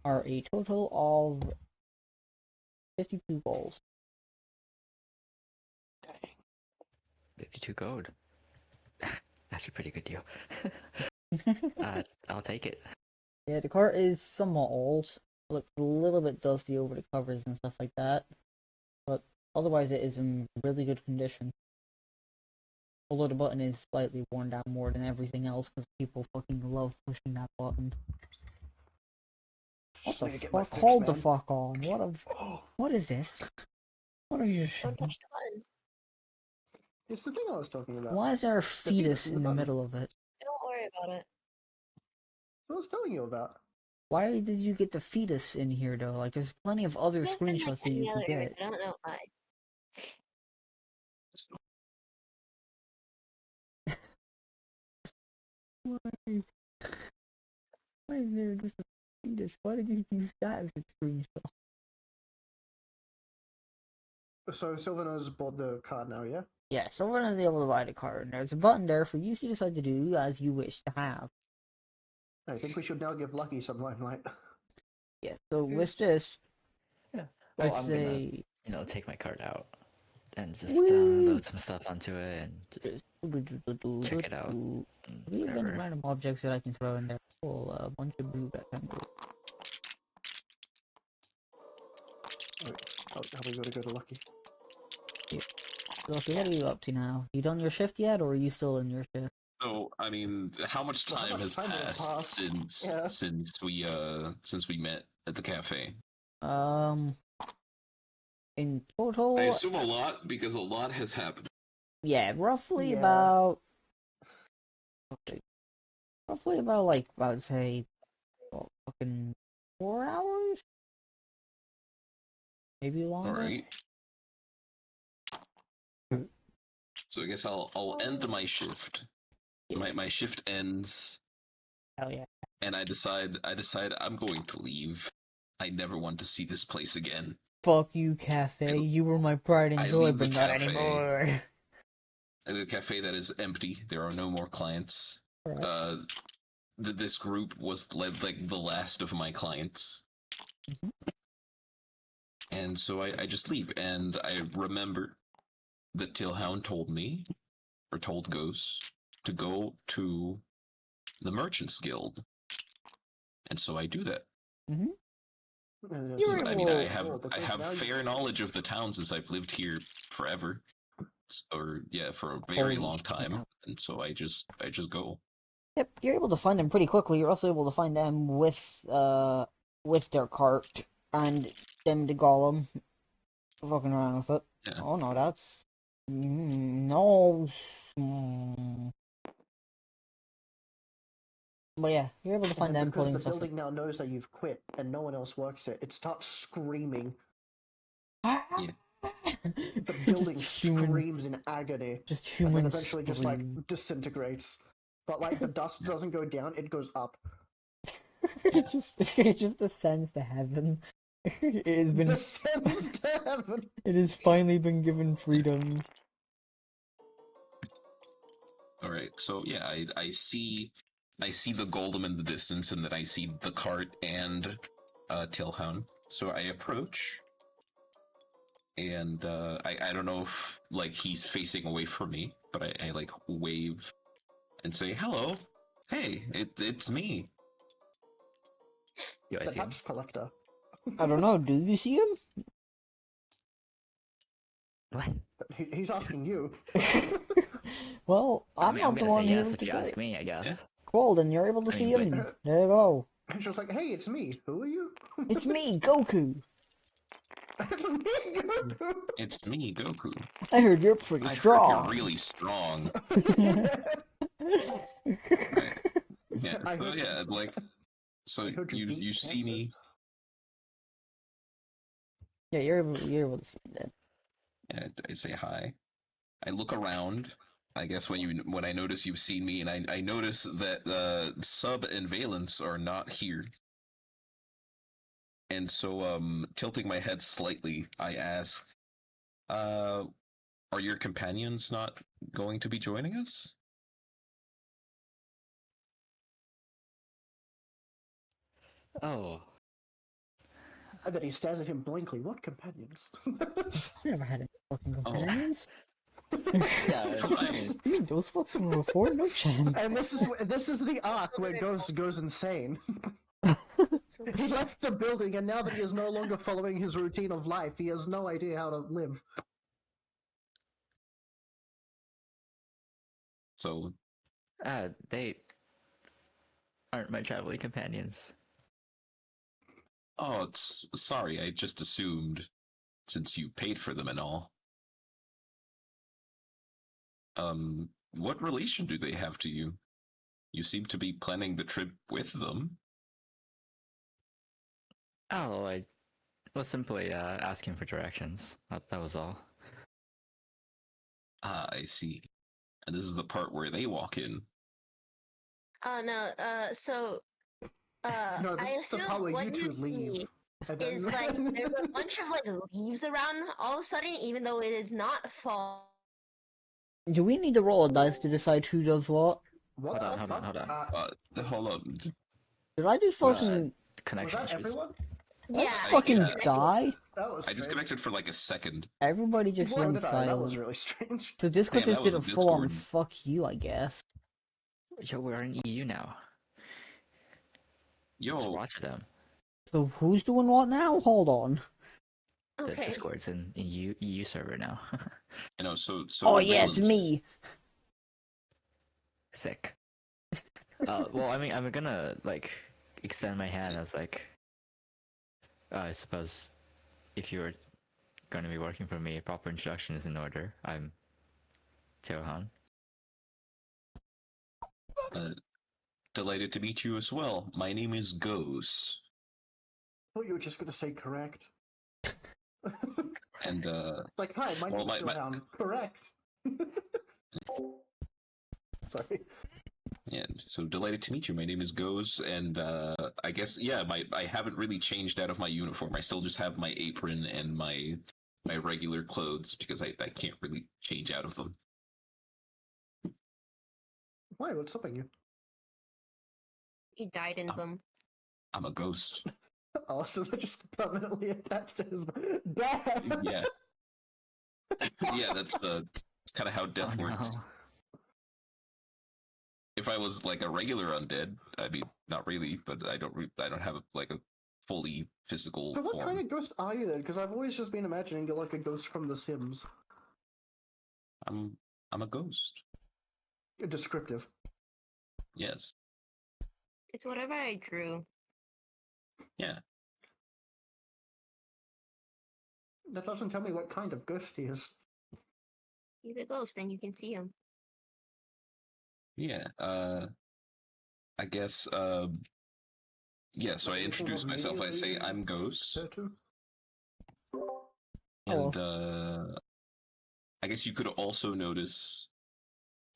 are a total of 52 gold. 52 gold. That's a pretty good deal. I'll take it. Yeah, the cart is somewhat old. Looks a little bit dusty over the covers and stuff like that. But otherwise it is in really good condition. Although the button is slightly worn down more than everything else because people fucking love pushing that button. What Just the need to get my fuck? fix, Hold the man. fuck on. What is this? What are you Don't touch the button. It's the thing I was talking about. Why is there a fetus fetus in in the the button. middle of it? Don't worry about it. What I was telling you about. Why did you get the fetus in here though? Like there's plenty of other It could have been like screenshots that any you other could image. get. I don't know why. Why? Why is there just a fetus? Why did you use that as a screenshot? So Sylvanas bought the card now, yeah? Yeah, someone is able to buy the card, and there's a button there for you to decide to do as you wish to have. I think we should now give Lucky some limelight. Yeah, so with this, Yeah. I Well, I'm gonna, say... take my card out and just Whee! load some stuff onto it and just check it out. and Even Whatever. random objects that I can throw in there. Cool, a bunch of blue rectangles. How we gotta go to Lucky? Loki, what are you up to now? You done your shift yet, or are you still in your shift? So, I mean, how much Well, how time much has time will passed pass? since Yeah. since we met at the cafe? In I total, assume a lot because a lot has happened. yeah, roughly Yeah. about... Roughly about, like, I would say, well, fucking 4 hours? Maybe All longer? right. So I guess I'll end my shift. My shift ends, Hell yeah. and I decide I'm going to leave. I never want to see this place again. Fuck you, cafe. You were my pride and I joy, leave the but not cafe. anymore. And the cafe that is empty. There are no more clients. Alright. This group was like the last of my clients. Mhm. And so I just leave, and I remember that Tilhound told me, or told Ghost, to go to the Merchants Guild And so I do that. Mm-hmm. And You it's were I like, mean, I able- have oh, because I have now you- fair knowledge of the towns as I've lived here forever, or yeah, for a very Holy long shit, time, that- and so I just go. Yep, you're able to find them pretty quickly. You're also able to find them with their cart and them to Gollum fucking around with it. Yeah. Oh no, that's no. Mm. But yeah, you're able to and find then them because putting the stuff. building now knows that you've quit and no one else works it, it starts screaming. Yeah. The building Just human, screams in agony, just and human then eventually just like scream. disintegrates. But like the dust doesn't go down; it goes up. it just ascends to heaven. It has been. Descends to heaven. It has finally been given freedom. All right. So yeah, I see the Golem in the distance, and then I see the cart and Tilhound. So I approach, and I don't know if like he's facing away from me, but I like wave and say hello. Hey, it's me. Do I The see him? tax collector. I don't know. Do you see him? What? He's asking you. Well, I I'm mean, not I'm the gonna one say who yes was if to you say ask it. me, I guess. Cool, then you're able to I see mean, him. but- There you go. He's just like, hey, it's me. Who are you? It's me, Goku. It's me, Goku. It's me, Goku. I heard you're pretty I heard strong. you're really strong. Yeah. Right. Yeah. I So heard- yeah, like, so I heard you beat you see cancer. me. Yeah, you're able to see him then. Yeah, I say hi. I look around. I guess when I notice you've seen me, and I notice that Sub and Valence are not here. And so, tilting my head slightly, I ask, "Are your companions not going to be joining us?" Oh, And then he stares at him blankly. What companions? I never had any fucking Oh. companions. yeah. I mean, You mean those folks from before? No chance. And this is the arc where goes insane. He left the building, and now that he is no longer following his routine of life, he has no idea how to live. So, they aren't my traveling companions. oh, it's sorry. I just assumed, since you paid for them and all. What relation do they have to you? You seem to be planning the trip with them. Oh, I was simply asking for directions. That was all. Ah, I see. And this is the part where they walk in. Oh no. So. No, this I is the assume part where what you two you leave. see And then- is like there's a bunch of like leaves around all of a sudden, even though it is not fall. Do we need to roll a dice to decide who does what? What Hold on, the hold on, fuck? hold on. Hold up. Did I just Well, fucking Was Connection that issues. everyone? I Yeah, just I fucking disconnected. die? That was I strange. disconnected for like a second. Everybody just So went did I. That was silent. really strange. So Discord Damn, just that did a was full on Discord. fuck you, I guess. Yo, we're in EU now. It's Yo, Rotterdam. So who's doing what now? Hold on. The Okay. Discord's in EU server now. you know, so Oh yeah, it's Valence- me. Sick. Well, I mean, I'm gonna like extend my hand as like, I suppose, if you're going to be working for me, a proper introduction is in order. I'm Teohan. Delighted to meet you as well. My name is Goes, I thought you were just gonna say correct. and Like, hi, my Well, name's my- Johan. Correct. Sorry. yeah, so delighted to meet you. My name is Goes, and I guess yeah, I haven't really changed out of my uniform. I still just have my apron and my regular clothes because I can't really change out of them. Why? What's stopping you? He died in them. I'm a ghost. Oh, so they're just permanently attached to his back. Yeah, yeah, that's kind of how death Oh, works. no. if I was like a regular undead, I mean, not really, but I don't have like a fully physical So what form. kind of ghost are you then? Because I've always just been imagining you're like a ghost from The Sims. I'm a ghost. Descriptive. Yes. It's whatever I drew. Yeah. That doesn't tell me what kind of ghost he is. He's a ghost, and you can see him. Yeah. I guess. Yeah. So I Like, thinking introduce of me myself. I as say a I'm Ghost, tattoo? and I guess you could also notice,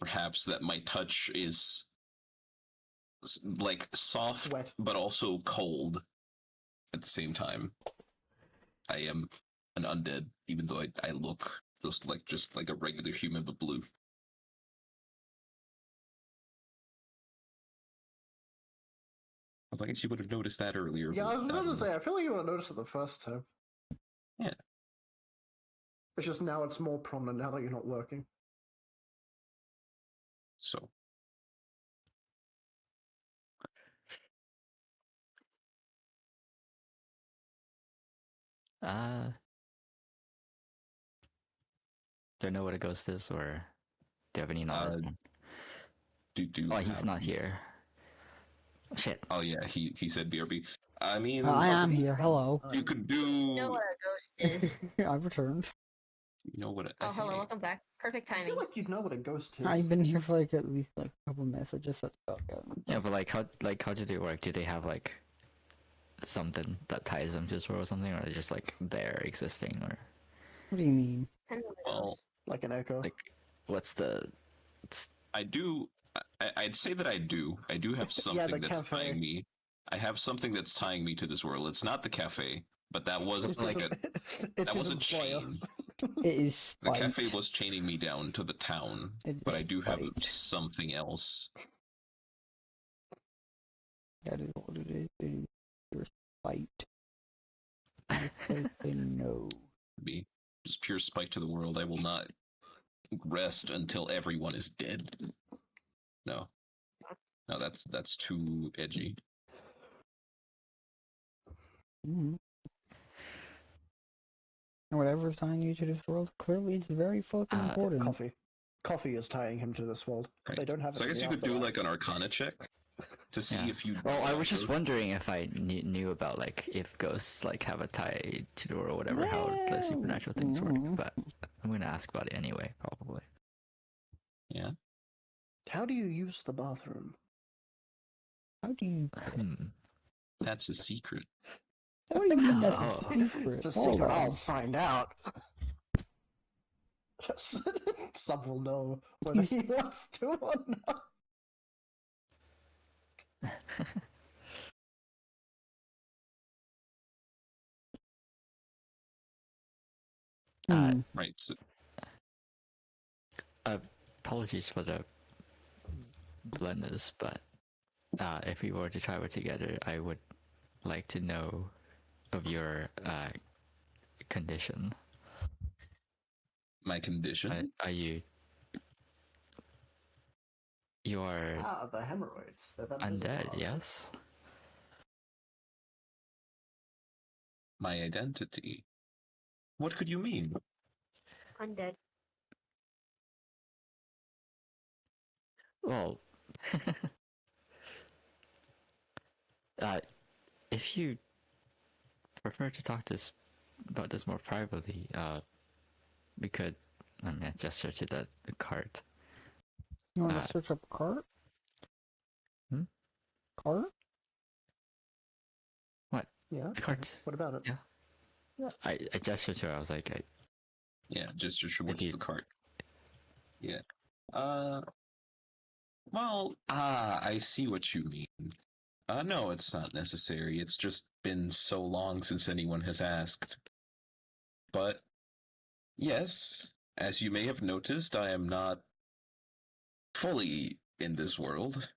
perhaps, that my touch is like soft, Wet. but also cold at the same time. I am an undead, even though I look just like a regular human, but blue. I guess you would have noticed that earlier. Yeah, but I was about don't to know. say, I feel like you would have noticed it the first time. Yeah. It's just now it's more prominent now that you're not working. So Do you know what a ghost is, or do you have any knowledge? do Oh, he's have not you- here. Shit. Oh yeah, he said BRB. I mean, I am here. Hello. you could do. You know what a ghost is. I've returned. You know what? Oh, hello, hey, welcome back. Perfect I timing. feel like you'd know what a ghost is. I've been here for like at least like a couple minutes. I just said fuck it. Yeah, but how do they work? Do they have like something that ties them to this world or something, or are they just like there existing, or What do you mean? Depends on the Well, ghost. Like an echo. like what's the? I do. I'd say that I do. I do have Yeah, something the that's cafe. tying me. I have something that's tying me to this world. It's not the cafe, but that was It's like his- a it's that his was a employer. chain. It is The spite. cafe was chaining me down to the town, It but is I do have spite. something else. That is what it is. It is your spite. I say no. Be just pure spite to the world. I will not rest until everyone is dead. No, no, that's too edgy. Mm-hmm. And whatever's tying you to this world, clearly it's very fucking important. Coffee. Coffee is tying him to this world. Right. They don't have it. So I in guess the you could do afterlife. like an Arcana check to see Yeah. if you. Well, I was just wondering if I knew about like if ghosts like have a tie to the world or whatever, how the supernatural things work. Mm. But I'm gonna ask about it anyway, probably. Yeah. How do you use the bathroom? How do you? That's a secret. What do you mean that's Oh. a secret? It's a Hold secret. on. I'll find out. Yes. Some will know whether he wants to or not. Hmm. Right. So Apologies for the bluntness, but if we were to travel together, I would like to know of your condition. my condition. Are you? You are Ah, the hemorrhoids. They're that visible, undead, aren't they? yes? My identity. What could you mean? Undead. Well, if you prefer to talk about this more privately, we could, I mean, gesture to the cart. You want Uh, to search up cart? Hmm? Cart? Yeah. The cart. What about it? Yeah. I gestured to her. I was like, Yeah, just towards you- the cart. Yeah. Well, I see what you mean. No, it's not necessary. It's just been so long since anyone has asked. But, yes, as you may have noticed, I am not fully in this world.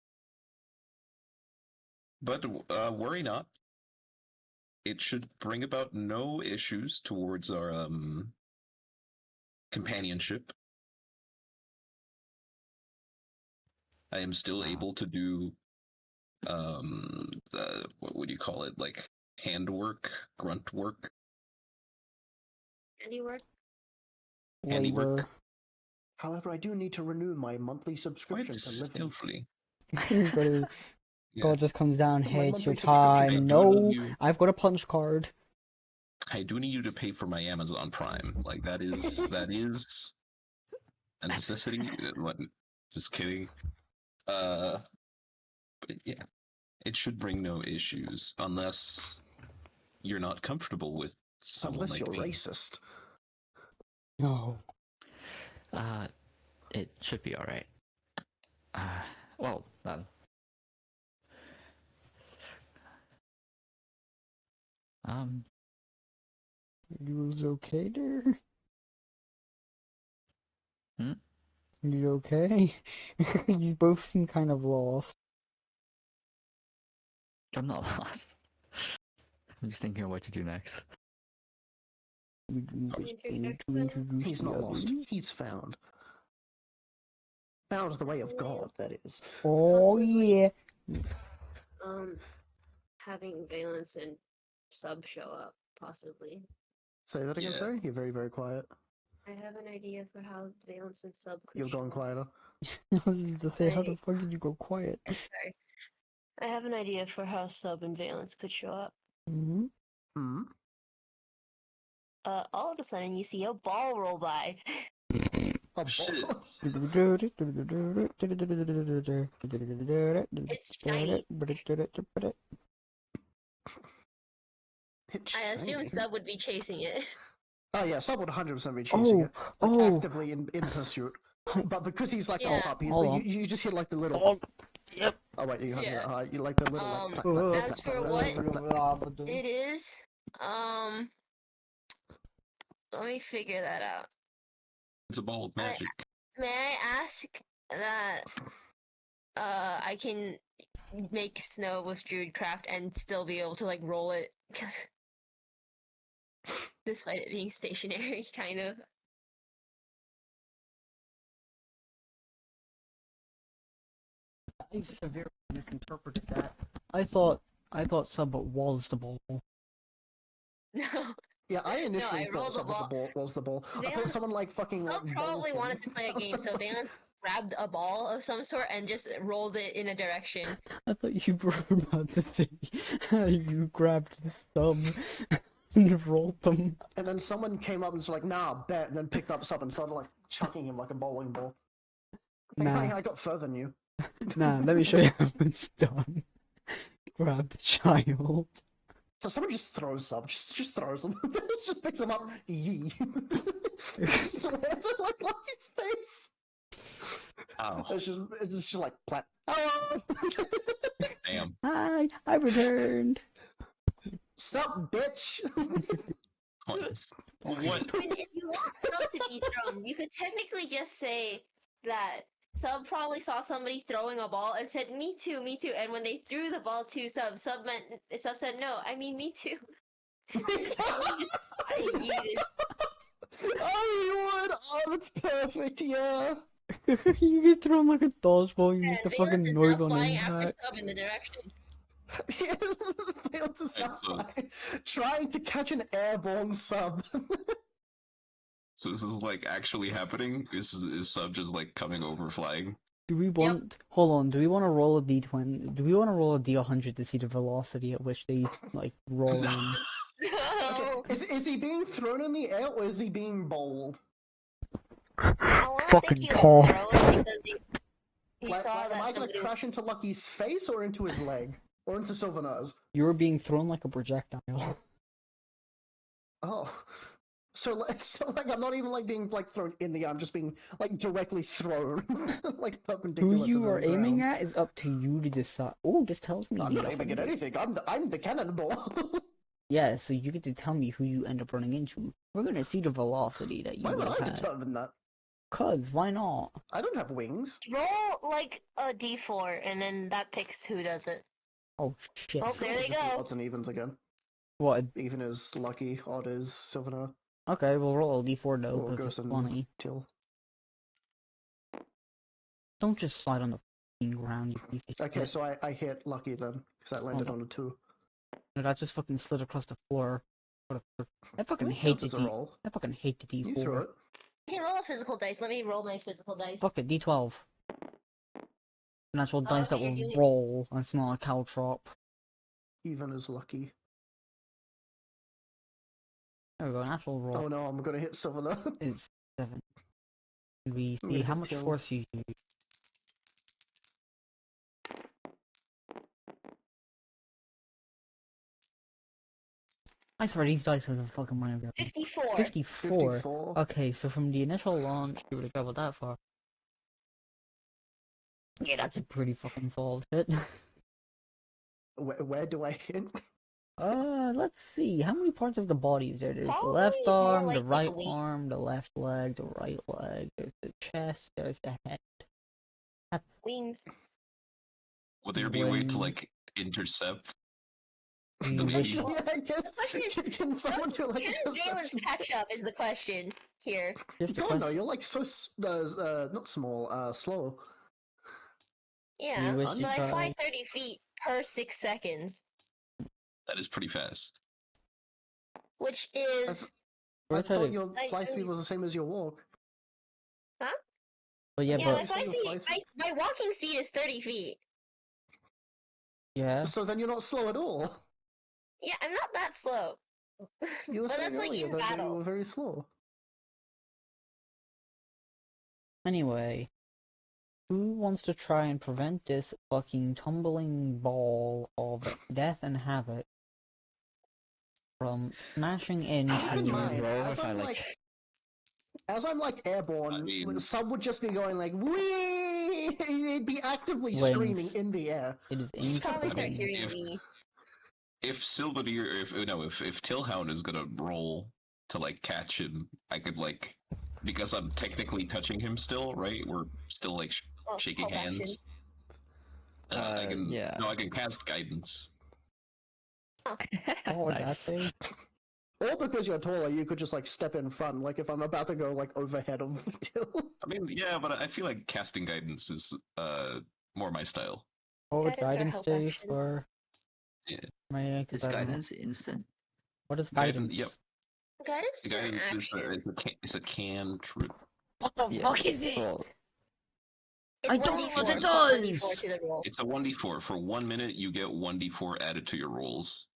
But, worry not. It should bring about no issues towards our, companionship. I am still able to do what would you call it? Like handwork, grunt work, Handiwork. handiwork, Labor. However, I do need to renew my monthly quite subscription to Living. skillfully. Gotta- Yeah. God just comes down, My hey, it's your monthly subscription. I time. do No, need you. I've got a punch card. I do need you to pay for my Amazon Prime. Like that is a necessity. What? Just kidding. But yeah, it should bring no issues unless you're not comfortable with someone Unless like you're me. racist. No. It should be alright. Well, You okay there? Hmm? You okay? You both seem kind of lost. I'm not lost. I'm just thinking of what to do next. We Introduction. need to introduce He's the not lost. others. He's found. Found the way of God, that is. Oh Possibly. yeah. Having Valence and Sub show up, possibly. Say that again, Yeah. sorry? You're very, very quiet. I have an idea for how Valence and Sub could You're show going up. quieter. I was just to say, how the Right. fuck did you go quiet? Sorry. I have an idea for how Sub and Valence could show up. Mm-hmm. Hmm? All of a sudden you see a ball roll by. A Shit. It's shiny. It's I assume shiny. Sub would be chasing it. Oh yeah, Sub would 100% be chasing it. Like, Oh, actively in pursuit. But because he's like Yeah. a pup, he's Hold like, on. you just hear like the little... oh, yep. Oh wait, you have Yeah. that you like the little like... clack, clack, clack, As clack, for clack, what clack, clack. it is, let me figure that out. It's a ball of magic. May I ask that I can make snow with Druidcraft and still be able to like roll it, because despite it being stationary, kind of. I severely misinterpreted that. I thought Sub was the ball. No, Yeah, I initially I thought rolled the Sub was the ball. I thought Valence- someone like fucking Sub like probably bowled him. wanted to play a game, so Valence grabbed a ball of some sort and just rolled it in a direction. I thought you were about to say you grabbed the Sub and rolled them. And then someone came up and was like, nah, bet, and then picked up Sub and started like chucking him like a bowling ball. Like, Nah. I got further than you. Nah, let me show you how it's done. Grab the child. So someone just throws Sub, just throws him. Just picks him up, yee. Just lands it like his face. Oh, It's just like plat. Oh, damn. Hi, I returned. Sup, bitch. What? I mean, if you want Sub to be thrown, you could technically just say that Sub probably saw somebody throwing a ball and said, "Me too, me too." And when they threw the ball to Sub, Sub said, "No, I mean me too." I yeeted. Oh, you would. Oh, that's perfect. Yeah. You get thrown like a dodgeball, you And get the Valence fucking is noise now on flying after impact. Sub in the direction. Failed to stop so- trying to catch an airborne Sub. So this is like actually happening? Is Sub just like coming over flying? Do we want, hold on, do we want to roll a d20? Do we want to roll a d100 to see the velocity at which they, like, roll in? No. Is he being thrown in the air or is he being bowled? I want to Fucking think he was tall. thrown because he Like, saw am that I gonna somebody was... crash into Lucky's face or into his leg? Or into Sylvanas? You were being thrown like a projectile. Oh. So like I'm not even like being like thrown in the air, I'm just being like directly thrown. Like perpendicular Who to you the are aiming ground. at is up to you to decide. Oh, this tells me I'm not aiming at d100. anything. I'm the cannonball. Yeah, so you get to tell me who you end up running into. We're gonna see the velocity that you Why would would have I had. determine that? Cause, why not? I don't have wings. Roll like a d4, and then that picks who does it. Oh, shit. Oh, there they Just do go. odds and evens again. What? Even is Lucky, odd is Sylvana, Okay, we'll roll a d4 though, or because Ghost it's and funny. Till. Don't just slide on the fucking ground, you piece of Okay, shit. so I hit lucky then, because I landed on a 2. No, that just fucking slid across the floor. What a I fucking That hate counts the as a D. roll. I fucking hate the You threw D4. it. You can roll a physical dice. Let me roll my physical dice. Fuck it, D12. Natural dice that okay, you're will doing it. roll, and it's not a caltrop. Even is lucky. There we go, natural roll. Oh no, I'm gonna hit Sylvaner. It's 7. And we I'm see gonna how hit much Till. force you use. I swear these dice have a fucking money. 54. 54. 54. Okay, so from the initial launch, you would have traveled that far. Yeah, that's a pretty fucking solid hit. Where do I hit? Let's see. How many parts of the body is there? There's the Probably left more arm, the likely right the wing. arm, the left leg, the right leg. There's the chest. There's the head. Wings. Would there be a way to Wings. like intercept You the wish- baby? Yeah, I guess. The question is, Can someone do like Can Valence perception? catch up is the question here. Just a God, no, question. you're like so not small, slow. Yeah, wish but you I fly tried? 30 feet per 6 seconds, That is pretty fast. which I, is th- We're I trying thought to. your fly speed was the same as your walk. But yeah, yeah, but my you fly say your speed. fly My walking speed is 30 feet. yeah. So then you're not slow at all. Yeah, I'm not that slow. You were but saying that's like earlier in that you battle. were very slow. Anyway, who wants to try and prevent this fucking tumbling ball of death and havoc from smashing Keep in into? mind, roll as if I I'm like. as I'm like airborne, I mean- some would just be going like wee. He'd be actively Wings. screaming in the air. It is You probably start incoming. hearing if- me. If Sylvadir, if Tillhound is gonna roll to like catch him, I could like, because I'm technically touching him still, right? We're still like Oh, shaking hold action. hands. I can yeah. no, I can cast guidance. What would that Nice. say? Or because you're taller, you could just like step in front. Like if I'm about to go like overhead of Till. I mean, yeah, but I feel like casting guidance is more my style. What would Guidance or guidance help do action? for? Yeah. My, 'cause Is I don't know. guidance instant? What is Guidance, guidance? yep. Guidance is an Guidance action. is a cantrip. What the Yeah. fuck is it? Well, It's I don't know 1d4 what it plus 1d4 does! to the roll. It's a 1d4. For 1 minute, you get 1d4 added to your rolls.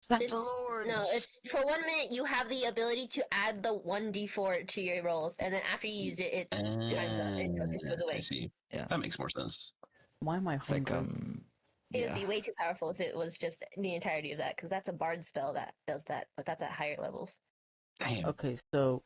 Thank It's, the Lord. no, it's for 1 minute you have the ability to add the 1d4 to your rolls, and then after you use it, it times up. It goes I away. see. Yeah. That makes more sense. Why am I it's like hungry? It would yeah. be way too powerful if it was just the entirety of that, because that's a bard spell that does that, but that's at higher levels. Damn. Okay, so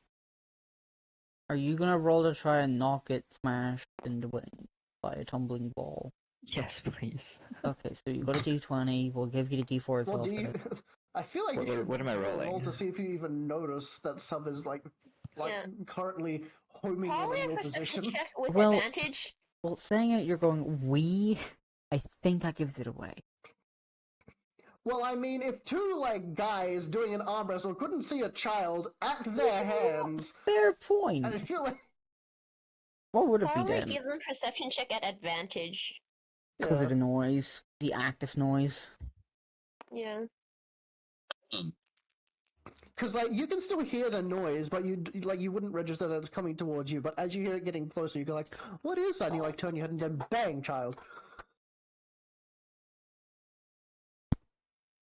are you gonna roll to try and knock it smashed in the wing by a tumbling ball? Yes, please. Okay, so you got a d20. We'll give you the d4 as Well, well. do for you? that. I feel like What- you should what am I do a rolling? roll to see if you even notice that Sub is like Yeah. currently homing Probably in on a your perception position. check with Well- advantage. Well, saying it, you're going we. I think that gives it away. Well, I mean, if two like guys doing an arm wrestle couldn't see a child at their hands, Fair point. I feel like What would it be Probably then? give them perception check at advantage. Because yeah. of the noise, the active noise. Yeah. Because like you can still hear the noise, but you wouldn't register that it's coming towards you. But as you hear it getting closer, you go like, "What is that?" And you like turn your head and then bang, child.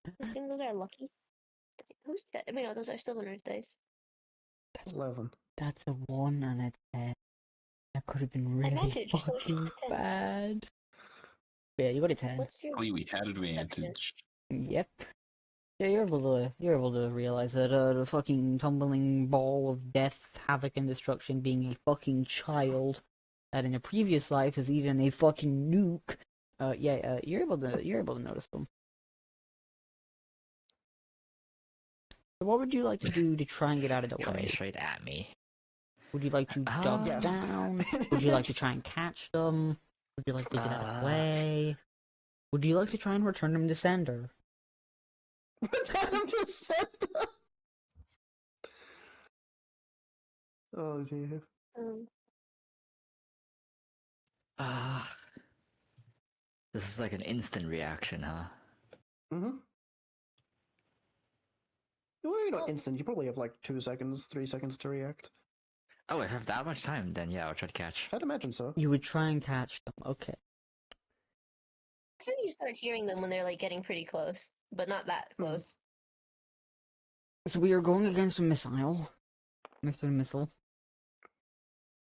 I assume those are lucky. Who's that? I mean, no, those are Sylvaner's dice. 11. That's a 1 and a 10. That could have been really Advantage, so it's fucking 10. bad. Yeah, you got a 10. What's your Luckily, we had advantage. Yep. Yeah, you're able to realize that the fucking tumbling ball of death, havoc, and destruction being a fucking child that in a previous life has eaten a fucking nuke. You're able to notice them. So what would you like to do to try and get out of the Coming way? straight at me. Would you like to duck Yes. down? Would you like to try and catch them? Would you like to get out of the way? Would you like to try and return them to sender? Tell him to send. Oh dear. um, Ah. This is like an instant reaction, huh? Mm-hmm. Well, you're not Well- instant. You probably have like 2 seconds, 3 seconds to react. Oh, if I have that much time, then yeah, I'll try to catch. I'd imagine so. You would try and catch them. Okay. Soon you start hearing them when they're like getting pretty close, but not that Hmm. close. So we are going against a missile. Mr. Missile.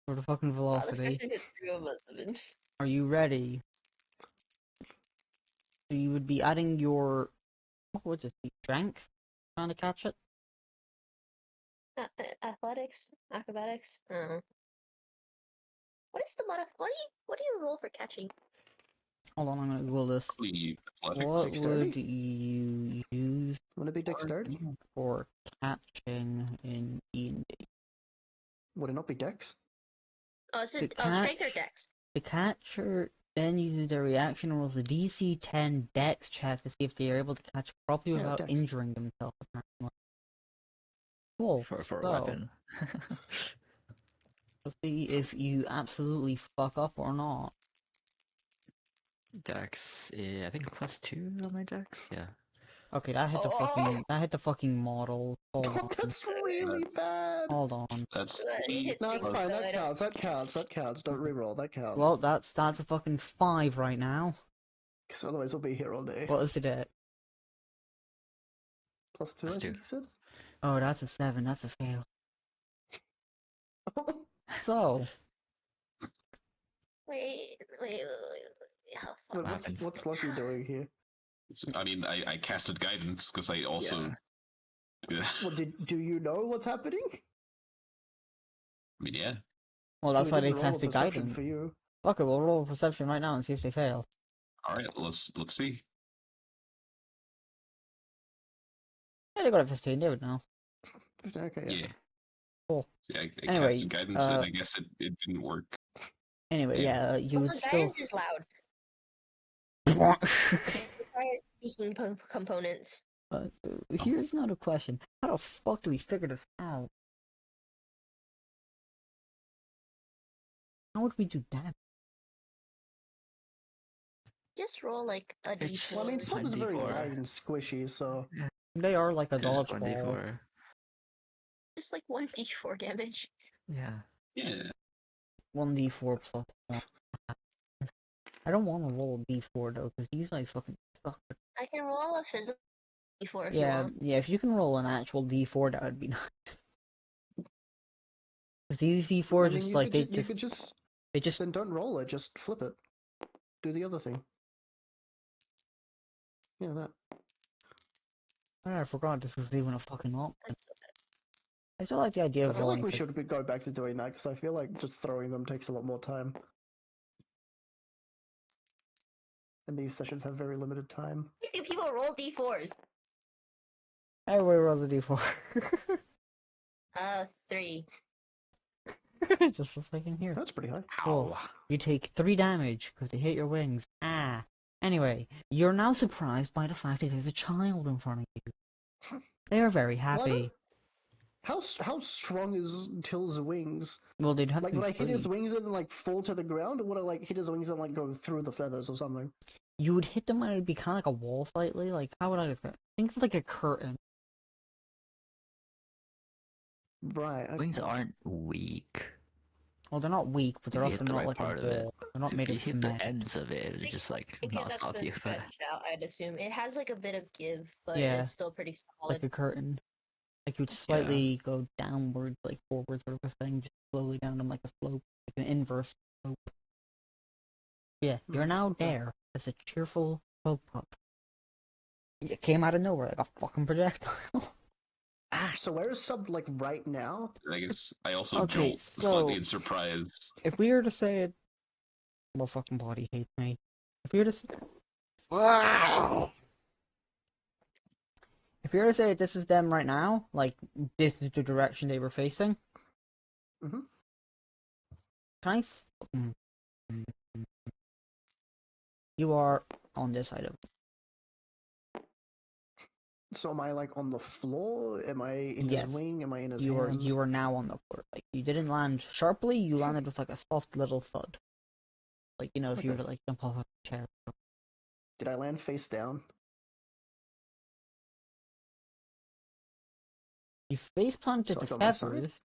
For the fucking Wow, this velocity. person hit 3 of us. Have been- Are you ready? So you would be adding your... What's it? Strength? Trying to catch it? Athletics, acrobatics. What is the what do you roll for catching? Hold on, I'm gonna Google this. Probably athletics. What Dexterity? would you use Would it be dexterity? for catching in D&D? Would it not be dex? Oh, is The it strength or catch- dex? The catcher then uses their reaction and rolls a DC 10 Dex check to see if they are able to catch properly Yeah, without Dex. injuring themselves. Apparently. Cool. For a so, weapon. we'll see if you absolutely fuck up or not. Dex, I think +2 on my dex. Yeah. Okay, that hit the fucking model. Hold on. That's really bad. Hold on. That's He hit No, it's things, fine. so I That don't- counts. That counts. That counts. Don't reroll. That counts. Well, that's a fucking 5 right now. because otherwise we'll be here all day. What is it at? +2, Plus I two. think you said. Oh, that's a 7. That's a fail. So, Wait. How Wait, fuck? happens? what's Lucky doing here? I mean, I casted guidance because I also. Yeah. Well, do you know what's happening? I mean, yeah. well, that's We why they didn't roll a casted perception guidance. for you. Okay, we'll roll a perception right now and see if they fail. All right, let's see. Yeah, they got a 15. They would know. Okay. Yeah. Cool. Yeah, I Anyway, casted guidance and I guess it didn't work. Anyway, Yeah. you would Also, still. guidance is loud. It requires speaking components. Here's another question: how the fuck do we figure this out? How would we do that? Just roll like a It's d4. just- Well, I mean, It's Sub's very 1d4. light and squishy, so They are like a Just dodgeball. 1d4. Just like 1d4 damage. Yeah. Yeah. 1d4 plus 1. I don't want to roll a d4 though, because these guys fucking suck. I can roll a physical d4 if you Yeah, want. yeah. If you can roll an actual d4, that would be nice. Because these d4 I mean, just you like could you could just they just then don't roll it, just flip it. Do the other thing. Yeah, that. I forgot this was even a fucking option. That's so bad. I still like the idea I of feel like rolling. we should go back to doing that because I feel like just throwing them takes a lot more time. And these sessions have very limited time. If people roll d4s. Everybody roll a d4. 3. Just looks like in here. That's pretty high. Cool. You take 3 damage because they hit your wings. Ah. Anyway, you're now surprised by the fact that there's a child in front of you. They are very happy. How strong is Till's wings? Well, they'd have Like, to would be I hit his free. wings and like fall to the ground, or would I like hit his wings and like go through the feathers or something? You would hit them and it'd be kind of like a wall slightly. Like, how would I describe it? I think it's like a curtain. Right. Okay. Wings aren't weak. Well, they're not weak, but they're If you also hit the not right like part a of it. wall. They're not made If you of hit the cement. ends of it, it just like I think not that's stop been you. But stretched out, I'd assume. It has like a bit of give, but Yeah. it's still pretty Like solid. a curtain. Like you would slightly go downwards, like forwards sort of a thing, just slowly down them like a slope, like an inverse slope. Yeah, you're now there as a cheerful pup. You came out of nowhere like a fucking projectile. So where is Sub like right now? I guess I also Okay, jolt so- slightly in surprise. If we were to say it, my fucking body hates me. If we were to, if we were to say this is them right now, like this is the direction they were facing. Mhm. Can I? You are on this side of. So am I like on the floor? Am I in Yes. his wing? Am I in his You hands? are now on the floor. Like you didn't land sharply. You landed with like a soft little thud. Like if you were Okay. to like jump off a chair. Did I land face down? You face planted So the like on my side? feathers.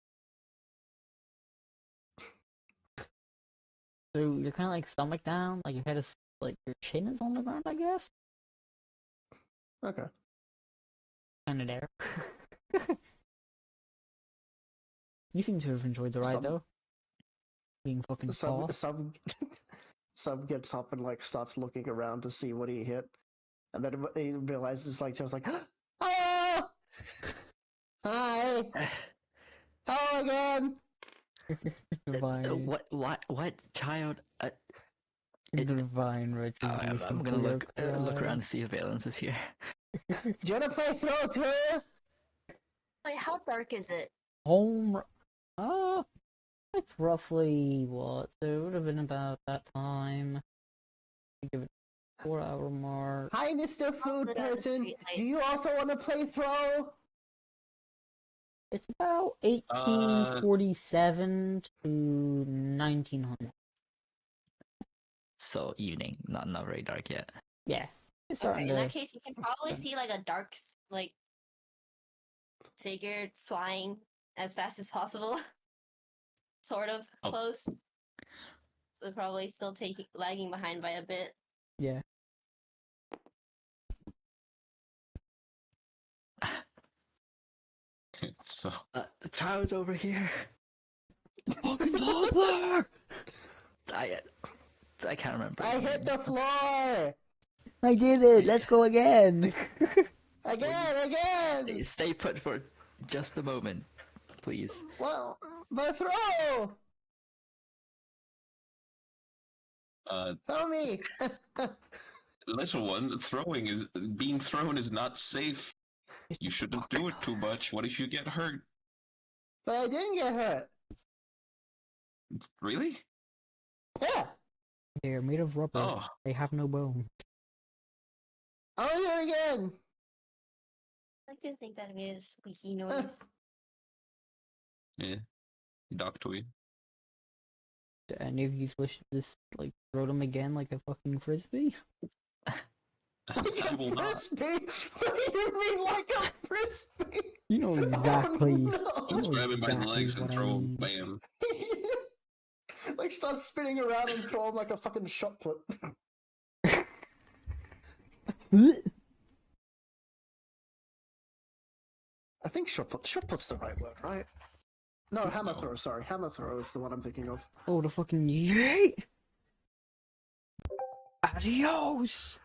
So you're kind of like stomach down, like your head is like your chin is on the ground, I guess. Okay. Kind of there. You seem to have enjoyed the ride Some- though. Being fucking Some tossed. some some gets up and like starts looking around to see what he hit, and then he realizes like just like, oh, hi, hello again. Divine, What child? it- divine retribution. I'm gonna for your look around crime. to see if Valence is here. Do you wanna play throw too? Wait, how dark is it? Home. It's roughly what? So it would have been about that time. Give it 4 hour mark. Hi, Mr. Food Good on the Person. street Do you also want to play throw? It's about 1847 to 1900. So evening, not very dark yet. Yeah, it's Okay, starting in that to. case, you can probably see like a dark, like, figure flying as fast as possible. Sort of Oh. close. But probably still lagging behind by a bit. Yeah. So The child's over here. Fucking toddler! I can't remember. I his hit name. the floor I did it! Let's go again! again. Stay put for just a moment, please. Well, but throw. Throw me. little one, being thrown is not safe. You shouldn't do it too much. What if you get hurt? But I didn't get hurt. Really? Yeah. They're made of rubber. Oh, They have no bone. I'll do it again. I do think that made a squeaky noise. yeah. Doc toy. Do any of you wish to just, like, throw them again like a fucking frisbee? Like I a will not. frisbee? What do you mean like a frisbee? You know exactly. Oh, You know Grab him by the exactly legs and what I throw him. mean. Bam. Like start spinning around and throw him like a fucking shot put. I think shot put's the right word, right? No, hammer No. throw. Sorry, hammer throw is the one I'm thinking of. Oh, the fucking yeet! Adios!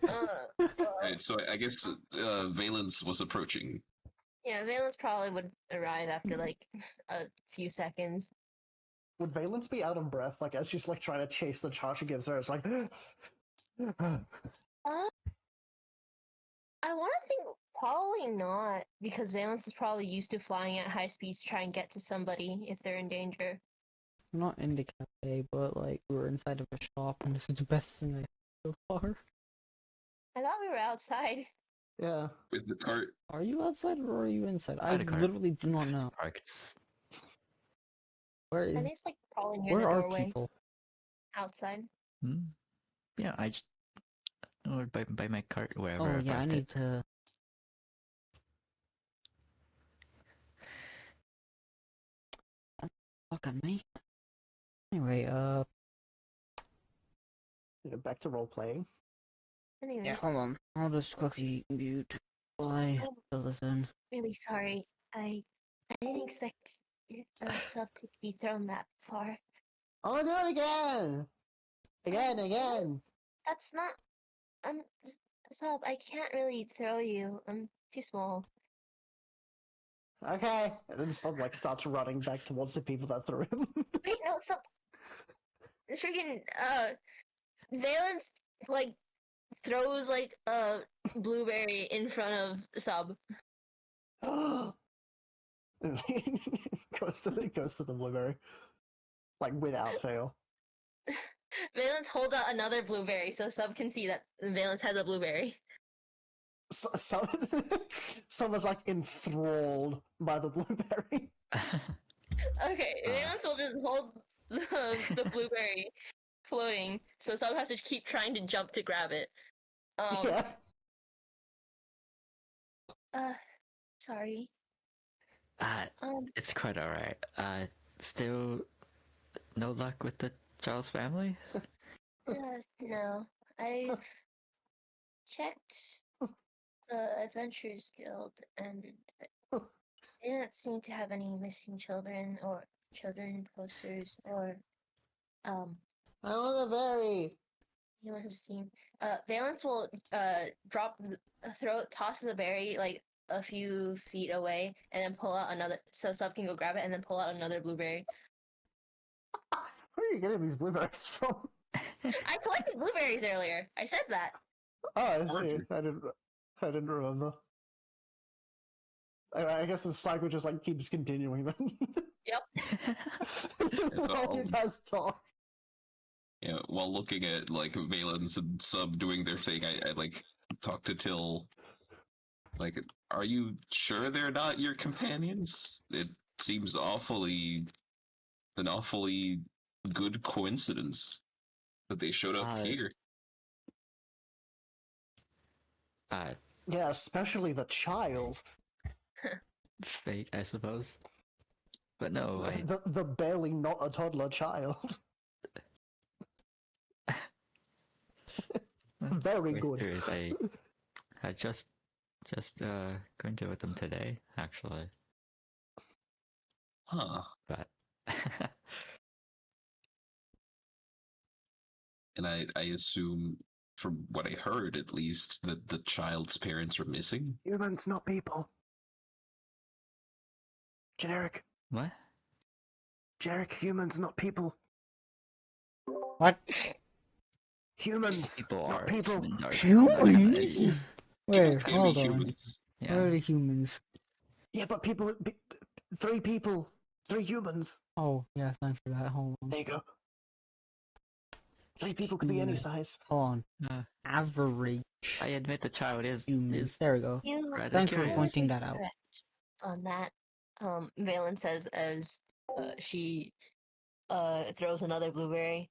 Alright, so I guess Valence was approaching. Yeah, Valence probably would arrive after like a few seconds. Would Valence be out of breath, like as she's like trying to chase the charge against her? It's like, I want to think probably not, because Valence is probably used to flying at high speeds to try and get to somebody if they're in danger. I'm not in the cafe, but, like, we're inside of a shop, and this is the best thing I have so far. I thought we were outside. yeah. With the cart. Are you outside or are you inside? I By the car. literally do not know. Parked. Where I is? think it's like probably near Where the are doorway people? outside. Yeah, I just or by my cart wherever. Oh I yeah, I parked need it. to. Fuck on me. Anyway, Yeah, back to role playing. Anyways, yeah, hold on. I'll just quickly mute while I Oh. fill this in. really sorry. I didn't expect a sub to be thrown that far. I'll do it again. Again. That's not. Sub, I can't really throw you. I'm too small. Okay. And then Sub like starts running back towards the people that threw him. Wait, no, sub. Freaking Valence like throws like a blueberry in front of Sub. goes to the blueberry, like without fail. Valence holds out another blueberry so Sub can see that Valence has a blueberry. Someone's like enthralled by the blueberry. Okay, Valence will just hold the blueberry floating, so Sub has to keep trying to jump to grab it. Yeah. Sorry. Uh, Um, it's quite alright. Still no luck with the Charles family? no. I've checked the Adventurers Guild, and they didn't seem to have any missing children or children posters or um I want a berry. anyone who's seen. Valence will toss the berry like a few feet away, and then pull out another, so Sub can go grab it, and then pull out another blueberry. Where are you getting these blueberries from? I collected blueberries earlier. I said that. Oh, I see. I didn't remember. I guess the cycle just like keeps continuing then. Yep. It has talk. Yeah, while looking at like Valence and Sub doing their thing, I like talk to Till. Like, are you sure they're not your companions? It seems an awfully good coincidence that they showed up here. Yeah, especially the child. Fate, I suppose. But no, The barely not a toddler child. Very good. Serious, I just going to with them today, actually. Huh. But And I assume, from what I heard at least, that the child's parents are missing. Humans, not people. Generic. what? Generic humans, not people. What? Humans, People not are people. humans are Humans? Wait, Can hold be on. humans. Where Yeah. are the humans? Yeah, but three people, three humans. Oh, yeah, thanks for that. Hold on. There you go. Three people could be any size. Hold on. Uh, Average I admit the child is humans. There we go. You rather Thanks for curious. pointing that out. correct on that. Valen says as she throws another blueberry.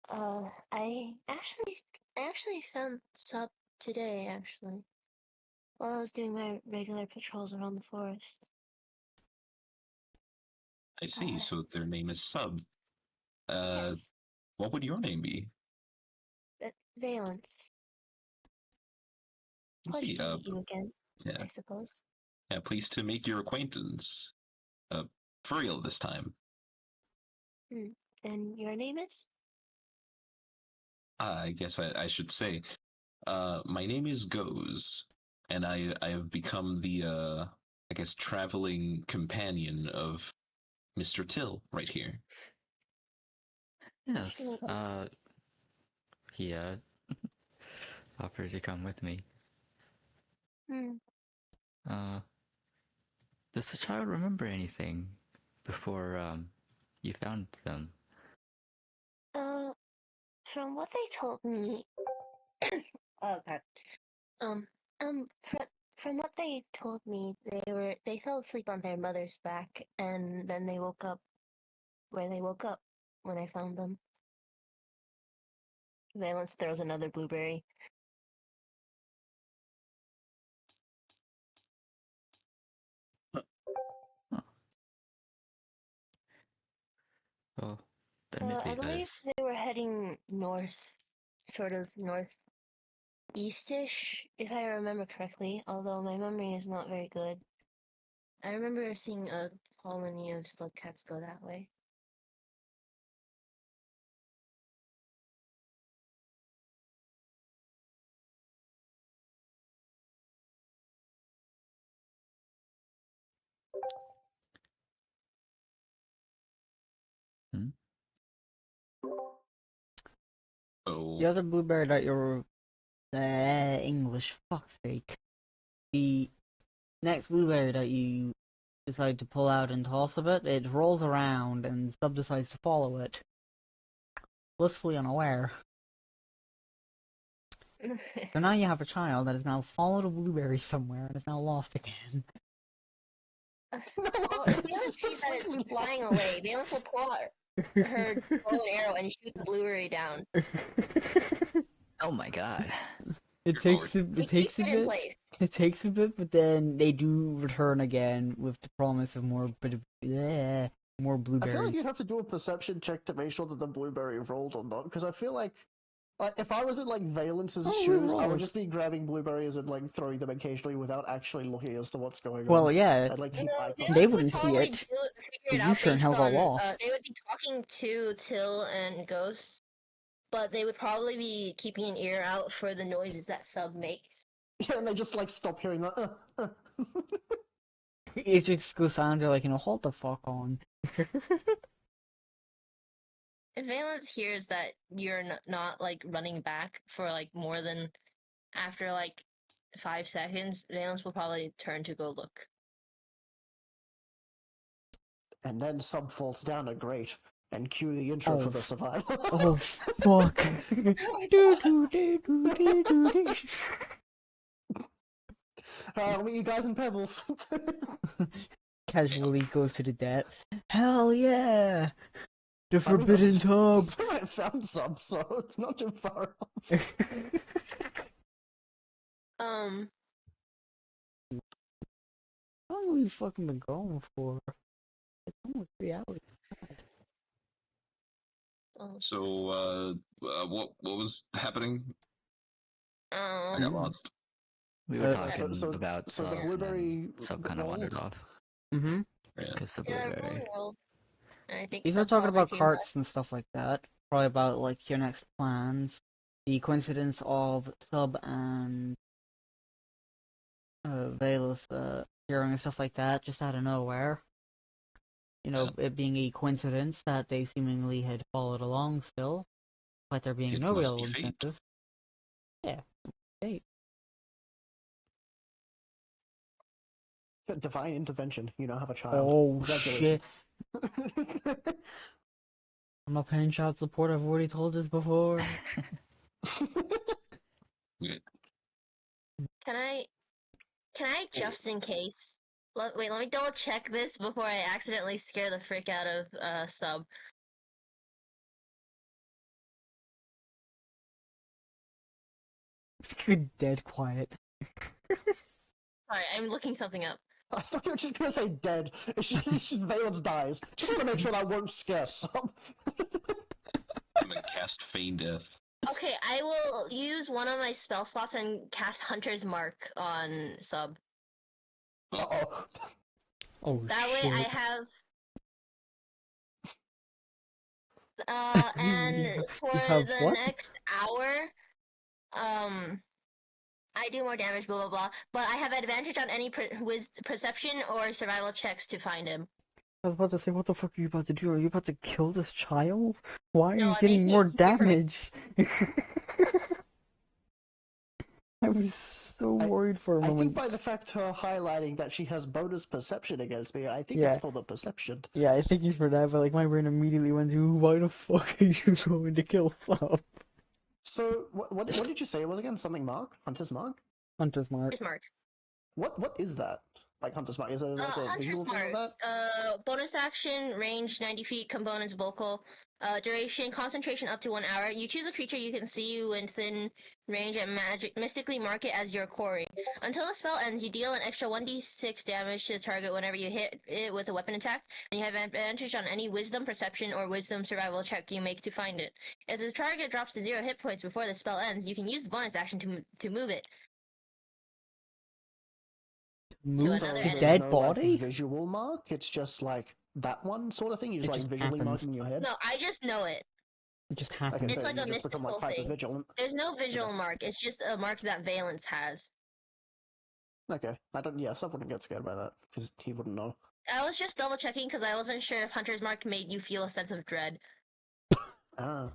I actually found Sub today, actually, while I was doing my regular patrols around the forest. I see. So their name is Sub. Yes, What would your name be? Valence. I Pleasure see. to meet you again, Yeah. I suppose. Yeah, pleased to make your acquaintance. For real this time. And your name is? I guess I should say. My name is Goes, and I have become the I guess traveling companion of Mr. Till right here. Yes. Sure. He offered to come with me. Does the child remember anything before you found them? From what they told me, oh god. From what they told me, they fell asleep on their mother's back, and then they woke up where they woke up when I found them. Valence throws another blueberry. Oh, I admittedly, believe they were heading north, sort of northeastish, if I remember correctly, although my memory is not very good. I remember seeing a colony of slug cats go that way. Oh, The other blueberry that you're English, fuck's sake. The next blueberry that you decide to pull out and toss a bit, it rolls around and Sub decides to follow it. Blissfully unaware. So now you have a child that has now followed a blueberry somewhere and is now lost again. Well, if Valence sees that it's flying away, Valence will pull out her bow and arrow and shoot the blueberry down. Oh my god. It takes a, It it takes keeps a it in bit. place. It takes a bit, but then they do return again with the promise of more, more I feel like blueberries. you'd have to do a perception check to make sure that the blueberry rolled or not, because I feel like if I was in like Valence's Oh, we shoes, I would rolled. just be grabbing blueberries and like throwing them occasionally without actually looking as to what's going on. Well, yeah, I'd like keep No, eye they Valence would wouldn't see probably it. figure But it you out sure in based hell got on. lost. They would be talking to Till and Ghost, but they would probably be keeping an ear out for the noises that Sub makes. Yeah, and they just like stop hearing that. It just goes down to like, hold the fuck on. If Valence hears that you're not like running back for like more than after like 5 seconds, Valence will probably turn to go look. And then Sub falls down a grate and cue the intro Oh, for the survival. Oh fuck! I'll meet you guys in Pebbles. Casually goes to the depths. Hell yeah! The I mean, forbidden tub. that's where I found Sub, so it's not too far off. Um, How long have we fucking been going for? It's almost 3 hours. So, what was happening? I got um, lost. We were Uh, talking so- about so the Sub, and blueberry then Sub kind of wandered rolled. off Mm-hmm. Yeah. because the yeah, blueberry. really rolled. And I think These are Sub talking probably about came carts and stuff like that. Probably about like your next plans. The coincidence of Sub and Valus hearing and stuff like that, just out of nowhere. It being a coincidence that they seemingly had followed along still, but there being It no must real be fate. incentive. Yeah, fate. Divine intervention. You now have a child. Oh shit! Congratulations. I'm not paying child support. I've already told this before. Can I just in case? Wait, let me double check this before I accidentally scare the frick out of Sub. Dead quiet. Sorry, I'm looking something up. I thought you were just gonna say dead. It's just Valence dies. Just want to make sure that won't scare some. I'm gonna cast Feign Death. Okay, I will use one of my spell slots and cast Hunter's Mark on Sub. Uh-oh. Oh That way shit. I have. And for have the what? next hour, I do more damage, blah blah blah. But I have advantage on any perception or survival checks to find him. I was about to say, what the fuck are you about to do? Are you about to kill this child? Why are No, you I'm getting making more it easier for me. damage? I was so I- worried for a I moment. think by the fact her highlighting that she has bonus perception against me, I think Yeah. it's for the perception. Yeah, I thank you for that, but like my brain immediately went to, why the fuck are you going to kill Sub? So, what did you say it was again? Something mark? Hunter's mark? Hunter's Mark. Hunter's Mark. What is that? Like Hunter's mark? Is it like a Hunter's visual thing of Mark. that? Bonus action, range 90 feet, components vocal. Duration, concentration up to 1 hour. You choose a creature you can see within range and mystically mark it as your quarry. Until the spell ends, you deal an extra 1d6 damage to the target whenever you hit it with a weapon attack, and you have advantage on any wisdom, perception, or wisdom survival check you make to find it. If the target drops to 0 hit points before the spell ends, you can use the bonus action to move it. Move another the enemy. dead no, body? Like, visual mark? It's just like that one sort of thing? You just It like just visually happens. mark in your head? No, I just know it. It just Okay, happens. It's so like you a just become like mystical thing. hyper vigilant. There's no visual mark. It's just a mark that Valence has. Okay, I don't. Yeah, Sub wouldn't get scared by that because he wouldn't know. I was just double checking because I wasn't sure if Hunter's Mark made you feel a sense of dread. Ah,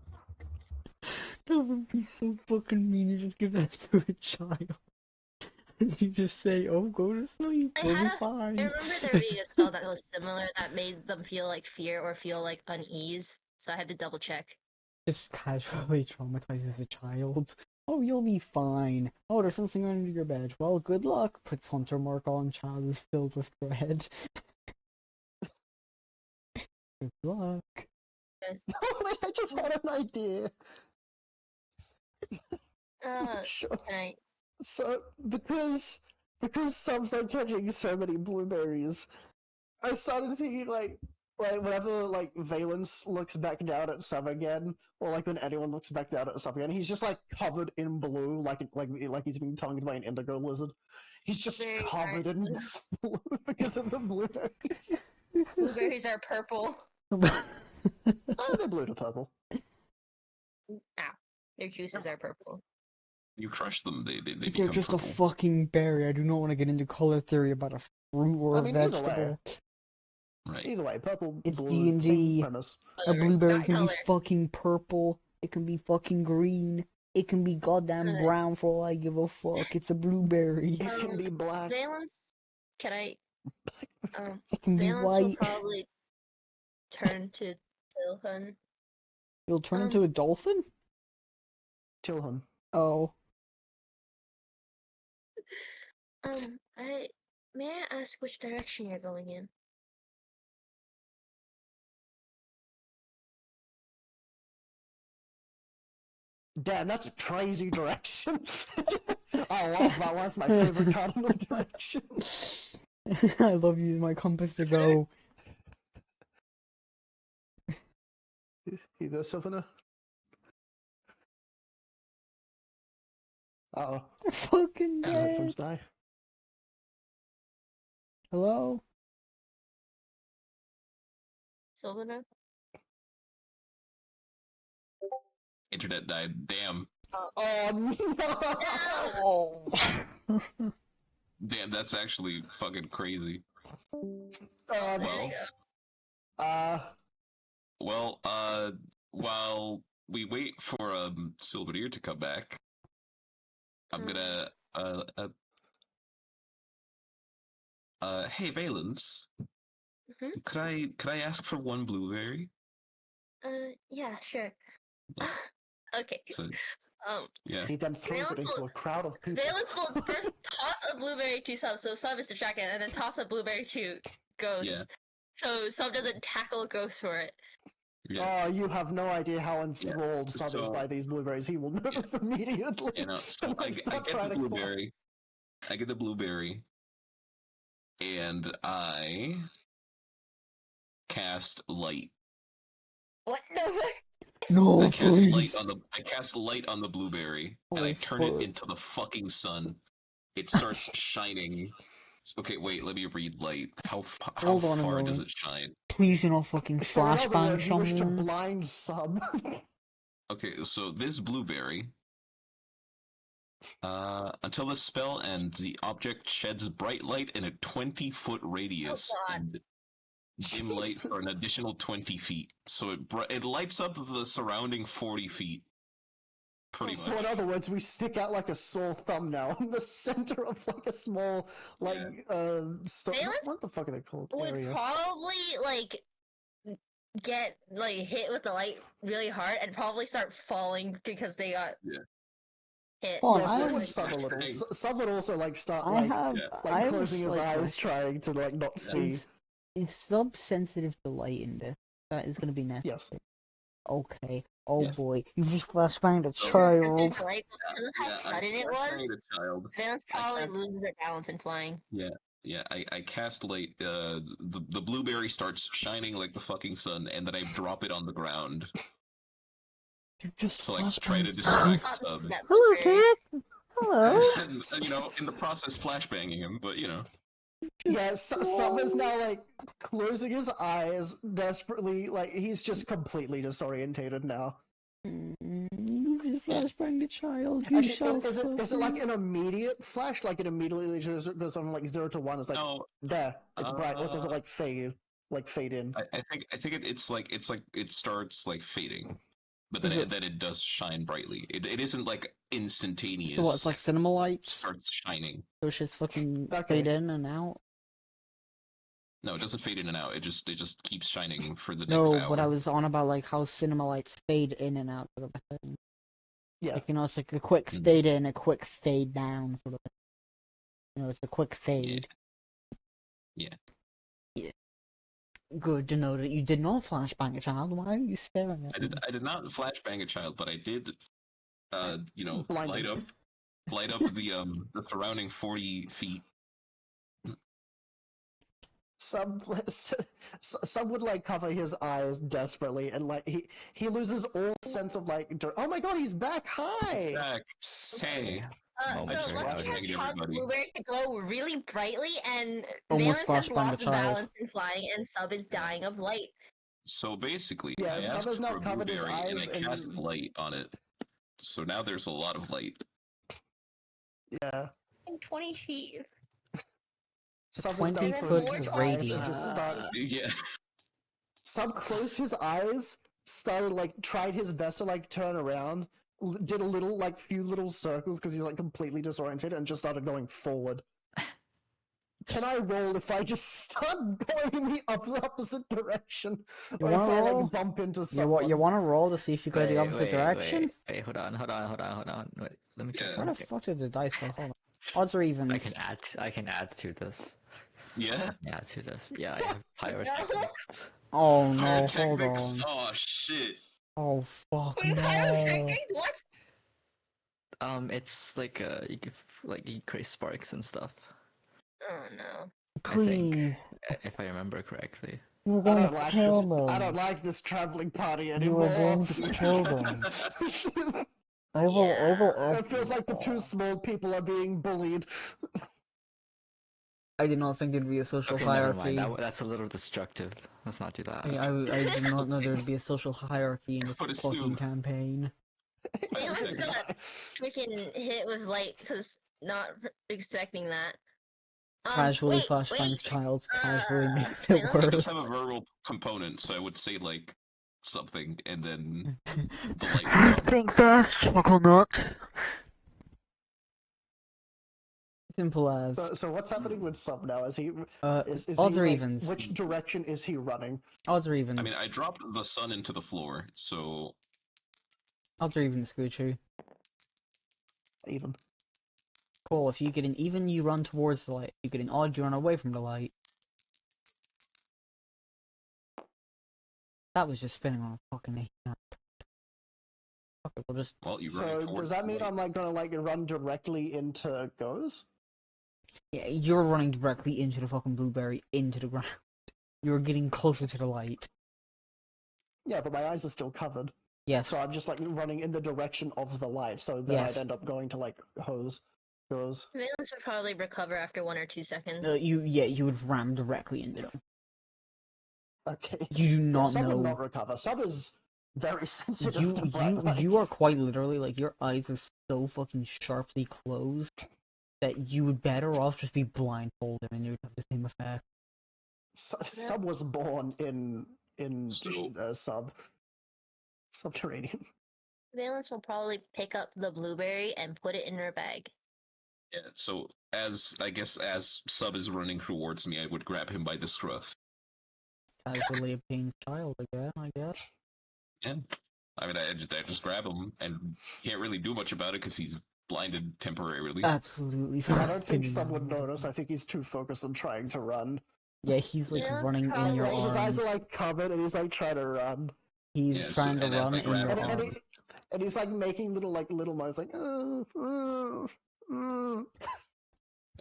That would be so fucking mean. You just give that to a child. And you just say, oh, go to sleep. I We'll be had fine. I remember there being a spell that was similar that made them feel like fear or feel like unease, so I had to double check. Just casually traumatizes a child. Oh, you'll be fine. Oh, there's something under your bed. Well, good luck. Puts Hunter Mark on. Child is filled with dread. Good luck. Okay. Wait, I just had an idea. Sure. Can I? So because Sub's like catching so many blueberries, I started thinking like whenever like Valence looks back down at Sub again, or like when anyone looks back down at Sub again, he's just like covered in blue, like he's being tongued by an indigo lizard. He's just Very covered in blue because of the blueberries. Blueberries are purple. Oh, they're blue to purple. Ow. Their juices are purple. You crush them, they They're become just purple. a fucking berry. I do not want to get into color theory about a fruit or I a mean, either way. vegetable. Right. Either way, purple, It's blue, D&D. same premise. A blueberry Not can color. be fucking purple. It can be fucking green. It can be goddamn Alright. brown for all I give a fuck. It's a blueberry. It can be black. Valence, can I? It can be Valence will white. probably turn to Tilhun. You'll turn into a dolphin? Tilhun. Oh. May I ask which direction you're going in? Damn, that's a crazy direction. I love that one. That's my favorite cardinal direction. I love using my compass to go. You there, Sylvana? Uh-oh. Fucking Headphones dead. die. Hello? Sylvana? Internet died. Damn. Oh, no! Oh. Damn, that's actually fucking crazy. There Well, you go. Well, while we wait for Silverdeer to come back, I'm gonna hey Valence, Mhm. could I ask for one blueberry? Yeah, sure. Yeah. Okay. So yeah, He then throws it Valence into will- a crowd of people. Valence will first toss a blueberry to Sub, so Sub is distracted, and then toss a blueberry to Ghost, Yeah. so Sub doesn't tackle Ghost for it. yeah. Oh, you have no idea how enthralled Sub is so- by these blueberries. He will notice immediately. You know, so and I start get trying the to claw. blueberry. I get the blueberry, and I cast light. What the heck? No, I cast light please. on the blueberry, and Oh, I turn it fuck. into the fucking sun. It starts shining. Okay, wait. Let me read light. How Hold on a far does moment. it shine? Please do not fucking So in other flashbang words, you wish to someone. blind Sub. Okay, so this blueberry. Until the spell ends, the object sheds bright light in a 20-foot radius God. and dim light Jesus. for an additional 20 feet. So it lights up the surrounding 40 feet. Pretty So much. in other words, we stick out like a sore thumbnail in the center of like a small, like, Valence what the fuck are they called? Would Area. probably like get like hit with the light really hard and probably start falling because they got Yeah. hit. Hold on, Yeah, I so have- would Sub a little. Sub would also like start I like have. yeah. I like have a closing his slight eyes, question. trying to like not see. Is Sub sensitive to light in this? That is going to be necessary. Yes. Okay. Oh Yes. boy, you just flashbanged a So- child. Because of how sudden it was, a child. Valence probably can't- loses her balance in flying. Yeah, I cast light. The blueberry starts shining like the fucking sun, and then I drop it on the ground You just to like try to flashbanged. distract That Sub. Hello, blueberry. cat. Hello. And, you know, in the process, flashbanging him, but you know. Yeah, Sub is now like closing his eyes desperately. Like he's just completely disorientated now. You just flashbanged a child. You Actually, shall is it like suffer. an immediate flash? Like it immediately just goes from like 0 to 1. It's like No, there, it's bright. Or does it like fade in? I think it's like it starts like fading, but then Is it- then it does shine brightly. It isn't like instantaneous. So what, it's like cinema It lights? starts shining. So it's just fucking Okay. fade in and out? No, it doesn't fade in and out. It just keeps shining for the next No, hour. but I was on about like how cinema lights fade in and out sort of a thing. Yeah. Like, you know, it's like a quick Mm. fade in, a quick fade down sort of thing. You know, it's a quick fade. Yeah. Good to know that you did not flashbang a child. Why are you staring at me? I did not flashbang a child, but I did, Blind light him. up the surrounding 40 feet. Some would like cover his eyes desperately, and like he loses all sense of like. Oh my god, he's back! Hi. Back. Hey. So Momentary Lucky outage. has caused Everybody. Blueberry to glow really brightly, and Almost Valence has flashbanged lost a the child. balance in flying, and Sub is dying of light. So basically, Yeah, I Sub asked has now for a covered his blueberry and I eyes and- cast light on it. So now there's a lot of light. Yeah. In 20 feet. Sub has now 20-foot closed his eyes and radius. just started. Yeah. Sub closed his eyes, started like tried his best to like turn around, did a little like few little circles because he's like completely disoriented, and just started going forward. Can I roll if I just start going in the opposite direction? You Or if wanna I roll? like bump into You someone? want to roll to see if you go the opposite direction? Wait, hold on. Wait, let me check Yeah. Where the something. fuck did the dice go? Hold on. Odds or evens? I can add to this. Yeah. Yeah, to this. Yeah, I have pyrotechnics. Oh no, hold Pyrotechnics? on. Oh shit. Oh fuck Wait, no. pyrotechnics? What? It's like you create sparks and stuff. Oh no. Please. If I remember correctly. You're I going don't to like kill this. them. I don't like this traveling party You anymore. are going to kill them. I will It feels like the two small people are being bullied. I did not think there'd be a social Okay, never hierarchy. mind. That's a little destructive. Let's not do that. I did not know there'd be a social hierarchy in this Would fucking assume. campaign. Valence got freaking hit with light because not expecting that. Casually wait, flashbangs child. Casually makes wait, it let me I worse. just have a verbal component, so I would say like something, and then the light would come. Think fast, chuckle nuts. Simple as. So what's happening with Sub now? Is he is odds he, or like, evens? Which direction is he running? Odds or evens? I mean, I dropped the sun into the floor, so Odds or evens, Gucci. Even. Cool, if you get an even, you run towards the light. If you get an odd, you run away from the light. That was just spinning on a fucking map. Okay, we'll just... well, you run So towards does that the mean light. I'm like gonna like run directly into Goes? Yeah, you're running directly into the fucking blueberry, into the ground. You're getting closer to the light. Yeah, but my eyes are still covered. Yes. So I'm just like running in the direction of the light. So then Yes. I'd end up going to like Goes. Valence would probably recover after 1 or 2 seconds. You would ram directly into them. Okay. You do not Sub would know. not recover. Sub is very sensitive to bright You lights. are quite literally like your eyes are so fucking sharply closed that you would better off just be blindfolded and you would have the same effect. Sub was born in So- subterranean. Valence will probably pick up the blueberry and put it in her bag. Yeah, so as Sub is running towards me, I would grab him by the scruff. Casually obtains child again, I guess. Yeah. I mean, I just grab him and can't really do much about it because he's blinded temporarily. Absolutely. I don't think fucking Sub would notice. I think he's too focused on trying to run. Yeah, he's like Yeah, that's running in probably your right. His arms. eyes are like covered, and he's like trying to run. He's Yeah, so- trying to and then run I in grab your him. arms. And he's like making little noise, like.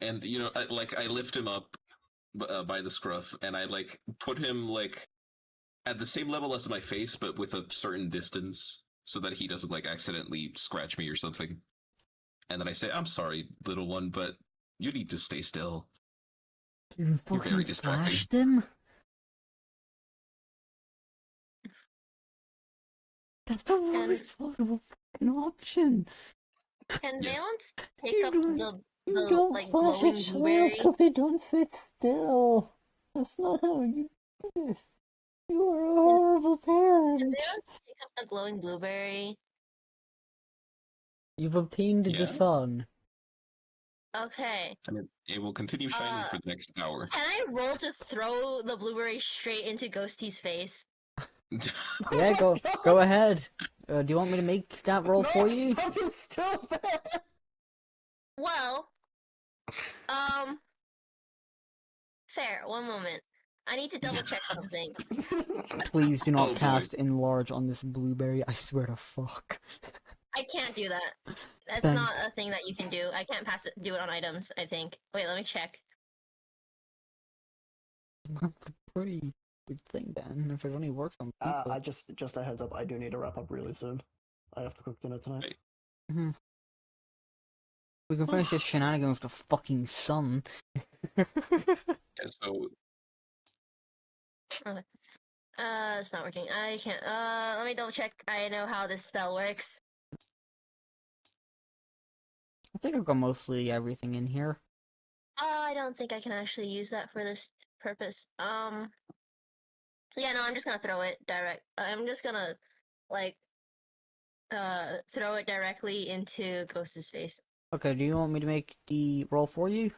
And I lift him up by the scruff, and I like put him like at the same level as my face, but with a certain distance, so that he doesn't like accidentally scratch me or something. And then I say, "I'm sorry, little one, but you need to stay still." You You're fucking very distracting. flashed him? That's the worst possible fucking option. Can Yes. Valence pick You up don't- the You don't like flash glowing a child blueberry? because they don't sit still. That's not how you do this. You are a horrible Can parent. Valence pick up the glowing blueberry? You've obtained Yeah. the sun. Okay. I mean, it will continue shining for the next hour. Can I roll to throw the blueberry straight into Ghosty's face? Yeah, go ahead. Do you want me to make that roll No, for you? Sub is still there. Well, fair. One moment. I I need to double check something. Please do Oh, not boy. cast enlarge on this blueberry. I swear to fuck. I can't do that. That's Then- not a thing that you can do. I can't do it on items, I think. Wait, let me check. That's a pretty good thing then. If it only works on people. I just a heads up. I do need to wrap up really soon. I have to cook dinner tonight. Right. We can finish this shenanigan with the fucking sun. Yeah, so It's not working. I can't. Let me double check. I know how this spell works. I think I've got mostly everything in here. I don't think I can actually use that for this purpose. Yeah, no, I'm just gonna throw it direct. I'm just gonna, like, throw it directly into Ghost's face. Okay, do you want me to make the roll for you?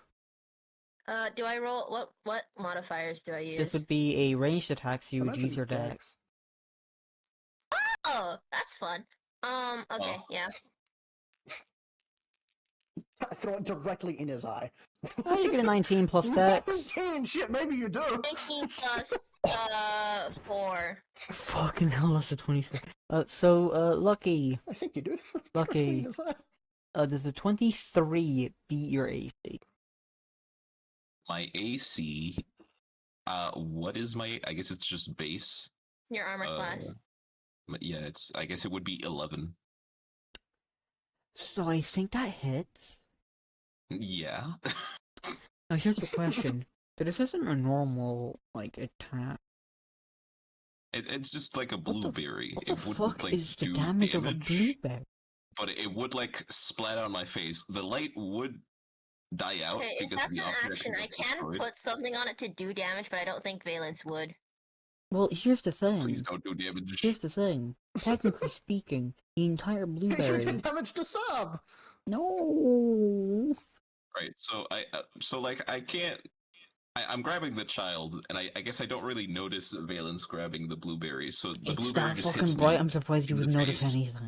Do I roll? What modifiers do I use? This would be a ranged attack, so you would Imagine use your dex. Dex. Oh, that's fun. Okay, Oh. yeah. I throw it directly in his eye. Oh, you get a 19 plus dex. 19! Shit, maybe you do! 19 plus, 4. Fucking hell, that's a 23. Lucky. I think you do. Lucky. Directly in his eye. Does a 23 beat your AC? my AC, what is my? I guess it's just base. Your armor class. But yeah, I guess it would be 11. So I think that hits. Yeah. Now here's the question. So this isn't a normal, like, attack. It's just like a What the blueberry. What the It wouldn't fuck like is the do damage of a blueberry? but it would like splat on my face. The light would die out Okay, if because that's the an object action, was I can destroyed. put something on it to do damage, but I don't think Valence would. Well, here's the Please thing. don't do damage. Here's the thing. Technically speaking, the entire You blueberry. did damage to Sub! No. Right. So I can't. I'm grabbing the child, and I guess I don't really notice Valence grabbing the blueberries. So the It's blueberry that just fucking hits bright. me. I'm surprised you in would the notice face. anything.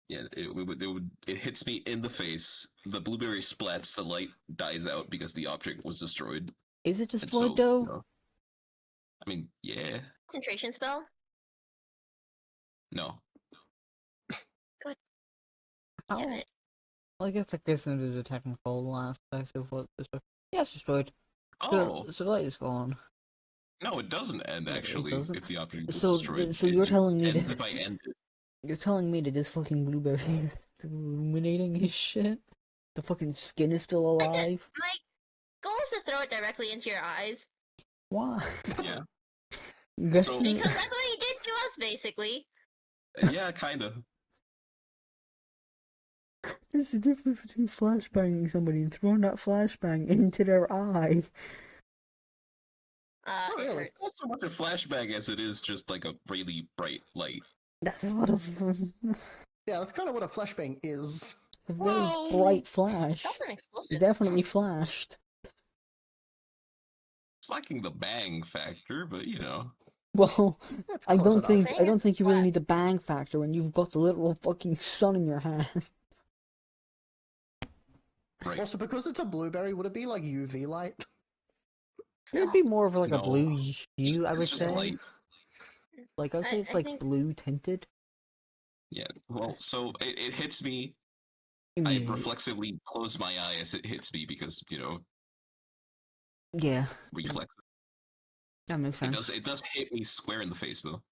Yeah, it hits me in the face. The blueberry splats. The light dies out because the object was destroyed. Is it And destroyed so, though? you know, I mean, yeah, Concentration spell? no. Oh, Damn it. well, I guess that gets into the technical aspects of what this. Yeah, it's destroyed. Oh So the light is gone. no, it doesn't end It actually. doesn't? If the object was So destroyed, so you're it telling me ends that by end. you're telling me that this fucking blueberry is ruminating his shit. The fucking skin is still alive. My goal is to throw it directly into your eyes. Why? Yeah, That's So- not- Because that's what he did to us, basically. yeah, kind of. There's a difference between flashbanging somebody and throwing that flashbang into their eye. Oh, It really? hurts. Not so much a flashbang as it is just like a really bright light. That's a lot of Yeah, that's kind of what a flashbang is. a very Well, bright flash. That's an explosive. Definitely flashed. It's lacking the bang factor, but you know. Well, That's I close don't enough. think Thing I don't is think you really flat. need the bang factor when you've got the literal fucking sun in your hand. Right. Also, because it's a blueberry, would it be like UV light? It'd be more of like a No. blue hue, I It's would just say. light. Like I'd say it's I like think- blue tinted. Yeah. Well, so it hits me. I Immediately. reflexively close my eye as it hits me because Yeah, reflex. that makes It sense. does hit me square in the face though.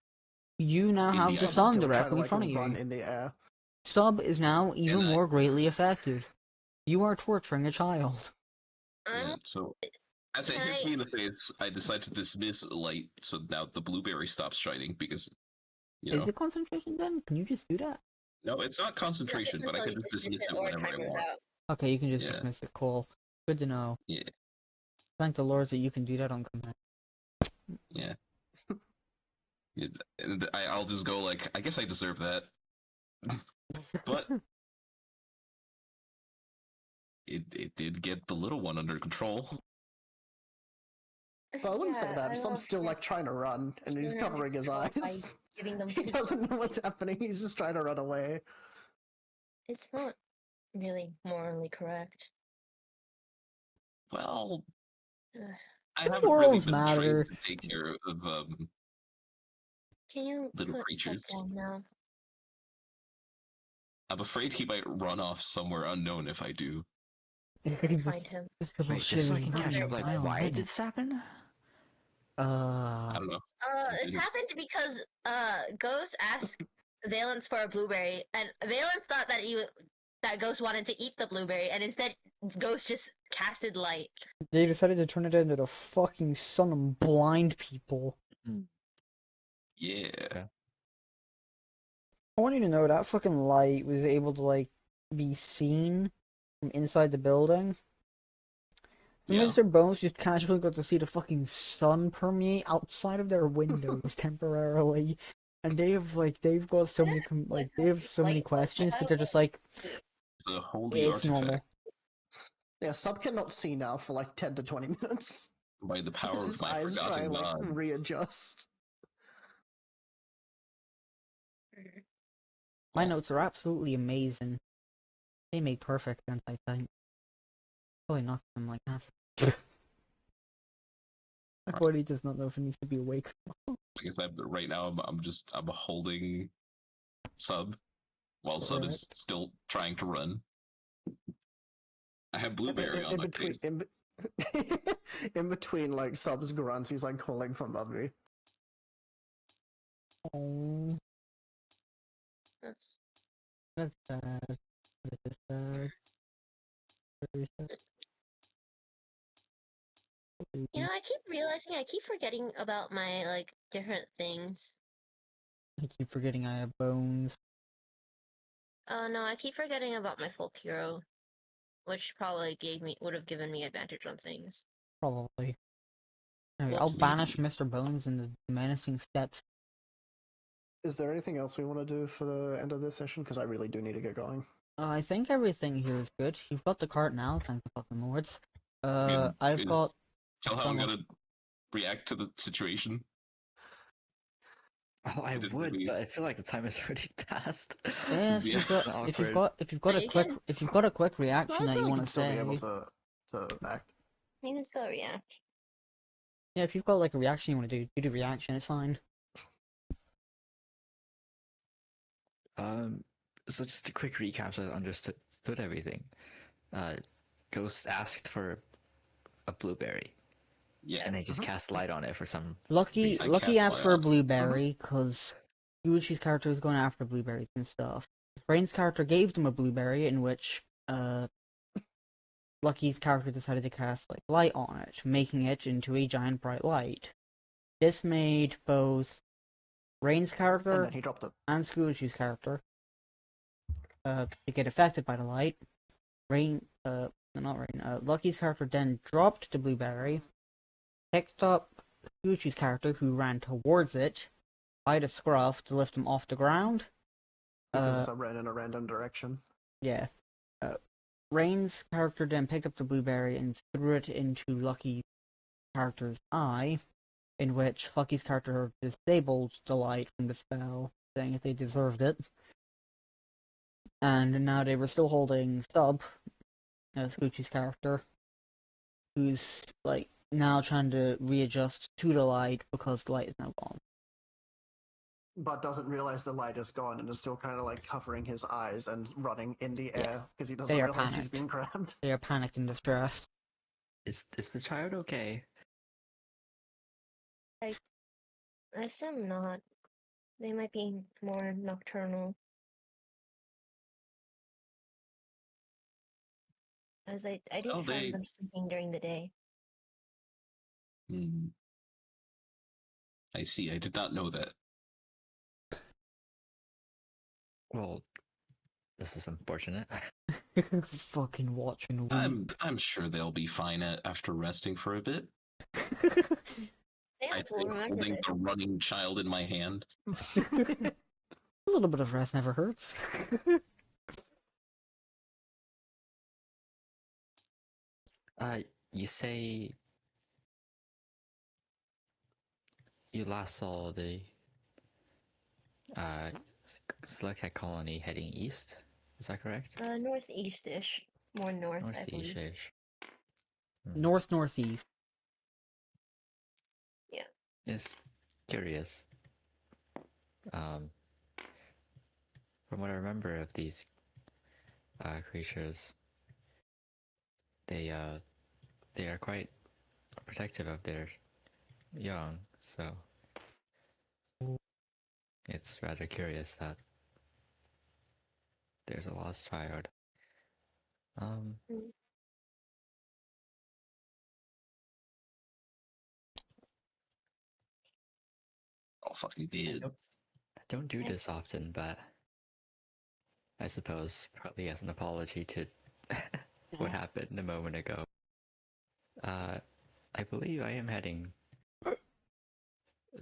You now in have the the eye. sun Still try directly to, in like, front of run you. in the air. Sub is now even And I- more greatly affected. You are torturing a child. Yeah, I'm so as it Can hits I- me in the face, I decide to dismiss light. So now the blueberry stops shining because Is it concentration then? Can you just do that? no, it's not concentration, but I until can you just dismiss it or whenever I timer's want. out. Okay, you can just Yeah. dismiss it. Cool. Good to know. Yeah. Thank the Lord that you can do that on command. Yeah. Yeah, and I'll just go like, I guess I deserve that. But it did get the little one under control. Well, I wouldn't say Yeah, that. I Sub's love still like trying to run, and he's children covering his control by eyes. giving them He physical- doesn't know what's happening. He's just trying to run away. It's not really morally correct. Well, Ugh. I haven't really Morals been trained matter. to take care of Can you little put creatures. stuff down now? I'm afraid he might run off somewhere unknown if I do. Find him. This little Wait, shit just so I is can catch running up, like, wild, why isn't did it? this happen? I don't know. This happened because Ghost asked Valence for a blueberry, and Valence thought that that Ghost wanted to eat the blueberry, and instead Ghost just casted light. They decided to turn it into the fucking sun and blind people. Yeah. I want you to know that fucking light was able to, like, be seen from inside the building. And Yeah. Mr. Bones just casually got to see the fucking sun permeate outside of their windows temporarily. And they've got so many they have so many questions, but they're just like, The holy it's artifact normal. Yeah, Sub cannot see now for like 10 to 20 minutes. by the power His of my eyes try forgotten and like god. readjust. My notes are absolutely amazing. They make perfect sense, I think. Probably not them like that. My body does not know if it needs to be awake. Like I said, right now I'm holding Sub while Sub is Correct. still trying to run. I have Blueberry on my face. In between like Sub's grunts, he's like calling for Bubby. Oh, That's that's sad. That is sad. Very sad. you know, I keep realizing I keep forgetting about my like different things. I keep forgetting I have bones. No, I keep forgetting about my folk hero, which probably would have given me advantage on things. Probably. Anyway, I'll Whoops. banish Mr. Bones in the menacing steps. Is there anything else we want to do for the end of this session? Because I really do need to get going. I think everything here is good. You've got the cart now, thank the fucking lords. mean, I've is- got Tell how I'm some gonna react to the situation. Oh, I Did would, we- but I feel like the time is already passed. yeah, Yeah. if you've Awkward. got But a you quick can- if you've got a quick No, reaction I that feel you like want you'd to still be say, able to act. You can still react. yeah, if you've got like a reaction you want to do, you do reaction. It's fine. So just a quick recap so I understood everything. Ghost asked for a blueberry, Yeah. and they just cast light on it for some Lucky reason. Lucky cast asked light for a on it. blueberry because Yuichi's character was going after blueberries and stuff. Brain's character gave them a blueberry, in which Lucky's character decided to cast like light on it, making it into a giant bright light. This made both Rain's And character then he dropped it. and Squishy's character to get affected by the light. Lucky's character then dropped the blueberry, picked up Squishy's character, who ran towards it, by the scruff to lift him off the ground. Because Sub ran in a random direction. Yeah. Rain's character then picked up the blueberry and threw it into Lucky's character's eye, in which Lucky's character disabled the light from the spell, saying that they deserved it. And now they were still holding Sub, Scoochie's character, who's like now trying to readjust to the light because the light is now gone. But doesn't realize the light is gone and is still kind of like covering his eyes and running in the Yeah. air because he doesn't They are realize he's panicked. being grabbed. They are panicked and distressed. Is the child okay? I assume not. They might be more nocturnal. As I did Oh, find they- them sleeping during the day. Hmm. I see. I did not know that. Well, this is unfortunate. Fucking watching weep. I'm sure they'll be fine after resting for a bit. I Valence will think remember holding this. the running child in my hand. A little bit of rest never hurts. You say you last saw the Slughead colony heading east. Is that correct? Northeast-ish. More north, I believe. Northeast-ish. Northeast. is curious. Um, from what I remember of these creatures, they are quite protective of their young, so it's rather curious that there's a lost child. Um, Oh, fucking did. I don't do this often, but I suppose partly as an apology to what happened a moment ago. I believe I am heading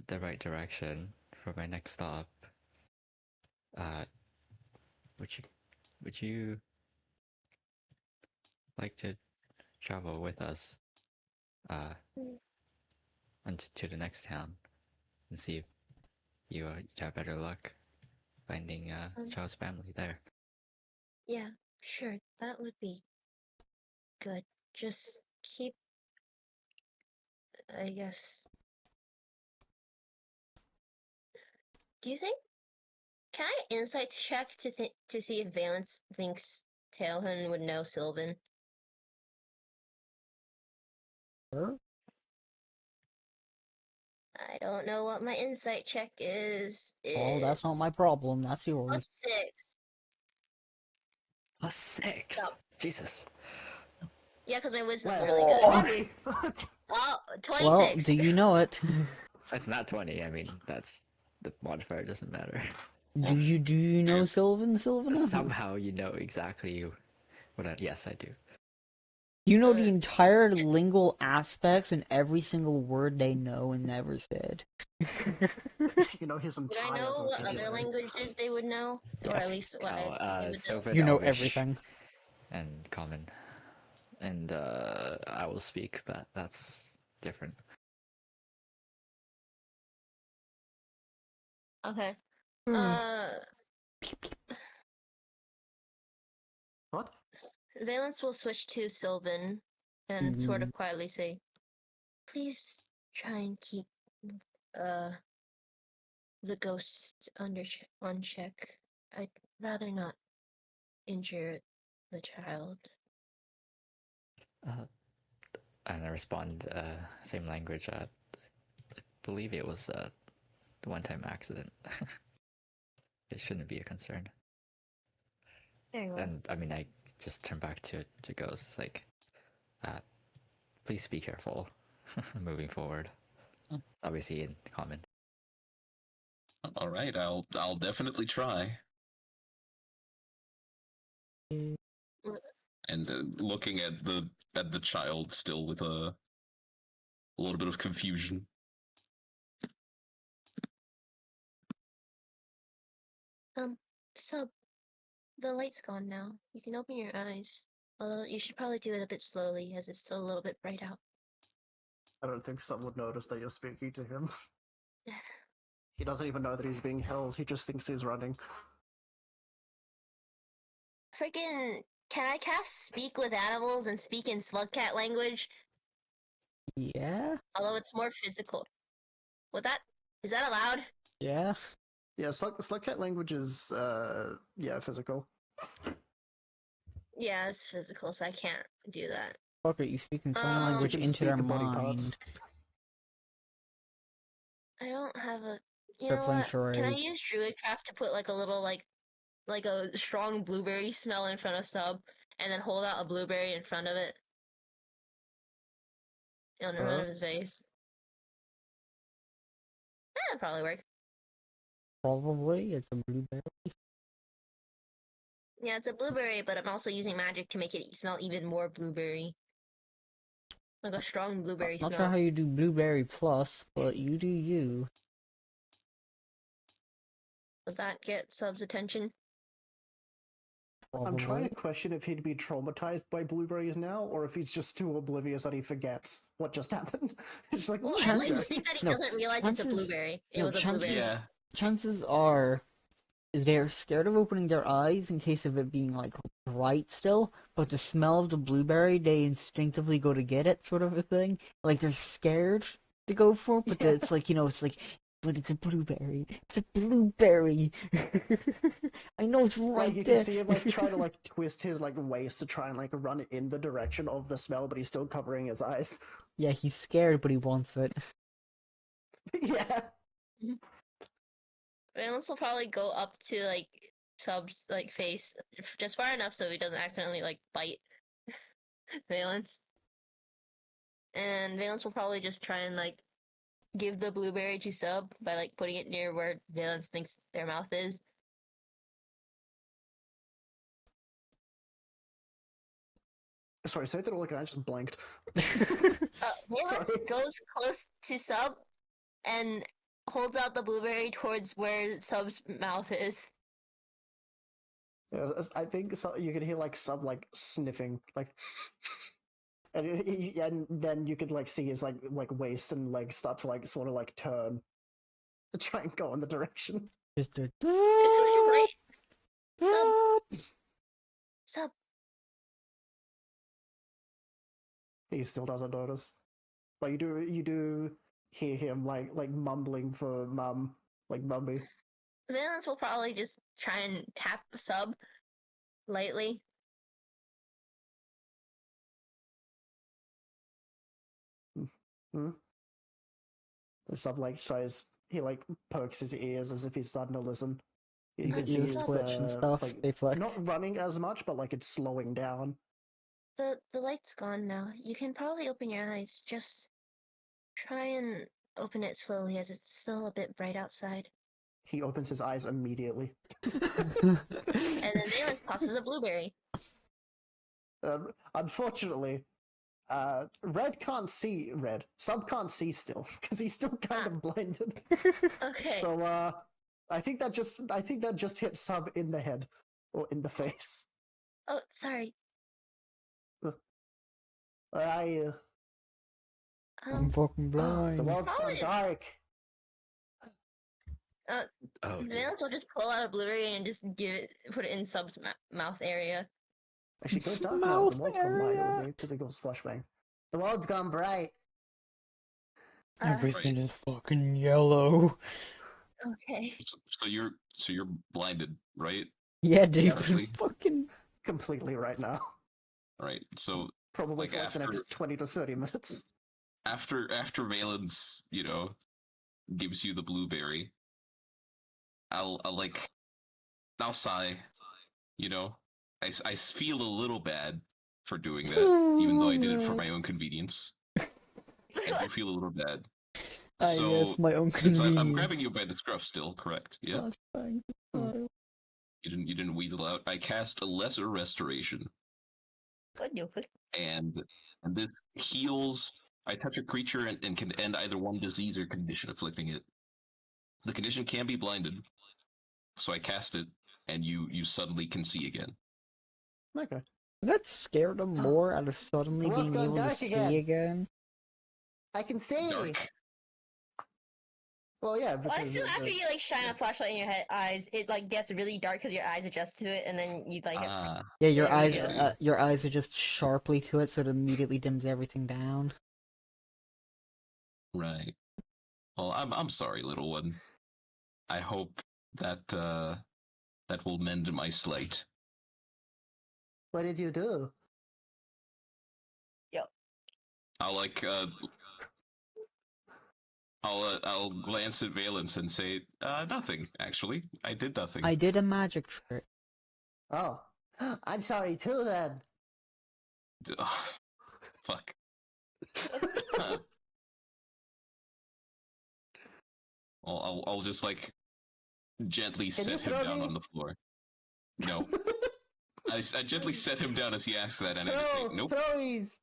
the right direction for my next stop. Uh, would you like to travel with us to the next town and see if you have better luck finding Child's family there? Yeah, sure. That would be good. Just keep, I guess. Do you think? Can I insight check to see if Valence thinks Tailhun would know Sylvan? Sure. I don't know what my insight check is. Oh, that's not It's my problem. That's yours. +6. +6. Stop. Jesus. Yeah, because my wisdom's Wait, really good. 20! Oh, 26. Well, do you know it? That's not 20. I mean, that's the modifier doesn't matter. Do you know Yes. Sylvana? Somehow you know exactly what yes, I do. You know the entire lingual aspects and every single word they know and never said. You know his Would I entire know what other vocabulary. languages they would know? Or Yes. at least what I assume they would know? Sylvan You know Elvish everything. and Common. And I will speak, but that's different. Okay. What? Valence will switch to Sylvan and sort of quietly say, "Please try and keep the ghost on check. I'd rather not injure the child." And I respond, same language. I believe it was a one-time accident. It shouldn't be a concern. Very well. And I mean, I just turn back to Ghost, like, please be careful moving forward. Obviously, in Common. All right, I'll definitely try. And looking at the child still with a little bit of confusion. So the light's gone now. You can open your eyes. Although you should probably do it a bit slowly, as it's still a little bit bright out. I don't think someone would notice that you're speaking to him. He doesn't even know that he's being held, he just thinks he's running. Freaking, can I cast Speak with Animals and speak in Slugcat language? Yeah? Although it's more physical. Is that allowed? Yeah? Yeah, Slugcat language is, yeah, physical. Yeah, it's physical, so I can't do that. Fuck it, you speak in sign You language can into speak their in body mind. parts. I don't have a. You They're know playing what? Can I charades. use Druidcraft to put like a little like a strong blueberry smell in front of Sub, and then hold out a blueberry in front of it, in front of his face? That'd probably work. Probably, it's a blueberry. Yeah, it's a blueberry, but I'm also using magic to make it smell even more blueberry. Like a strong blueberry Not smell. sure how you do blueberry plus, but you do you. Would that get Sub's attention? Probably. I'm trying to question if he'd be traumatized by blueberries now, or if he's just too oblivious that he forgets what just happened. It's like, Well, "Oh, I'd like to blueberry." think that he No, doesn't realize it's a chances- blueberry. It no, was a chances- blueberry. Yeah. Chances are they're scared of opening their eyes in case of it being like bright still, but the smell of the blueberry, they instinctively go to get it, sort of a thing. Like they're scared to go for, but it's like, it's like, but it's a blueberry. It's a blueberry. I know it's right Like you there. can see him like try to like twist his like waist to try and like run in the direction of the smell, but he's still covering his eyes. Yeah, he's scared, but he wants it. Yeah. Valence will probably go up to like Sub's like face just far enough so he doesn't accidentally like bite Valence. And Valence will probably just try and like give the blueberry to Sub by like putting it near where Valence thinks their mouth is. Sorry, say that all again. I just blanked. Valence Sorry. goes close to Sub and holds out the blueberry towards where Sub's mouth is. Yeah, I think so, you could hear like Sub like sniffing, like, and then you could like see his like waist and legs start to like sort of like turn to try and go in the direction. Just a... It's like right. Sub. He still doesn't notice, but you do hear him like mumbling for mum, like mummy. Valence will probably just try and tap Sub lightly. Hmm? Sub like tries, he like pokes his ears as if he's starting to listen. You The can see ears his twitch and stuff, like they flex. not running as much, but like it's slowing down. The light's gone now. You can probably open your eyes. Just try and open it slowly as it's still a bit bright outside. He opens his eyes immediately. And then Valence tosses a blueberry. Unfortunately, Red can't see Red. Sub can't see still because he's still kind of blinded. Okay. So I think that just hit Sub in the head or in the face. Oh, sorry. I I'm fucking the blind. world's gone Probably- dark. Oh, dear. Valence will just pull out a blueberry and just put it in Sub's mouth area. Actually, go dark now. Mouth The world's gone bright area. with me because it goes flashbang. The world's gone bright. Everything Right. is fucking yellow. Okay. So you're blinded, right? Yeah, dude, Honestly. fucking... Completely right now. Right. So Probably Like for like the after- next 20 to 30 minutes. after Valence, gives you the blueberry, I'll sigh, I feel a little bad for doing that, even though I did it for my own convenience. I do feel a little bad. I So guess my own since I'm convenience. grabbing you by the scruff still, correct? Yeah. Flashbang. Hmm. You didn't weasel out. I cast a lesser restoration, Good deal. and this heals. I touch a creature and can end either one disease or condition afflicting it. The condition can be blinded, so I cast it, and you suddenly can see again. Okay. That scared him more out of suddenly The world's being gone able to dark see again. again. I can see. Dark. Well, yeah, Well, I because assume after you like shine a flashlight in your eyes, it like gets really dark because your eyes adjust to it, and then you like. Ah, Yeah, your Yeah, eyes, yeah. your eyes are just sharply to it, so it immediately dims everything down. right. Well, I'm sorry, little one. I hope that that will mend my slight. what did you do? I'll I'll glance at Valence and say, nothing. Actually, I did nothing. I did a magic trick. Oh, I'm sorry too then. Ugh, fuck. I'll just like gently Can you set him throw down me? on the floor. No, I gently set him down as he asks that, and I just say, Throw, nope, throwies.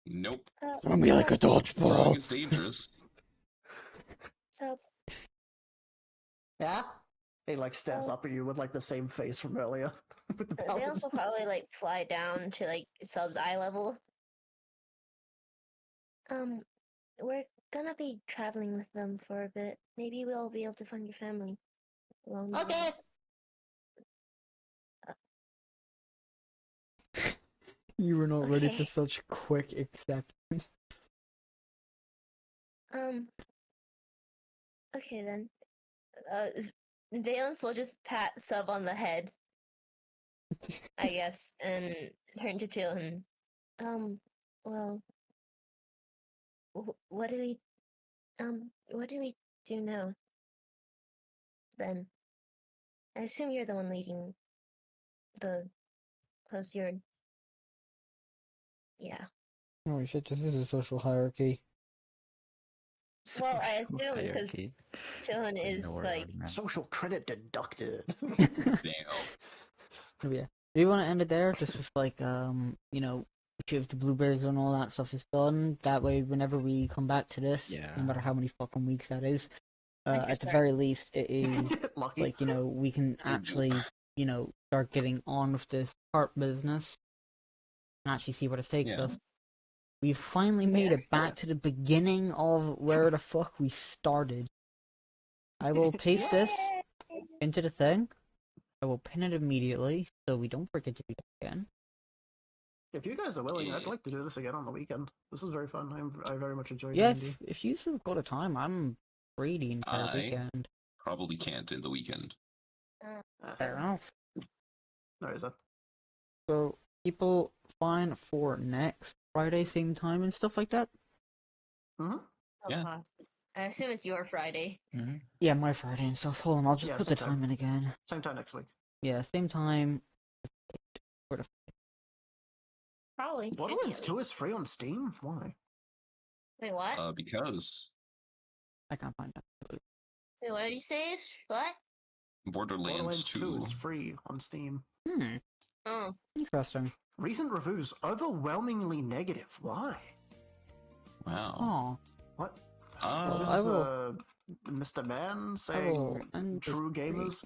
nope. Throw me like a Throwing dodgeball. is dangerous. So Yeah. He like stares Oh. up at you with like the same face from earlier. with the Valence will paladins. probably like fly down to like Sub's eye level. We're gonna be traveling with them for a bit. Maybe we'll be able to find your family along the way. Okay. You were not ready Okay. for such quick acceptance. Okay then. Valence will just pat Sub on the head, I guess, and turn to Tilton. Well, what do we do now? Then, I assume you're the one leading cause you're, yeah. Oh shit, this is a social hierarchy. Well, I Social assume because hierarchy. Tilton Like, is no word like, on that. Social credit deducted. Damn. Oh, yeah. Do you want to end it there? Just with like, you know, if the blueberries and all that stuff is done. That way, whenever we come back to this, Yeah. no matter how many fucking weeks that is, at the 100%. very least, it is Lucky. like, you know, we can actually, you know, start getting on with this cart business and actually see what it takes Yeah. us. We've finally made Yeah. it back to the beginning of where the fuck we started. I will paste this into the thing. I will pin it immediately so we don't forget to do that again. If you guys are willing, I'd Yeah. like to do this again on the weekend. This is very fun. I very much enjoyed Yeah, D&D. if you still got a time, I'm free the entire I- weekend. Probably can't in the weekend. Fair enough. No, is that? So, people fine for next Friday, same time and stuff like that? Mm-hmm. Yeah. I assume it's your Friday. Mm-hmm. Yeah, my Friday and stuff. Hold on, I'll just Yeah, put the same time. time in again. Same time next week. Yeah, same time. Sort of. Probably. should be Borderlands at 2 least. is free on Steam? Why? Wait, what? Because I can't find it. Wait, what did you say? What? Borderlands 2 is free on Steam. Oh. Interesting. Recent reviews overwhelmingly negative. Why? Wow. Oh, What? Uh, Is this I will- the Mr. Man I will saying end this true stream. gamers